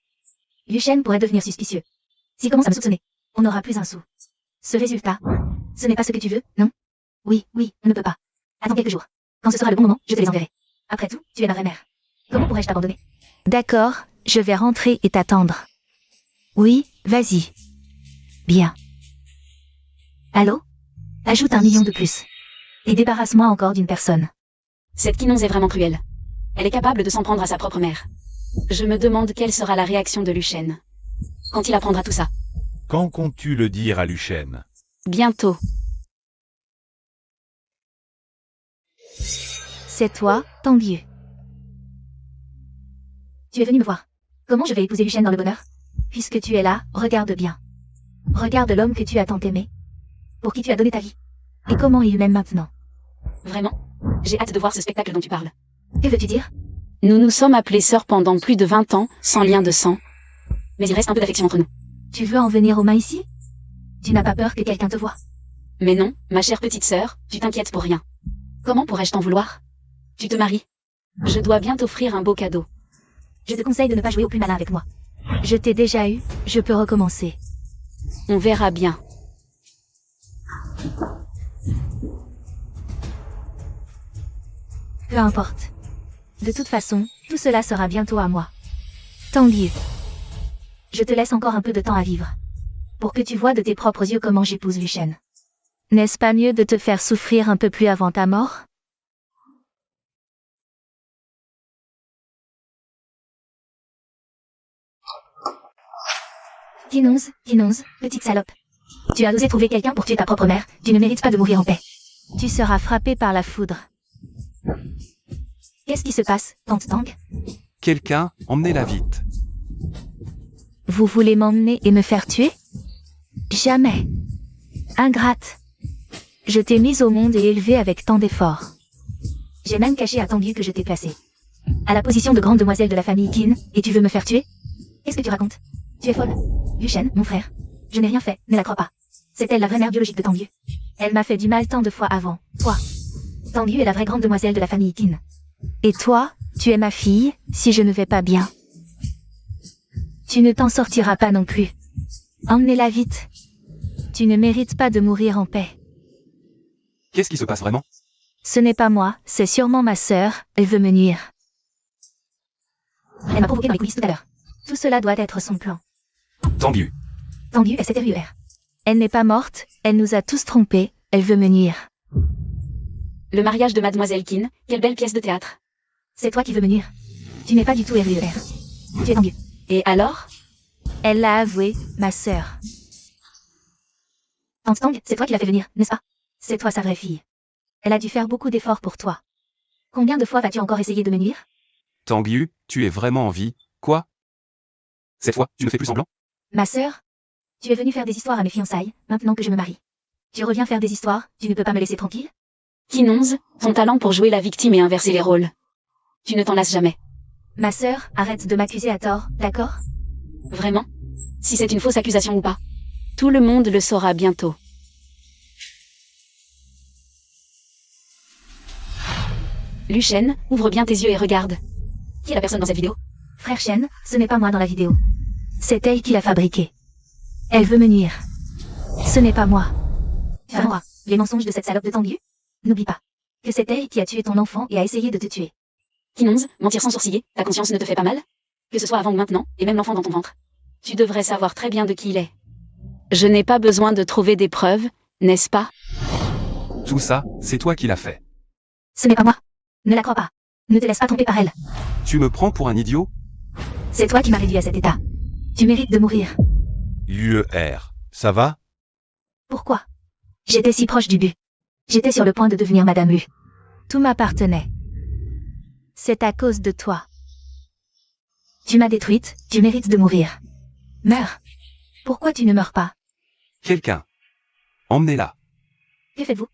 Luchen pourrait devenir suspicieux. S'il commence à me soupçonner, on n'aura plus un sou. Ce résultat, ce n'est pas ce que tu veux, non? Oui, on ne peut pas. Attends quelques jours. Quand ce sera le bon moment, je te les enverrai. Après tout, tu es ma vraie mère. Comment pourrais-je t'abandonner? D'accord, je vais rentrer et t'attendre. Oui, vas-y. Bien. Allô? Ajoute 1 million de plus. Et débarrasse-moi encore d'une personne. Cette Quinonze est vraiment cruelle. Elle est capable de s'en prendre à sa propre mère. Je me demande quelle sera la réaction de Luchen. Quand il apprendra tout ça. Quand comptes-tu le dire à Luchen? Bientôt. C'est toi, Tanguy. Tu es venu me voir. Comment je vais épouser Luchen dans le bonheur? Puisque tu es là, regarde bien. Regarde l'homme que tu as tant aimé. Pour qui tu as donné ta vie. Et comment il m'aime maintenant. Vraiment? J'ai hâte de voir ce spectacle dont tu parles. Que veux-tu dire? Nous nous sommes appelés sœurs pendant plus de 20 ans, sans lien de sang. Mais il reste un peu d'affection entre nous. Tu veux en venir aux mains ici? Tu n'as pas peur que quelqu'un te voie? Mais non, ma chère petite sœur, tu t'inquiètes pour rien. Comment pourrais-je t'en vouloir? Tu te maries. Je dois bien t'offrir un beau cadeau. Je te conseille de ne pas jouer au plus malin avec moi. Je t'ai déjà eu, je peux recommencer. On verra bien. Peu importe. De toute façon, tout cela sera bientôt à moi. Tanguy. Je te laisse encore un peu de temps à vivre. Pour que tu vois de tes propres yeux comment j'épouse Luchen. N'est-ce pas mieux de te faire souffrir un peu plus avant ta mort? Quinonze, petite salope. Tu as osé trouver quelqu'un pour tuer ta propre mère, tu ne mérites pas de mourir en paix. Tu seras frappé par la foudre. Qu'est-ce qui se passe, tante Tang? Quelqu'un, emmenez-la vite. Vous voulez m'emmener et me faire tuer? Jamais. Ingrate. Je t'ai mise au monde et élevée avec tant d'efforts. J'ai même caché à Tanguy que je t'ai placée. À la position de grande demoiselle de la famille Qin, et tu veux me faire tuer? Qu'est-ce que tu racontes? Tu es folle. Luchen, mon frère. Je n'ai rien fait, ne la crois pas. C'est elle la vraie mère biologique de Tanguy. Elle m'a fait du mal tant de fois avant. Toi. Tanguy est la vraie grande demoiselle de la famille Qin. Et toi, tu es ma fille, si je ne vais pas bien. Tu ne t'en sortiras pas non plus. Emmenez-la vite. Tu ne mérites pas de mourir en paix. Qu'est-ce qui se passe vraiment? Ce n'est pas moi, c'est sûrement ma sœur, elle veut me nuire. Elle m'a provoqué dans les coulisses tout à l'heure. Tout cela doit être son plan. Tanguy. Tanguy est CTRUR. Elle n'est pas morte, elle nous a tous trompés, elle veut me nuire. Le mariage de Mademoiselle Qin, quelle belle pièce de théâtre. C'est toi qui veux me nuire. Tu n'es pas du tout RUER. Tu es tendu. Et alors? Elle l'a avoué, ma sœur. Tante Tang, c'est toi qui l'as fait venir, n'est-ce pas? C'est toi sa vraie fille. Elle a dû faire beaucoup d'efforts pour toi. Combien de fois vas-tu encore essayer de me nuire? Tang Yu, tu es vraiment en vie, quoi? Cette fois, tu ne fais plus semblant? Ma sœur, tu es venue faire des histoires à mes fiançailles, maintenant que je me marie. Tu reviens faire des histoires, tu ne peux pas me laisser tranquille? Kinonz, ton talent pour jouer la victime et inverser les rôles. Tu ne t'en lasses jamais. Ma sœur, arrête de m'accuser à tort, d'accord? Vraiment? Si c'est une fausse accusation ou pas. Tout le monde le saura bientôt. Luchen, ouvre bien tes yeux et regarde. Qui est la personne dans cette vidéo? Frère Shen, ce n'est pas moi dans la vidéo. C'est elle qui l'a fabriquée. Elle veut me nuire. Ce n'est pas moi. Ferme-moi, les mensonges de cette salope de Tang Yu. N'oublie pas que c'est elle qui a tué ton enfant et a essayé de te tuer. Kinonz, mentir sans sourciller, ta conscience ne te fait pas mal? Que ce soit avant ou maintenant, et même l'enfant dans ton ventre. Tu devrais savoir très bien de qui il est. Je n'ai pas besoin de trouver des preuves, n'est-ce pas? Tout ça, c'est toi qui l'as fait. Ce n'est pas moi. Ne la crois pas. Ne te laisse pas tromper par elle. Tu me prends pour un idiot? C'est toi qui m'as réduit à cet état. Tu mérites de mourir. UER, ça va? Pourquoi? J'étais si proche du but. J'étais sur le point de devenir Madame Lu. Tout m'appartenait. C'est à cause de toi. Tu m'as détruite, tu mérites de mourir. Meurs. Pourquoi tu ne meurs pas? Quelqu'un. Emmenez-la. Que faites-vous?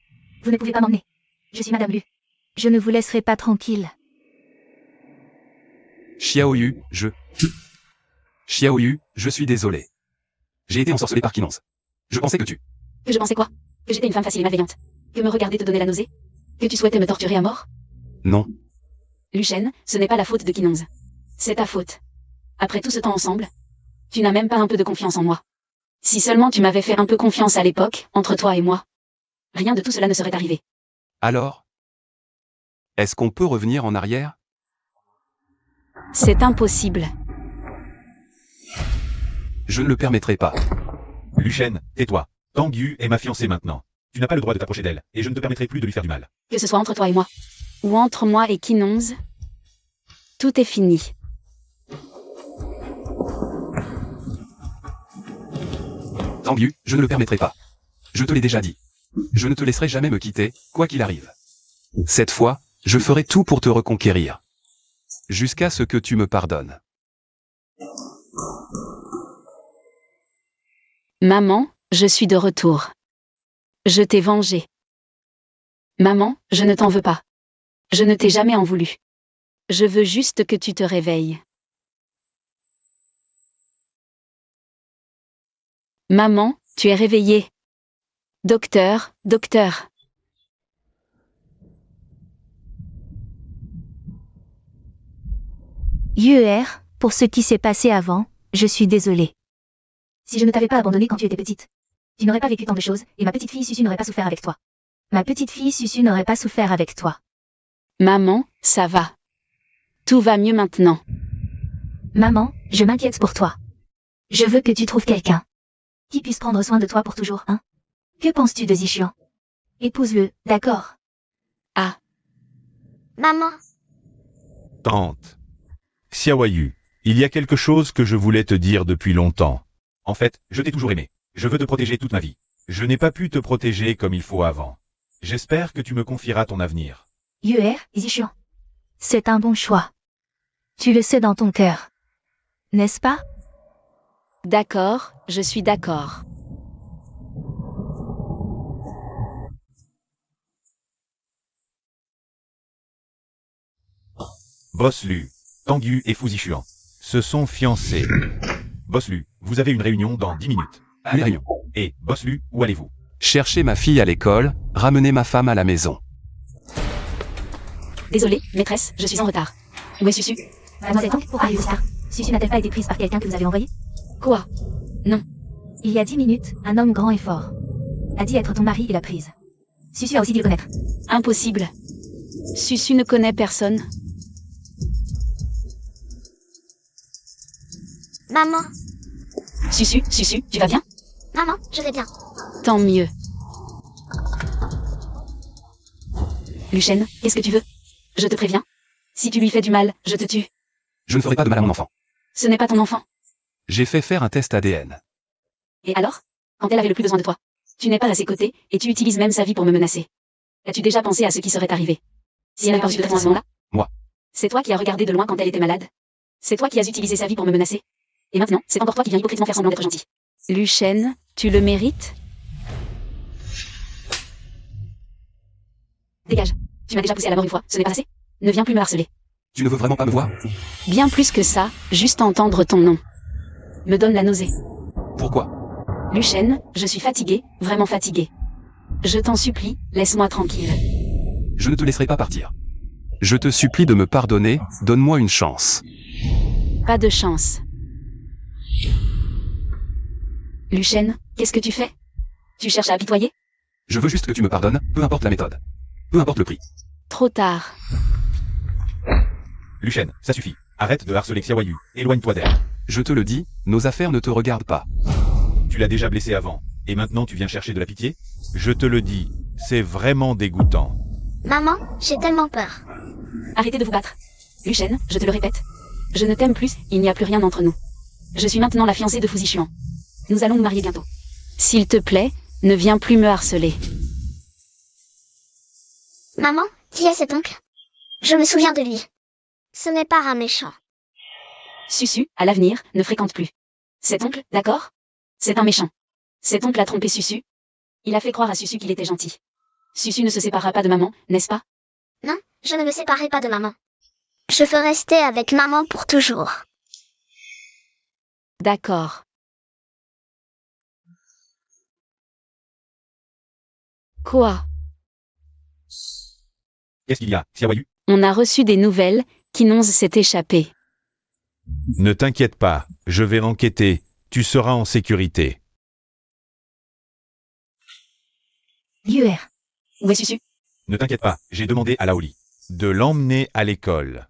Vous ne pouvez pas m'emmener. Je suis Madame Lu. Je ne vous laisserai pas tranquille. Xiaoyu, Xiaoyu, je suis désolé. J'ai été ensorcelé par Kinonz. Je pensais que tu... Que je pensais quoi? Que j'étais une femme facile et malveillante? Que me regarder te donner la nausée? Que tu souhaitais me torturer à mort? Non. Luchen, ce n'est pas la faute de Kinonz. C'est ta faute. Après tout ce temps ensemble, tu n'as même pas un peu de confiance en moi. Si seulement tu m'avais fait un peu confiance à l'époque, entre toi et moi, rien de tout cela ne serait arrivé. Alors? Est-ce qu'on peut revenir en arrière? C'est impossible. Je ne le permettrai pas. Luchen, tais-toi. Tang Yu est ma fiancée maintenant. Tu n'as pas le droit de t'approcher d'elle, et je ne te permettrai plus de lui faire du mal. Que ce soit entre toi et moi, ou entre moi et Kinonz, tout est fini. Tang Yu, je ne le permettrai pas. Je te l'ai déjà dit. Je ne te laisserai jamais me quitter, quoi qu'il arrive. Cette fois, je ferai tout pour te reconquérir. Jusqu'à ce que tu me pardonnes. Maman, je suis de retour. Je t'ai vengé. Maman, je ne t'en veux pas. Je ne t'ai jamais en voulu. Je veux juste que tu te réveilles. Maman, tu es réveillée. Docteur, docteur. UER, pour ce qui s'est passé avant, je suis désolée. Si je ne t'avais pas abandonné quand tu étais petite, tu n'aurais pas vécu tant de choses, et ma petite fille Susu n'aurait pas souffert avec toi. Ma petite fille Susu n'aurait pas souffert avec toi. Maman, ça va. Tout va mieux maintenant. Maman, je m'inquiète pour toi. Je veux que tu trouves quelqu'un qui puisse prendre soin de toi pour toujours, hein? Que penses-tu de Zichuan? Épouse-le, d'accord? Ah, Maman, Tante. Xiaoyu, il y a quelque chose que je voulais te dire depuis longtemps. En fait, je t'ai toujours aimé. Je veux te protéger toute ma vie. Je n'ai pas pu te protéger comme il faut avant. J'espère que tu me confieras ton avenir. UER, Zichuan. C'est un bon choix. Tu le sais dans ton cœur. N'est-ce pas? d'accord, je suis d'accord. Boss Lu, Tang Yu et Fu Zichuan se sont fiancés. Boss Lu, vous avez une réunion dans 10 minutes. Allez, réunion. Et, Boss Lu, où allez-vous? Chercher ma fille à l'école, ramener ma femme à la maison. Désolée, maîtresse, je suis en retard. Où est Susu? Mademoiselle Tang, pourquoi arrivez-vous si tard? Susu n'a-t-elle pas été prise par quelqu'un que vous avez envoyé? Quoi? Non. Il y a 10 minutes, un homme grand et fort a dit être ton mari et l'a prise. Susu a aussi dit le connaître. Impossible. Susu ne connaît personne. maman, Susu, tu vas bien? maman, je vais bien. Tant mieux. Luchen, qu'est-ce que tu veux? Je te préviens. Si tu lui fais du mal, je te tue. Je ne ferai pas de mal à mon enfant. Ce n'est pas ton enfant. J'ai fait faire un test ADN. Et alors? Quand elle avait le plus besoin de toi. Tu n'es pas à ses côtés, et tu utilises même sa vie pour me menacer. As-tu déjà pensé à ce qui serait arrivé? Si elle avait perdu de toi à ce moment-là? Moi. C'est toi qui as regardé de loin quand elle était malade. C'est toi qui as utilisé sa vie pour me menacer. Et maintenant, c'est encore toi qui viens hypocritement faire semblant d'être gentil. Lucien, tu le mérites? Dégage. Tu m'as déjà poussé à la mort une fois, ce n'est pas assez? Ne viens plus me harceler. Tu ne veux vraiment pas me voir? Bien plus que ça, juste entendre ton nom me donne la nausée. Pourquoi? Lucien, je suis fatiguée, vraiment fatiguée. Je t'en supplie, laisse-moi tranquille. Je ne te laisserai pas partir. Je te supplie de me pardonner, donne-moi une chance. Pas de chance. Lucien, qu'est-ce que tu fais? Tu cherches à apitoyer? Je veux juste que tu me pardonnes, peu importe la méthode. Peu importe le prix. Trop tard. Lucien, ça suffit. Arrête de harceler Xiaoyu. Éloigne-toi d'elle. Je te le dis, nos affaires ne te regardent pas. Tu l'as déjà blessé avant. Et maintenant tu viens chercher de la pitié? Je te le dis, c'est vraiment dégoûtant. Maman, j'ai tellement peur. Arrêtez de vous battre. Lucien, je te le répète. Je ne t'aime plus, il n'y a plus rien entre nous. Je suis maintenant la fiancée de Fu Zixuan. Nous allons nous marier bientôt. S'il te plaît, ne viens plus me harceler. Maman, qui est cet oncle? Je me souviens de lui. Ce n'est pas un méchant. Susu, à l'avenir, ne fréquente plus. Cet oncle, d'accord? C'est un méchant. Cet oncle a trompé Susu. Il a fait croire à Susu qu'il était gentil. Susu ne se séparera pas de maman, n'est-ce pas? Non, je ne me séparerai pas de maman. Je veux rester avec maman pour toujours. D'accord. Quoi? Qu'est-ce qu'il y a, Xiaoyu? On a reçu des nouvelles, Kinonz s'est échappé. Ne t'inquiète pas, je vais enquêter. Tu seras en sécurité. Yuer. Où est Susu? Ne t'inquiète pas, j'ai demandé à Laoli de l'emmener à l'école.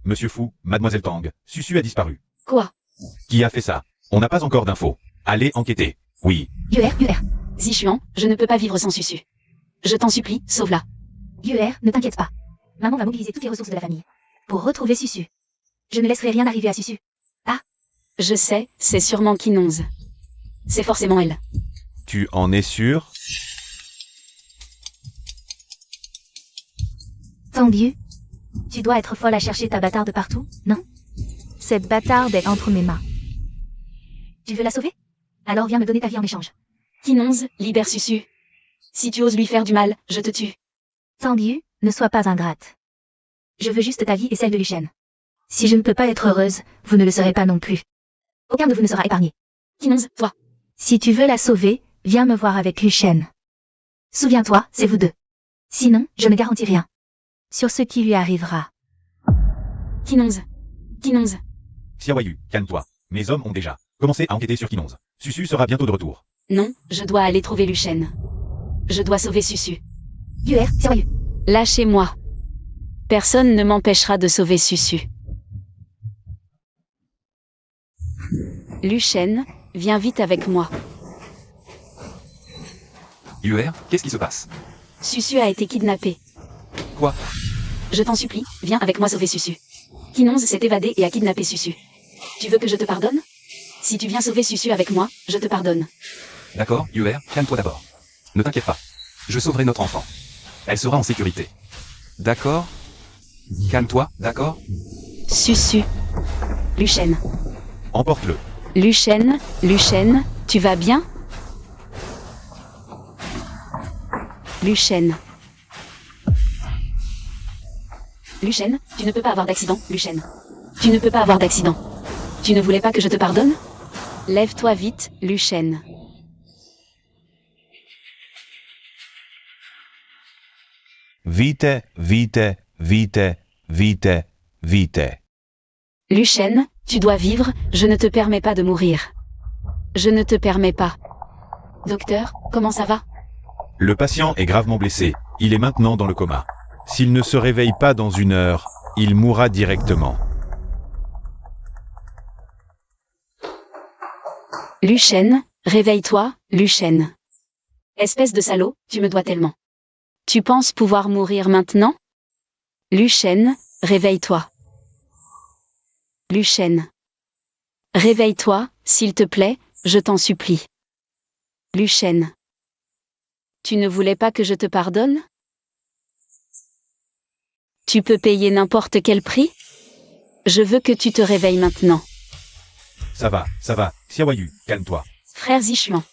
Monsieur Fu, Mademoiselle Tang, Susu a disparu. Quoi? Qui a fait ça? On n'a pas encore d'infos. Allez enquêter. Oui. Yuer. Zixuan, je ne peux pas vivre sans Susu. Je t'en supplie, sauve-la. Yuer, ne t'inquiète pas. Maman va mobiliser toutes les ressources de la famille pour retrouver Susu. Je ne laisserai rien arriver à Susu. Je sais, c'est sûrement Kinonz. C'est forcément elle. Tu en es sûr? Tangyu, tu dois être folle à chercher ta bâtarde partout, non? Cette bâtarde est entre mes mains. Tu veux la sauver? Alors viens me donner ta vie en échange. Kinonz, libère Susu. Si tu oses lui faire du mal, je te tue. Tangyu, ne sois pas ingrate. Je veux juste ta vie et celle de Lucien. Si je ne peux pas être heureuse, vous ne le serez pas non plus. Aucun de vous ne sera épargné. Kinonz, toi. Si tu veux la sauver, viens me voir avec Lucien. Souviens-toi, c'est vous deux. Sinon, je ne garantis rien. Sur ce qui lui arrivera. Kinonz. Kinonz. Xiaoyu, calme-toi. Mes hommes ont déjà commencé à enquêter sur Kinonz. Susu sera bientôt de retour. Non, je dois aller trouver Lucien. Je dois sauver Susu. Yuer, sérieux. Lâchez-moi. Personne ne m'empêchera de sauver Susu. Lucien, viens vite avec moi. UR, qu'est-ce qui se passe? Susu a été kidnappé. Quoi? Je t'en supplie, viens avec moi sauver Susu. Kinonz s'est évadé et a kidnappé Susu. Tu veux que je te pardonne? Si tu viens sauver Susu avec moi, je te pardonne. D'accord, UR, calme-toi d'abord. Ne t'inquiète pas. Je sauverai notre enfant. Elle sera en sécurité. D'accord? Calme-toi, d'accord? Susu. Lucien. Emporte-le. Lucien, tu vas bien? Lucien. Lucien, tu ne peux pas avoir d'accident, Lucien. Tu ne peux pas avoir d'accident. Tu ne voulais pas que je te pardonne? Lève-toi vite, Lucien. Vite, vite, vite, vite, vite. Lucien, tu dois vivre, je ne te permets pas de mourir. Je ne te permets pas. Docteur, comment ça va? Le patient est gravement blessé. Il est maintenant dans le coma. S'il ne se réveille pas dans 1 heure, il mourra directement. Lucien, réveille-toi, Lucien. « Espèce de salaud, tu me dois tellement. Tu penses pouvoir mourir maintenant? Luchen, réveille-toi. Luchen. Réveille-toi, s'il te plaît, je t'en supplie. Luchen. Tu ne voulais pas que je te pardonne? Tu peux payer n'importe quel prix? Je veux que tu te réveilles maintenant. Ça va, Xiaoyu, calme-toi. Frère Zishuan.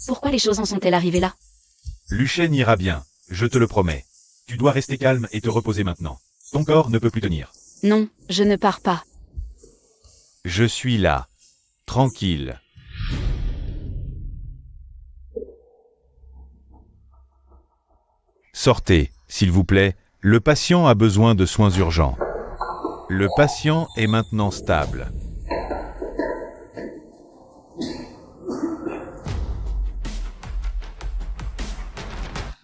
Pourquoi les choses en sont-elles arrivées là? Luchen ira bien, je te le promets. Tu dois rester calme et te reposer maintenant. Ton corps ne peut plus tenir. Non, je ne pars pas. Je suis là. Tranquille. Sortez, s'il vous plaît, le patient a besoin de soins urgents. Le patient est maintenant stable.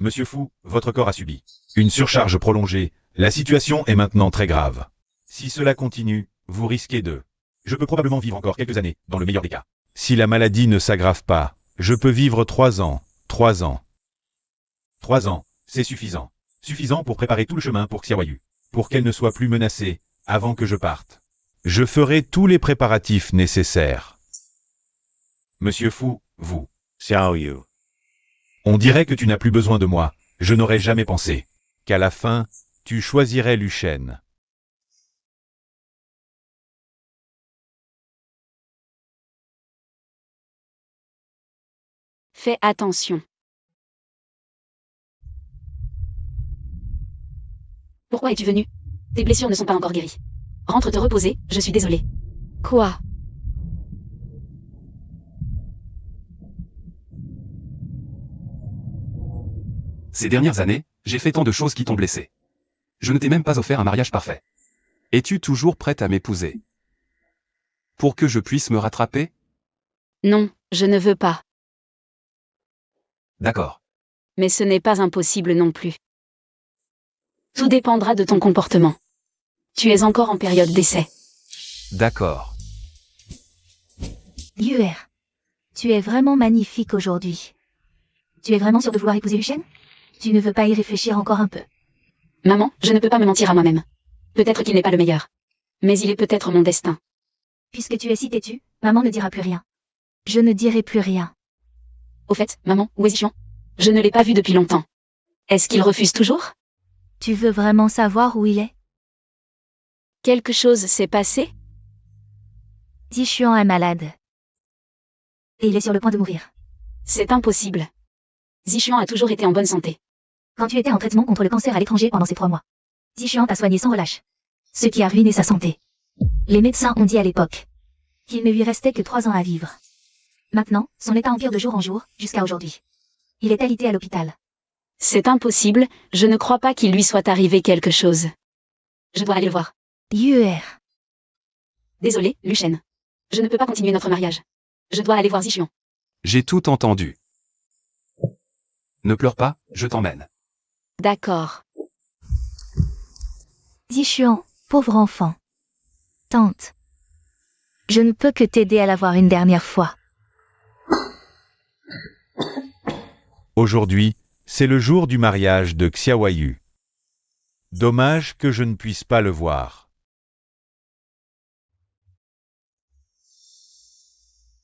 Monsieur Fu, votre corps a subi une surcharge prolongée. La situation est maintenant très grave. Si cela continue, vous risquez de... Je peux probablement vivre encore quelques années, dans le meilleur des cas. Si la maladie ne s'aggrave pas, je peux vivre 3 ans. 3 ans. 3 ans, c'est suffisant. Suffisant pour préparer tout le chemin pour Xiaoyu. Pour qu'elle ne soit plus menacée, avant que je parte. Je ferai tous les préparatifs nécessaires. Monsieur Fu, vous. Xiaoyu. On dirait que tu n'as plus besoin de moi. Je n'aurais jamais pensé qu'à la fin, tu choisirais Luchen. Fais attention. Pourquoi es-tu venu? Tes blessures ne sont pas encore guéries. Rentre te reposer, je suis désolée. Quoi? Ces dernières années, j'ai fait tant de choses qui t'ont blessé. Je ne t'ai même pas offert un mariage parfait. Es-tu toujours prête à m'épouser? Pour que je puisse me rattraper? Non, je ne veux pas. D'accord. Mais ce n'est pas impossible non plus. Tout dépendra de ton comportement. Tu es encore en période d'essai. D'accord. Yuer. Tu es vraiment magnifique aujourd'hui. Tu es vraiment sûr de vouloir épouser Luchen? Tu ne veux pas y réfléchir encore un peu? Maman, je ne peux pas me mentir à moi-même. Peut-être qu'il n'est pas le meilleur. Mais il est peut-être mon destin. Puisque tu es si têtu, maman ne dira plus rien. Je ne dirai plus rien. Au fait, maman, où est Zishuan? Je ne l'ai pas vu depuis longtemps. Est-ce qu'il refuse toujours? Tu veux vraiment savoir où il est? Quelque chose s'est passé? Zishuan est malade. Et il est sur le point de mourir. C'est impossible. Zishuan a toujours été en bonne santé. Quand tu étais en traitement contre le cancer à l'étranger pendant ces 3 mois, Zishuan t'a soigné sans relâche. Ce qui a ruiné sa santé. Les médecins ont dit à l'époque qu'il ne lui restait que 3 ans à vivre. Maintenant, son état empire de jour en jour, jusqu'à aujourd'hui. Il est alité à l'hôpital. C'est impossible, je ne crois pas qu'il lui soit arrivé quelque chose. Je dois aller le voir. Yuer. Désolé, Luchen. Je ne peux pas continuer notre mariage. Je dois aller voir Zishuan. J'ai tout entendu. Ne pleure pas, je t'emmène. D'accord. Zishuan, pauvre enfant. Tante. Je ne peux que t'aider à la voir une dernière fois. Aujourd'hui, c'est le jour du mariage de Xiaoyu. Dommage que je ne puisse pas le voir.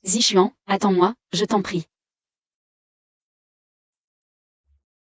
Zishuan, attends-moi, je t'en prie.